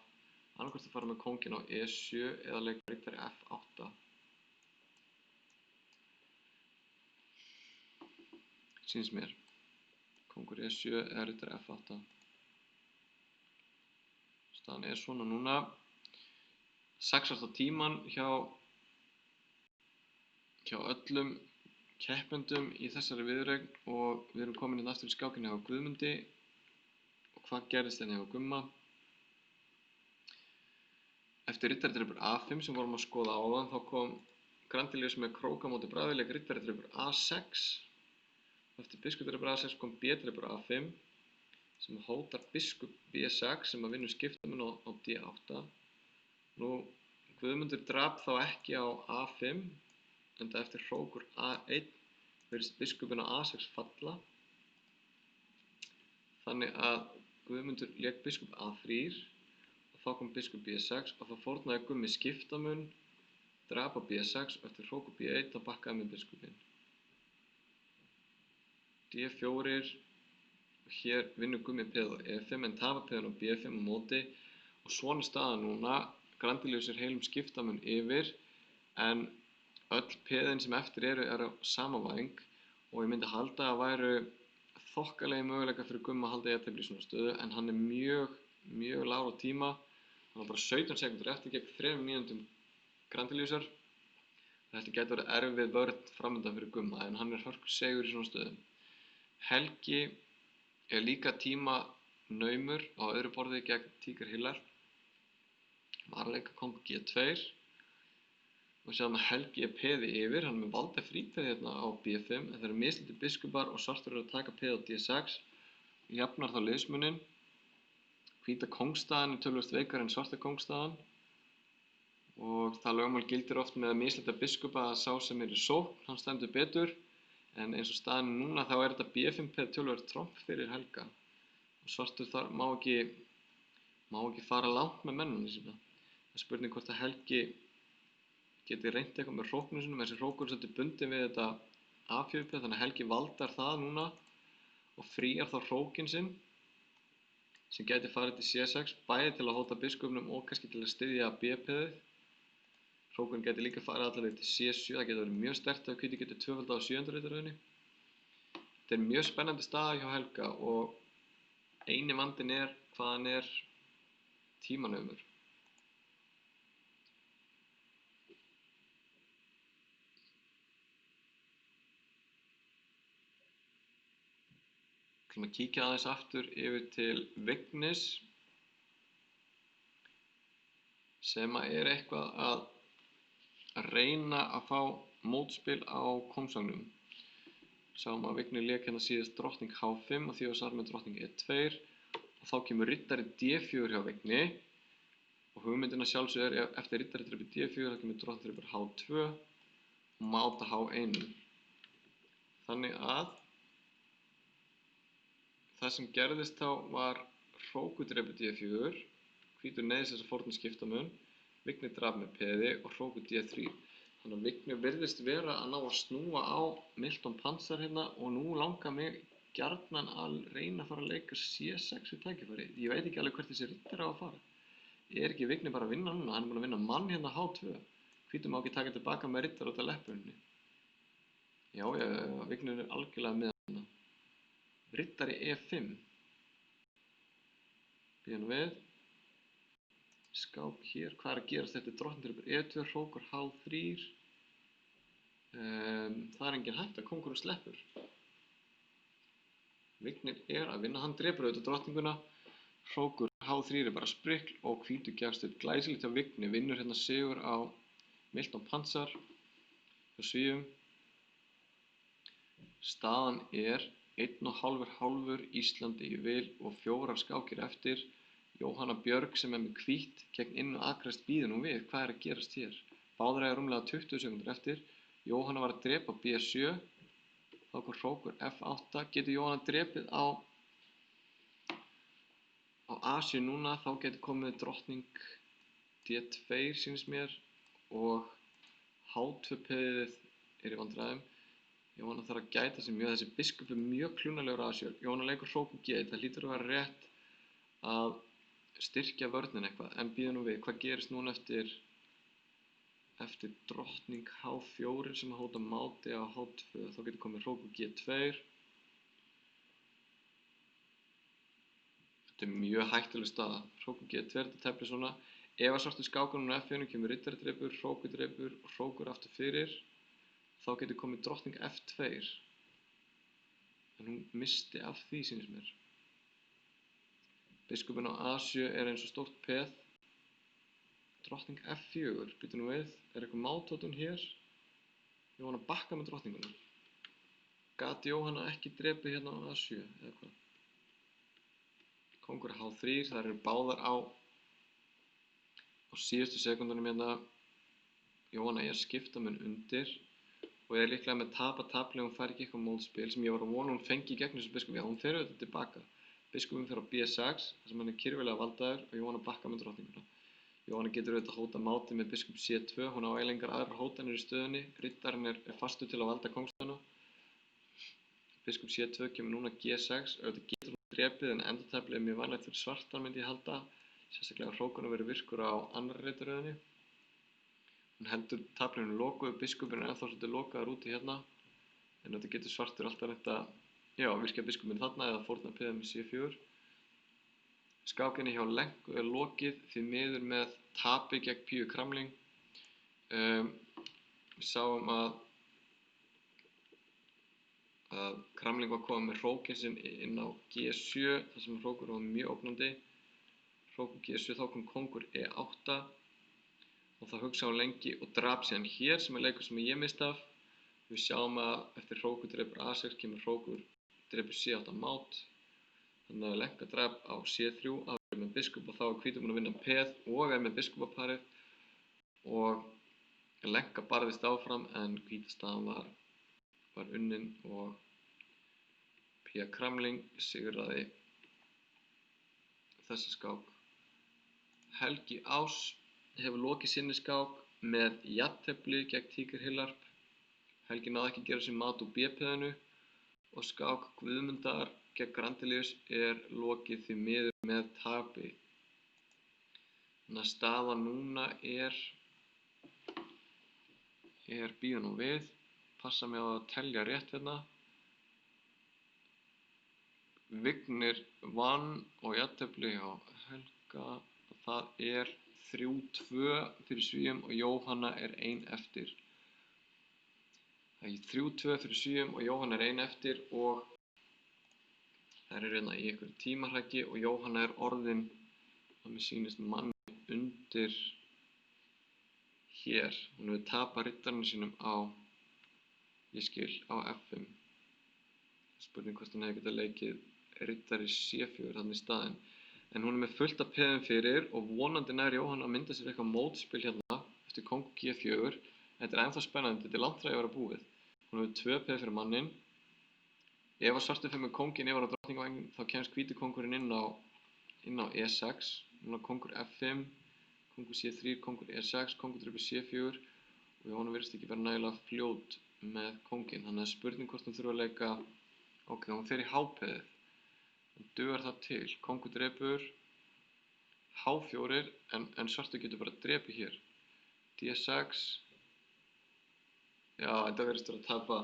annaðhvort að fara með kónginn á E7 eða leika riddari F8. Sýnist mér. Kóngur E7 eða riddari F8. Staðan er svona núna. Saxast á tímann hjá öllum keppendum í þessari viðureign og við erum komin inn aftur í skákinni á Guðmundi. hvað gerðist hérna hjá Gumma. Eftir riddaradrepur A5 sem vorum að skoða áðan, þá kom Grandelius með krók á móti bragði, lék riddaradrepur A6. Eftir biskupdrepur A6 kom B-drepur A5 sem hótar biskup B6 sem að vinnur skiptamun á D8. Nú, Guðmundur drap þá ekki á A5, enda eftir hrókur A1 virðist biskupinn á A6 falla. Þannig að Guðmundur lék biskup A3 og þá kom biskup B6 og þá fórnaði Gummi skiptamun, drap á B6 og eftir hrókur B1 þá bakkaði með biskupinn. D4 og hér vinnur Gummi peð á E5 en tapar peðan á B5 á móti og svona staðan núna. Grandelius heilum skiptamun yfir en öll peðin sem eftir eru á sama væng og ég myndi halda að væru þokkalegi möguleika fyrir Gumma að halda jafntefli í svona stöðu en hann mjög lágur á tíma. Hann var bara 17 sekúndur eftir gegn 3 mínútum Grandeliusar. Þetta gæti verið erfið vörn framundan fyrir Gumma en hann hörku segur í svona stöðum. Helgi líka tíma naumur á öðru borði gegn Tíker Hillar. Varleika kom G2 og sjáum að Helgi peði yfir, hann með valda frípeði hérna á B5 en það eru mislítið biskupar og svartur að taka peði á D6 og jafnar þá liðsmuninn. Hvíta kóngstaðan töluvert veikari en svarta kóngstaðan og það lögmál gildir oft með mislítið biskupa að sá sem í sókn, hann stendur betur en eins og staðan núna þá þetta B5 peði töluvert tromp fyrir Helga og svartur þar má ekki fara langt með mennunum sína. Það er spurning hvort að Helgi geti reynt eitthvað með hróknum sínum, þessi hrókur er svolítið bundinn við þetta A4 peð, þannig að Helgi valdar það núna og fríar þá hrókinn sinn sem geti farið til C6, bæði til að hóta biskupnum og kannski til að styðja B-peðið. Hrókurinn geti líka farið allavega til C7, það geti verið mjög sterkt ef hvíti geti tvöfaldað á 7. riddararöðinni. Þetta er mjög spennandi staða hjá Helga og eini vandinn er hvað hann er tímanaumur. Við ætlum að kíkja aðeins aftur yfir til Vignis sem er eitthvað að reyna að fá mótspil á kóngsvagnum. Sáum að Vignir lék hérna síðast drottning H5 og því var svar með drottning E2 og þá kemur riddari D4 hjá Vigni og hugmyndin að sjálfsögðu er eftir riddaradrepur D4 þá kemur drottningdrepur H2 og máta H1. Þannig að það sem gerðist þá var hrókudrepur D4, hvítur neyðist þessa fórna skiptamun, Vignir drap með peði og hrókur D3. Þannig að Vignir virðist vera að ná að snúa á Milton Panzer hérna og nú langar mig gjarnan að reyna að fara að leika C6 við tækifæri. Ég veit ekki alveg hvert þessi riddari á að fara. Er ekki Vignir bara að vinna núna? Hann er búinn að vinna mann hérna H2. Hvítur má ekki taka tilbaka með riddara út af leppunni. Já, Vignir er algjörlega með hérna. Riddari E5. Býðum við. Skák hér. Hvað er að gerast eftir drottningdrepur E2, hrókur H3. Það er engin hætta, kóngurinn sleppur. Vignir er að vinna, hann drepur auðvitað drottninguna. Hrókur H3 er bara sprikl og hvítur gefst upp. Glæsilegt hjá Vignir, vinnur hérna sigur á Milton Panzer hjá Svíum. Staðan er 1,5 Íslandi í vil og 4 skákir eftir. Jóhanna Björg sem er með hvítt gegn inn og aðgræst býður nú við. Hvað er að gerast hér? Báðir eiga rúmlega 20 sekúndur eftir. Jóhanna var að drepa B7. Þá kom hrókur F8. Getur Jóhanna drepið á A7 núna? Þá getur komið drottning D2 sýnist mér og H2 peðið er í vandræðum. Jóhanna þarf að gæta sig mjög, þessi biskup er mjög klúnalegur A7. Jóhanna leikur hrókur G1, það hlýtur að vera rétt að styrkja vörnin eitthvað, en býðum nú við, hvað gerist núna eftir drottning H4 sem að hóta máti á H2, þá getur komið hrókur G2. Þetta er mjög hættuleg staða, hrókur G2, þetta teflir svona. Ef að svartur skákur núna F1 kemur riddaradrepur, hrókudrepur og hrókur aftur fyrir, þá getur komið drottning F2. En hún misti af því sýnist mér. Biskupinn á A7 er eins og stórt peð. Drottning F4, býtu nú við, er eitthvað mátótun hér? Jóhanna bakka með drottninguna. Gat Jóhanna ekki drepið hérna á A7 eða hvað? Kóngur H3, þar eru báðar á síðustu sekundunum hérna. Jóhanna er skiptamun undir og er líklega með tapa-tapli, hún fær ekki eitthvað mótspil sem ég var að vona hún fengi í gegnum þessu biskup. Já, hún fer auðvitað tilbaka. Biskupinn fer á B6, þar sem hann er kyrfilega valdaður og Jóhanna bakka með drottninguna. Jóhanna getur auðvitað hóta máti með biskup C2, hún á eiginlega aðrar hótanir í stöðunni. Riddarinn er fastur til að valda kóngstöðuna. Biskup C2 kemur núna G6, auðvitað getur hún drepið en endurtafli er mjög vanlegt fyrir svartan myndi ég halda. Sérstaklega hrókurinn verið virkur á annarri riddaröðinni. Hún heldur taflinu lokuð, biskupinn er ennþá svolítið lokaður úti hérna. En þetta getur svartur alltaf reynt að virkja biskupinn þarna eða fórna peða með C4. Skákinni hjá Lenku er lokið því miður með tapi gegn Píu Kramling. Við sáum að Kramling var komið með hrókinn sinn inn á G7 þar sem hrókur var mjög ógnandi. Hrókur G7, þá kom kóngur E8 og það hugsaði hún lengi og drap síðan hér sem er leikur sem ég misti af. Við sjáum að eftir hrókur drepur A6 kemur hrókur drepur C8 mát. Þannig að Lenka drap á C3 að með biskup og þá er hvítur búinn að vinna peð og er með biskupaparið og Lenka barðist áfram en hvítastaðan var unnin og Pía Kramling sigraði þessi skák. Helgi Ás hefur lokið sinni skák með jafntefli gegn Tígri Hillarp. Helgi náði ekki að gera sér mat úr B-peðinu og skák Guðmundar gegn Grandelius er lokið því miður með tapi. Þannig að staðan núna er bíða nú við, passa mig á að telja rétt hérna. Vignir vann og jafntefli hjá Helga og það er 3-2 fyrir Svíum og Jóhanna er 1 eftir. Það er 3-2 fyrir Svíum og Jóhanna er 1 eftir og þær eru hérna í einhverju tímahræki og Jóhanna er orðin, að mér sýnist manni undir hér. Hún hefur tapað riddarinn sínum á F5. Spurning hvort hún hefði getað leikið riddari C4 þannig í staðinn. En hún er með fullt af peðum fyrir og vonandi nær Jóhanna að mynda sér eitthvað mótspil hérna eftir kóng G4. Þetta er ennþá spennandi, þetta er langt frá að vera búið. Hún hefur 2 peð fyrir mannin. Ef að svartur fer með kónginn yfir á drottningavagnin þá kemst hvíti kóngurinn inn á E6. Núna kóngur F5, kóngur C3, kóngur E6, kóngur drepur C4 og Jóhanna virðist ekki vera nægilega fljót með kónginn. Þannig að spurning hvort hún þurfa að leika, hún fer í H-peðið. Dugar það til, kóngur drepur H4 en svartur getur bara drepið hér. D6, já þetta verðist vera að tapa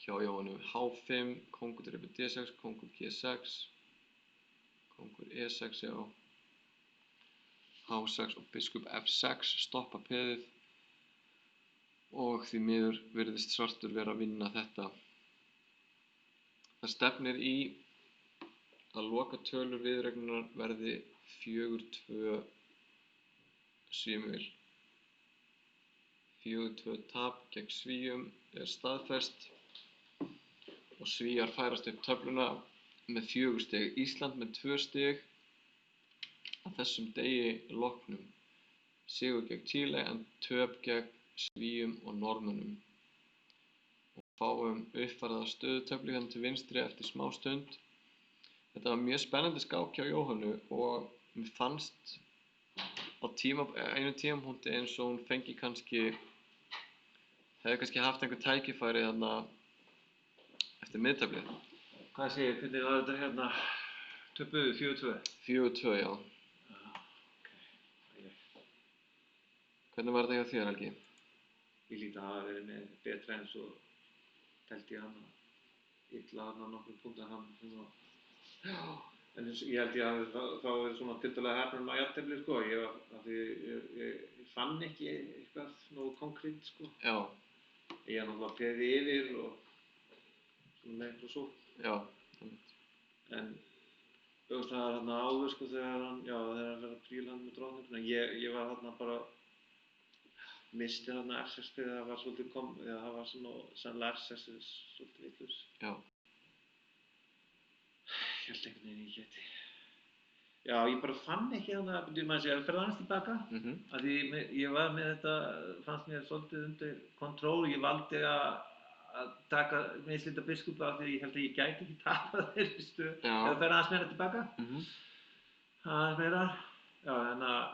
hjá Jóhannu. H5, kóngur drepur D6, kóngur G6, kóngur E6 já. H6 og biskup F6 stoppa peðið og því miður virðist svartur vera að vinna þetta. Það stefnir í að lokatölur viðureignarinnar verði 4-2 Svíum. 4-2 tap gegn Svíum er staðfest og Svíar færast upp töfluna með 4 stig. Ísland með 2 stig að þessum degi loknum. Sigur gegn Chile en töp gegn Svíum og Norðmönnum. Fáum uppfærða stöðutöflu hérna til vinstri eftir smá stund. Þetta var mjög spennandi skák hjá Jóhannu og mér fannst á einu tímapunkti eins og hún hefði kannski haft einhver tækifæri þarna eftir miðtaflið. Hvað segir, hvernig var þetta hérna? Töpuðu 4-2? 4-2, já. Okay. Hvernig var þetta hjá þér, Helgi? Ég hlýt að hafa verið með betra en svo telti hann illa hann á nokkrum punktum hann en ég held ég að þá verið svona tiltölulega hefnum á jafntefli sko. Ég fann ekki eitthvað nógu konkrétt sko. Já. Ég náttúrulega peði yfir og svona með eitthvað svo. Já. En það var þarna áður sko þegar hann fyrir að príla hann með drottninguna. Ég var þarna bara, misti þarna R6 þegar það var svolítið það var sennilega R6 svolítið vitlaus. Já. Ég held einhvern veginn ég geti. Já, ég bara fann ekki þarna, maður sé að ferða aðeins tilbaka. Af því ég var með þetta, fannst mér svolítið undir kontról. Ég valdi að taka mislita biskupa af því ég held að ég gæti ekki tapað þeirri stöðu. Eða ferða aðeins meira tilbaka. Aðeins meira. Já,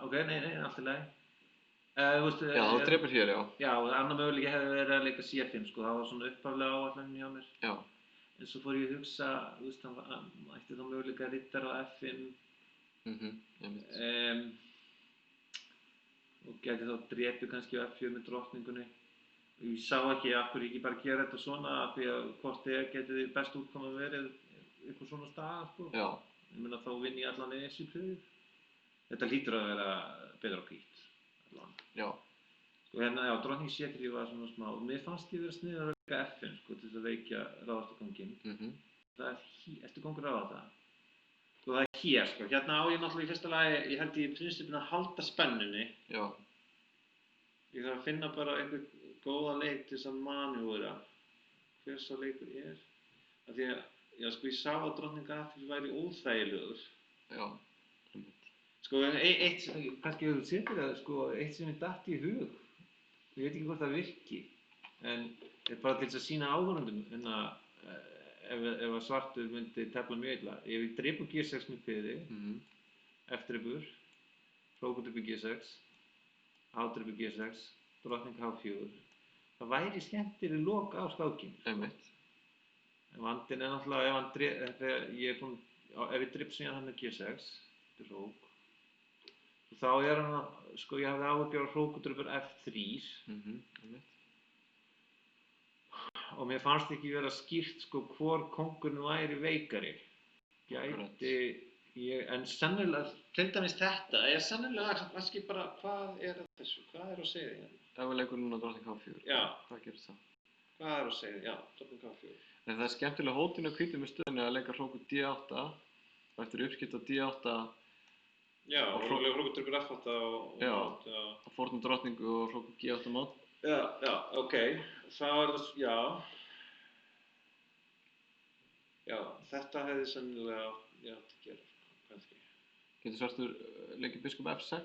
ok, nei, allt í lagi. Já, þú drepur hér, já. Já, og annar möguleiki hefði verið að leika C5, sko. Það var svona upphaflega áætlunin hjá mér. Já. En svo fór ég að hugsa, hann ætti þá möguleika riddar á F5. Og gæti þá drepið kannski á F4 með drottningunni. Ég sá ekki af hverju ég ekki bara gera þetta svona, því að hvort geti þið best útkoman verið eitthvað svona staða, sko. Já. Ég meina þá vinn ég allan þessi pröfur. Þetta hlýtur að vera betra á hvítt, allan. Já. Sko hérna, já, drottning C3 var svona smá, og mér fannst ég vera sniður að veika F5, sko, til þess að veikja ráðastakónginn. Það ertu kongur á það? Sko það hér, sko, hérna á ég náttúrulega í fyrsta lagi, ég held í prinsipinu að halda spennunni. Já. Ég þarf að finna bara einhvern góða leik til þess að manjúra hver sá leikur af því að, já, sko, ég sá að drottning A3 væri óþægilegur. Já. Sko, kannski hefur þú setið það, sko, eitt sem mér datt í hug, ég veit ekki hvort það virki, en bara til þess að sýna áhorfendum, ef að svartur myndi tefla mjög illa. Ef ég dreip á G6 með piði, F-dreipur, hrókudreipur G6, H-dreipur G6, drottning H4, það væri skemmtileg lok á skákinn. Einmitt. En vandinn náttúrulega, ef ég dreip síðan hann með G6, þetta er hrók, þá hann, sko, ég hafði áhyggjur á hrókudreipur F3. Einmitt. Og mér fannst ekki vera skýrt, sko, hvor kóngurinn væri veikari. En sennilega, til dæmis þetta, sennilega kannski bara, hvað þessu, hvað á seyði hérna? Ef við leikum núna drottning H4, hvað gerist það? Hvað á seyði? Já, drottning H4. En það skemmtilega hótinn á hvítum með stöðunni að leika hrókur D8, og eftir uppskipt á D8. Já, og hrókudreipur F8 og fórnum drottningu og hrókur G8 mót. Já, ok, þá það, já, þetta hefði sennilega átt að gera, kannski. Getur svartur leikið biskup F6?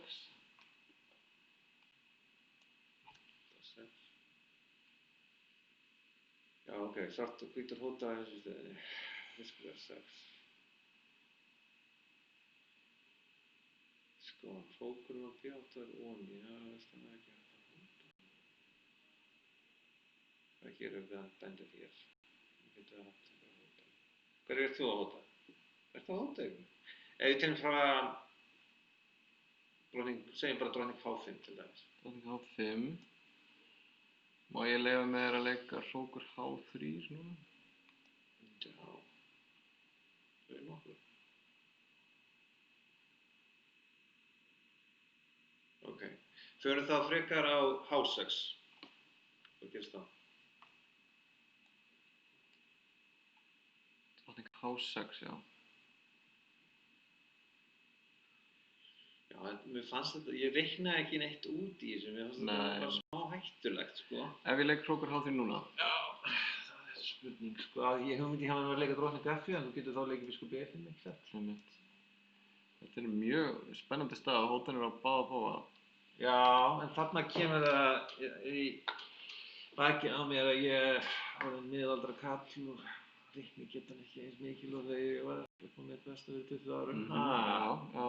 Já, ok, svartur hvítur hóta þessu stöðinni, biskup F6. Sko, hrókurinn á D8 ofan, já, veist það ekki hægt að hóta. Það gerum við að benda hér. Ég geti haft þetta að hóta. Hver þú að hóta? Þú að hóta ykkur? Ef ég tegum frá segjum bara drottning H5 til dæmis. Drottning H5. Má ég leyfa með þér að leika hrókur H3 núna? Já. Það nokkuð. Ok. Förum þá frekar á H6. Hvað gerist þá? Drottning H6, já. Já, mér fannst þetta, ég reiknaði ekki neitt út í þessu, mér fannst þetta bara smá hættulegt, sko. Ef ég leik hrókur H3 núna? Já, það er spurning, sko. Ég hugmyndi hann að leika drottning F4, en þú getur þá leikið biskup E5, ekki satt? Einmitt. Þetta er mjög spennandi stað, hótanir á báða bóga. Já, en þarna kemur það í baki á mér að ég var miðaldra kall og reikni geta hann ekki eins mikil og þegar ég var upp á mitt besta fyrir 20 árum. Já.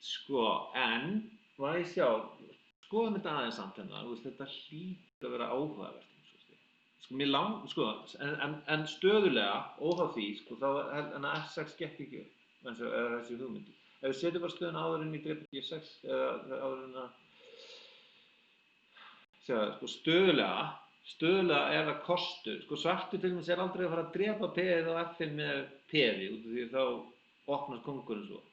Sko, en, hvað ég sjá, skoðum þetta aðeins samt hérna, þetta hlýtur að vera áhugavert eins og því. Sko, en stöðulega, óháð því, sko, þá en að F6 gekk ekki upp, eins og þessi hugmyndi. Ef við setjum bara stöðuna áður en í dreipur G6, eða áður en að, sko, stöðulega er það kostur, sko, svartur til dæmis aldrei að fara að drepa peðið á F5 með peði, út af því þá opnast kóngurinn svo.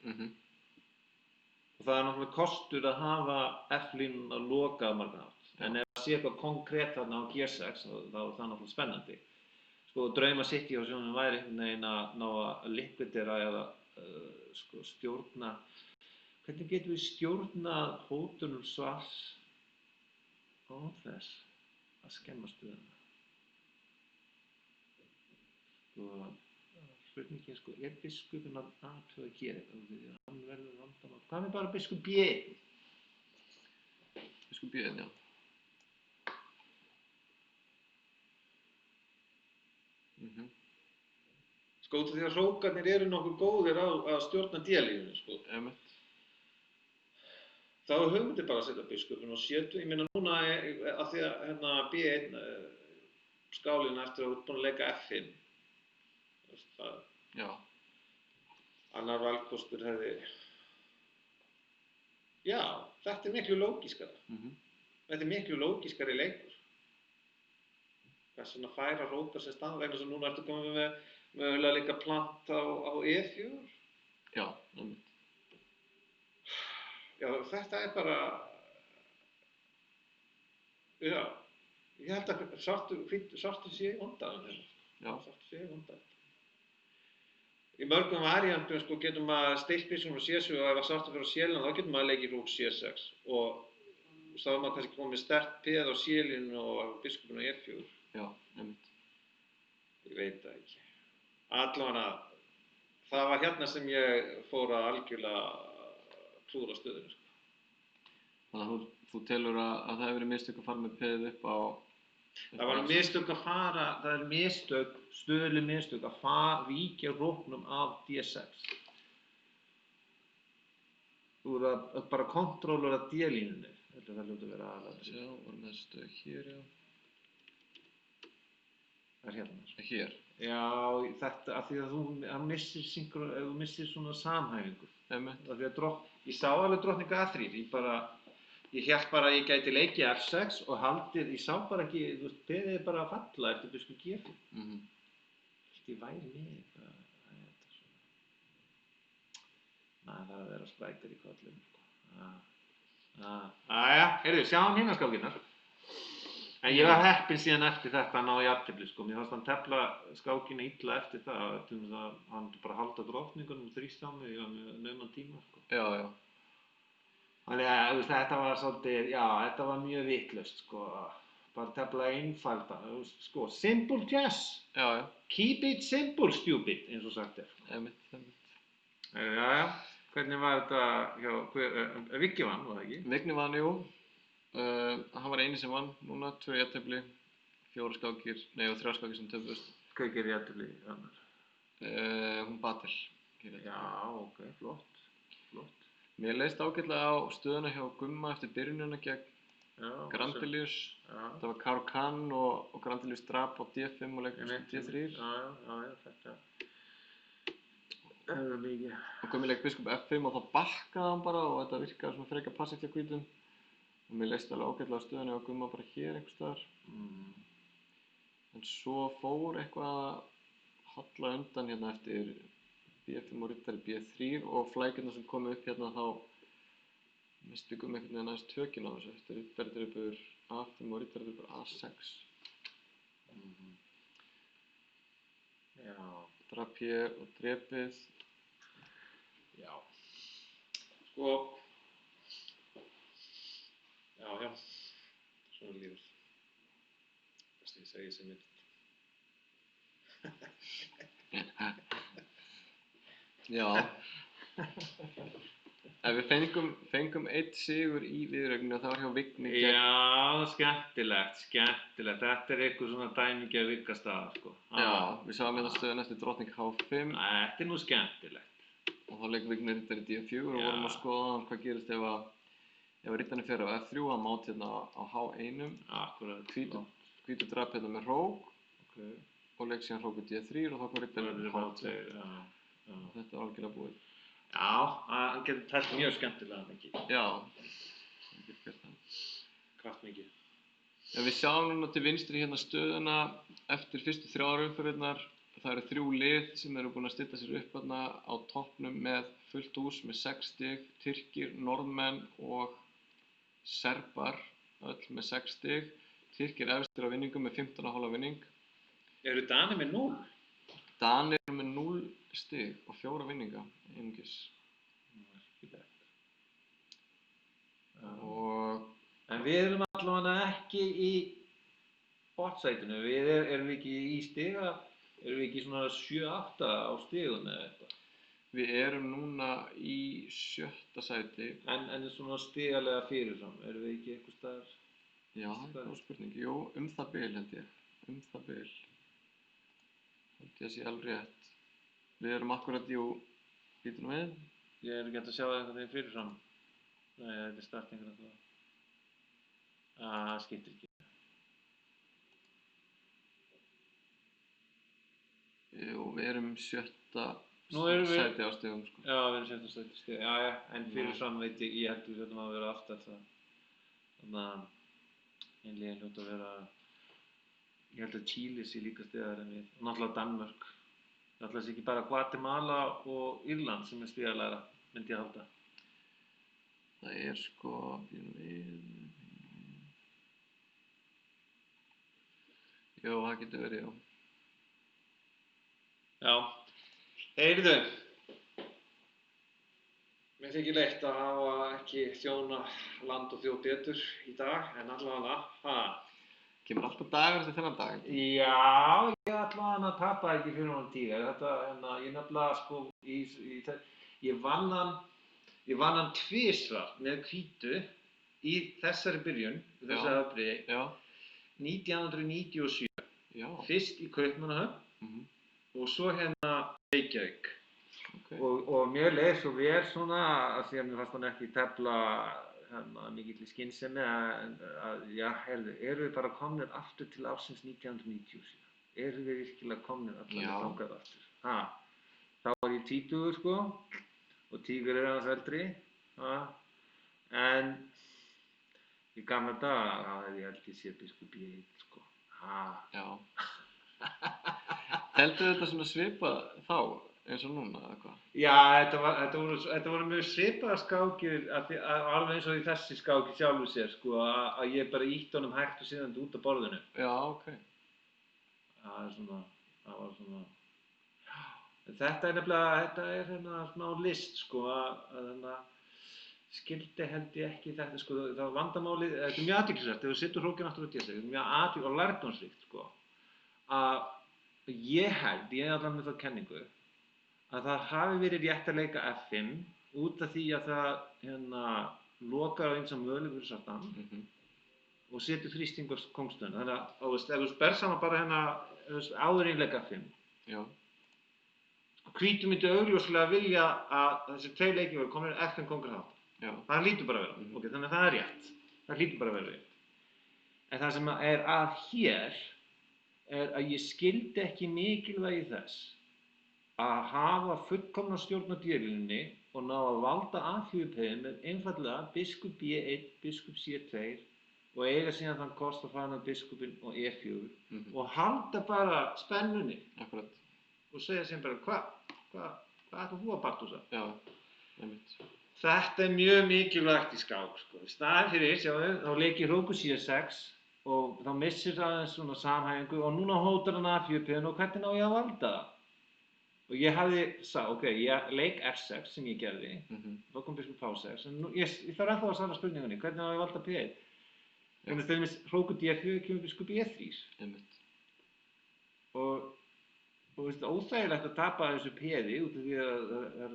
Og það er náttúrulega kostur að hafa F-línuna lokað margan hátt. En ef það sé eitthvað konkrétt þarna á G6, þá er það náttúrulega spennandi. Sko, drauma City hjá sjónum væri einhvern veginn að ná að liquidera eða sko, hvernig getum við stjórnað hótunum Svars án þess að skemma stöðuna? Sko, spurningin sko, er biskupinn að athuga að gera eitthvað því að hann verður vandamál? Hvað með bara biskup B1? Biskup B1, já. Sko, því að hrókarnir eru nokkuð góðir að stjórna D-lífinu, sko. Einmitt. Þá er hugmyndin bara að setja biskupinn og ég meina núna að því að hérna B1 skálinn eftir að þú ert búin að leika F5. Já. Annar valkostur hefði... Já, þetta er miklu lógískara. Þetta er miklu lógískari leikur. Hvers vegna færa hrókar sem standa vegna sem núna ertu komið með mögulega líka plant á E4. Já, einmitt. Já, þetta er bara... Já, ég held að svartur sé í vondaðan. Já. Svartur sé í vondaðan. Í mörgum variantum sko, getur maður stillt biskupinn á C7 og ef svartur fyrir á C-línu þá getur maður leikið hrók C6 og þá er maður kannski komið sterkt peð á C-línu og biskupinn á E4. Já, einmitt. Ég veit það ekki. Allavega, það var hérna sem ég fór að algjörlega klúðra stöðunni. Sko. Þannig að þú telur að það hefur verið mistök að fara með peðið upp á... Það var mistök að fara, það er mistök, stöðuleg mistök að víkja hróknum af D6. Þú eru að bara kontrólera D-línunni. Þetta hljóta að vera aðalatriði. Já, vorum með stöð hér, já. Það er hérna. Hér? Já, þetta, af því að þú missir svona samhæfingu. Einmitt. Af því að ég sá alveg drottning A3, ég hélt bara að ég gæti leikið F6 og haldið, ég sá bara ekki, þú veist, peðið bara að falla eftir biskup G4. Ég væri með eitthvað, það er þetta svona. Það að vera sprækar í kollum, sko. Jæja, heyrðu, sjáum hérna skákinnar. En ég var heppinn síðan eftir þetta að ná jafntefli, sko. Mér fannst hann tefla skákina illa eftir það, til þess að hann bara halda drottningunum þrýst á mig með nauman tíma, sko. Já, já. Þannig að þetta var svolítið, já, þetta var mjög vitlaust, sko. Bara tefla einfalda, sko, simple chess. Já, já. Keep it simple, stupid, eins og sagt er. Einmitt. Jæja, hvernig var þetta hjá, Viggi vann, var það ekki? Vigni vann, jú. Hann var eini sem vann núna, 2 jafntefli, 3 skákir sem töpuðust. Hvað gerir jafntefli annar? Hún Batel. Já, ok, flott. Mér leist ágætlega á stöðuna hjá Gumma eftir byrjunina gegn Grandelius. Það var Karo Kann og Grandelius drap á D5 og leikur D3. Já, þetta er mikið. Og Gummi leik biskup F5 og þá bakkaði hann bara og þetta virkaði svona frekar passíft hjá hvítum. Og mér leist alveg ágætlega á stöðuna hjá Gumma bara hér einhvers staðar. En svo fór eitthvað að halla undan hérna eftir B5 og riddari B3 og flækjurnar sem komu upp hérna þá misti Gummi einhvern veginn aðeins tökin á þessu eftir riddari drepur A5 og riddari drepur A6. Já. Drap hér og drepið. Já. Sko. Já. Svona lífið. Þess að ég segi sem mitt. Já. Ef við fengum 1 sigur í viðureigninni og það var hjá Vigni gegn... Já, skemmtilegt. Þetta er eitthvað svona dæmingja Viggastaða, sko. Já, við sáum hérna stöðuna eftir drottning H5. Þetta er nú skemmtilegt. Og þá leik Vigni riddari D4 og vorum að skoða hvað gerist ef riddarinn fer á F3 og hann mátt hérna á H1. Akkurat. Hvítur drap hérna með hrók. Okay. Og leik síðan hróku D3 og þá kom riddarinn H2. Þetta er algjörlega búið. Já, hann getur tælt mjög skemmtilega mikið. Já, hann getur gert það. Kraftmikið. En við sjáum núna til vinstri hérna stöðuna eftir fyrstu 3 umferðirnar. Það eru 3 lið sem eru búin að stilla sér upp hérna á toppnum með fullt hús með 6 stig. Tyrkir, Norðmenn og Serbar, öll með 6 stig. Tyrkir efstir á vinningum með 15,5 vinning. Eru Danir með 0? Danir eru með 0 stig og 4 vinninga einungis. en við erum allavega ekki í botnsætinu, erum við ekki í stiga, erum við ekki svona 7-8 á stigum eða eitthvað? Við erum núna í 7. sæti. En svona stigalega fyrirfram, erum við ekki einhvers staðar? Já, það er góð spurning. Jú, það bil held ég. Það bil. Held ég að sé alveg rétt. Við erum akkurat, býtum við. Ég er ekki hægt að sjá það einhvern veginn fyrirfram. Nei, þetta er startingur alltaf. Það skiptir ekki. Jú, við erum 7. Nú erum við... sæti á stigum, sko. Já, við erum 7. sæti stig. Já, en fyrirfram veit ég held við hljótum að vera aftar það. Þannig að einlega hljóta að vera... Ég held að Chile sé líka stigar en við. Og náttúrulega Danmörk. Það ætla sér ekki bara Guatemala og Írland sem er stigalæra, myndi ég halda. Það er sko, býtum við... Jú, það getur verið, já. Já. Heyrðu. Mér þykir leitt að hafa ekki þjóna land og þjóð betur í dag, en allavega, Kemur alltaf dagur eftir þennan dag? Já, ég allavega tapa ekki fyrir honum Tíger. Ég nefnilega sko, ég vann hann tvisvar með hvítu í þessari byrjun, þessari afbrigði, Já. 1997. Já. Fyrst í Kaupmannahöfn og svo Reykjavík. Okay. Og mér leið svo vel svona að því að mér fannst hann ekki tefla mikill í skynsemi að já, heyrðu, erum við bara komnir aftur til ársins 1997? Erum við virkilega komnir allavega þangað aftur? Þá var ég 20 sko og Tígur er aðeins eldri. En í gamla daga hefði ég held ég séð biskup B1 sko. Já. Heldur þetta svona svipað þá eins og núna eða hvað? Já, þetta voru mjög svipaðar skákir alveg eins og í þessi skáki sjálfu sér sko að ég bara ýtti honum hægt og síðan út af borðinu. Já, ok. Það var svona Þetta er nefnilega svona á list sko að skildi held ég ekki þetta sko það var vandamálið, þetta er mjög athyglisvert þegar þú setur hrókinn aftur út í þessu, mjög athyglisvert og lærdómsríkt sko að ég held, ég er allavega með þá kenningu að það hafi verið rétt að leika F5 út af því að það lokar á eins og möguleg fyrir svartan og setur þrýsting á kóngstöðuna. Þannig að ef þú sperr saman bara áður en ég leik F5. Já. Hvítur myndi augljóslega vilja að þessi tveir leikir voru komin F5 kóngur hátt. Já. Það hlýtur bara að vera. Ok, þannig að það er rétt. Það hlýtur bara að vera rétt. En það sem er að hér er að ég skildi ekki mikilvægi þess að hafa fullkomna stjórn á dýrlínunni og ná að valda A4-peðin með einfallega biskup B1, biskup C2 og eiga síðan þann kost að fara með biskupinn og E4 og halda bara spennunni. Akkurat. Og segja sem bara, hvað ætlar þú að Bartósa? Já, einmitt. Þetta er mjög mikilvægt í skák, sko. Í staðinn fyrir, sjáðu, þá leikir hrókur C6 og þá missir aðeins svona samhæfingu og núna hótar hann A4-peðin og hvernig á ég að valda það? Og ég hafði ok, ég leik F6 sem ég gerði, þá kom biskup H6, en ég þarf ennþá að svara spurningunni, hvernig á ég að valda P1? Þannig að þegar hrókur D4 kemur biskup E3. Einmitt. Og óþægilegt að tapa þessu P-i út af því að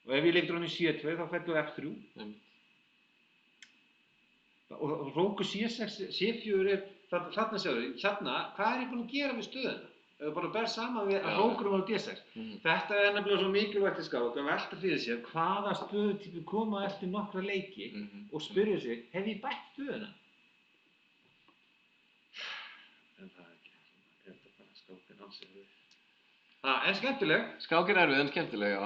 og ef ég leiktur hann í C2 þá fellur F3. Einmitt. Og hrókur C6, C4 þarna sjáðu, hvað er ég búinn að gera við stöðuna? Ef þú bara ber saman við að hrókurum á D6. Þetta er nefnilega svo mikilvægt í skák að velta fyrir sér hvaða stöðutypur koma eftir nokkra leiki og spyrja sig, hef ég bætt stöðuna? En það er ekki, þetta bara skákin ansið við. En skemmtileg. Skák er erfið en skemmtileg, já.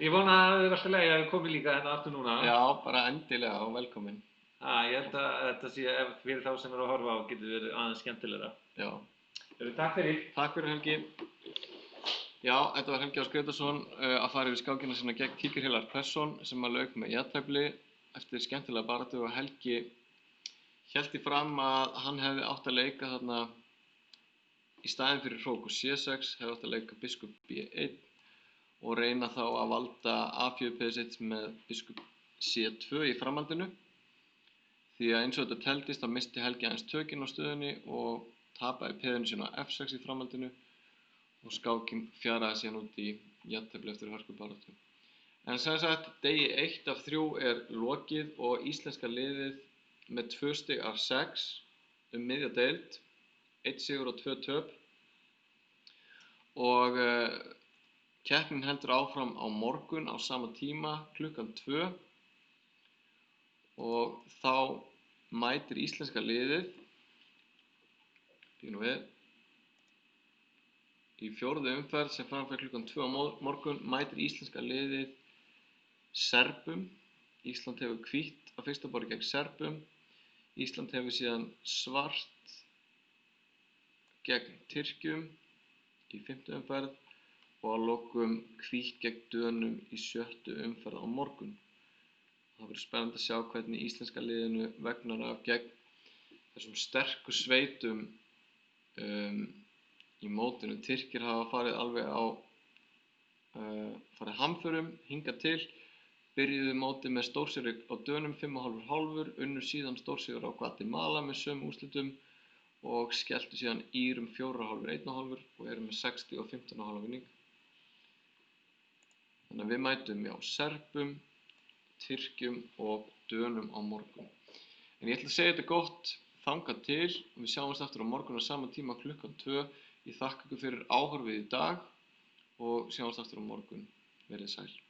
Ég vona að þið er alltaf leið að þið komið líka hérna aftur núna. Já, bara endilega og velkomin. Ég held að þetta sé, fyrir þá sem eru að horfa á, getur verið aðeins skemmtilegra. Já. Takk fyrir. Takk fyrir Helgi. Já, þetta var Helgi Ás Grétarsson að fara yfir skákina sína gegn Tíger Hillar Persson sem að lauk með jafntefli eftir skemmtilega baráttu og Helgi hélt í fram að hann hefði átt að leika þarna í staðinn fyrir hrókur C6 hefði átt að leika biskup B1 og reyna þá að valda A4 sitt með biskup C2 í framhaldinu. Því að eins og þetta teldist þá missti Helgi aðeins tökin á stöðunni og tapaði peðinu sín á F6 í framhaldinu og skákin fjaraði síðan út í jafntefli eftir hörkubaráttu. En sem sagt, degi 1 af 3 er lokið og íslenska liðið með 2 stig af 6 miðja deild, 1 sigur og 2 töp. Og keppnin heldur áfram á morgun á sama tíma klukkan 2 og þá mætir íslenska liðið í 4. umferð sem framfær klukkan 2 á morgun mætir íslenska liðið Serbum. Ísland hefur hvítt á fyrsta borði gegn Serbum. Ísland hefur síðan svart gegn Tyrkjum í 5. umferð og að lokum hvítt gegn Dönum í 7. umferð á morgun. Það verður spennandi að sjá hvernig íslenska liðinu vegnar af gegn þessum sterku sveitum í mótinu. Tyrkir hafa farið alveg á farið hamförum hingað til, byrjuðu mótið með stórsigur á Dönum 5,5, unnu síðan stórsigur á Guatemala með sömu úrslitum og skelltu síðan Írum 4,5, 1,5 og eru með 60 og 15,5 vinning. Þannig að við mætum Serbum, Tyrkjum og Dönum á morgun. En ég ætla að segja þetta gott þangað til og við sjáumst aftur á morgun á sama tíma klukkan 2. Ég þakka ykkur fyrir áhorfið í dag og sjáumst aftur á morgun. Verið sæl.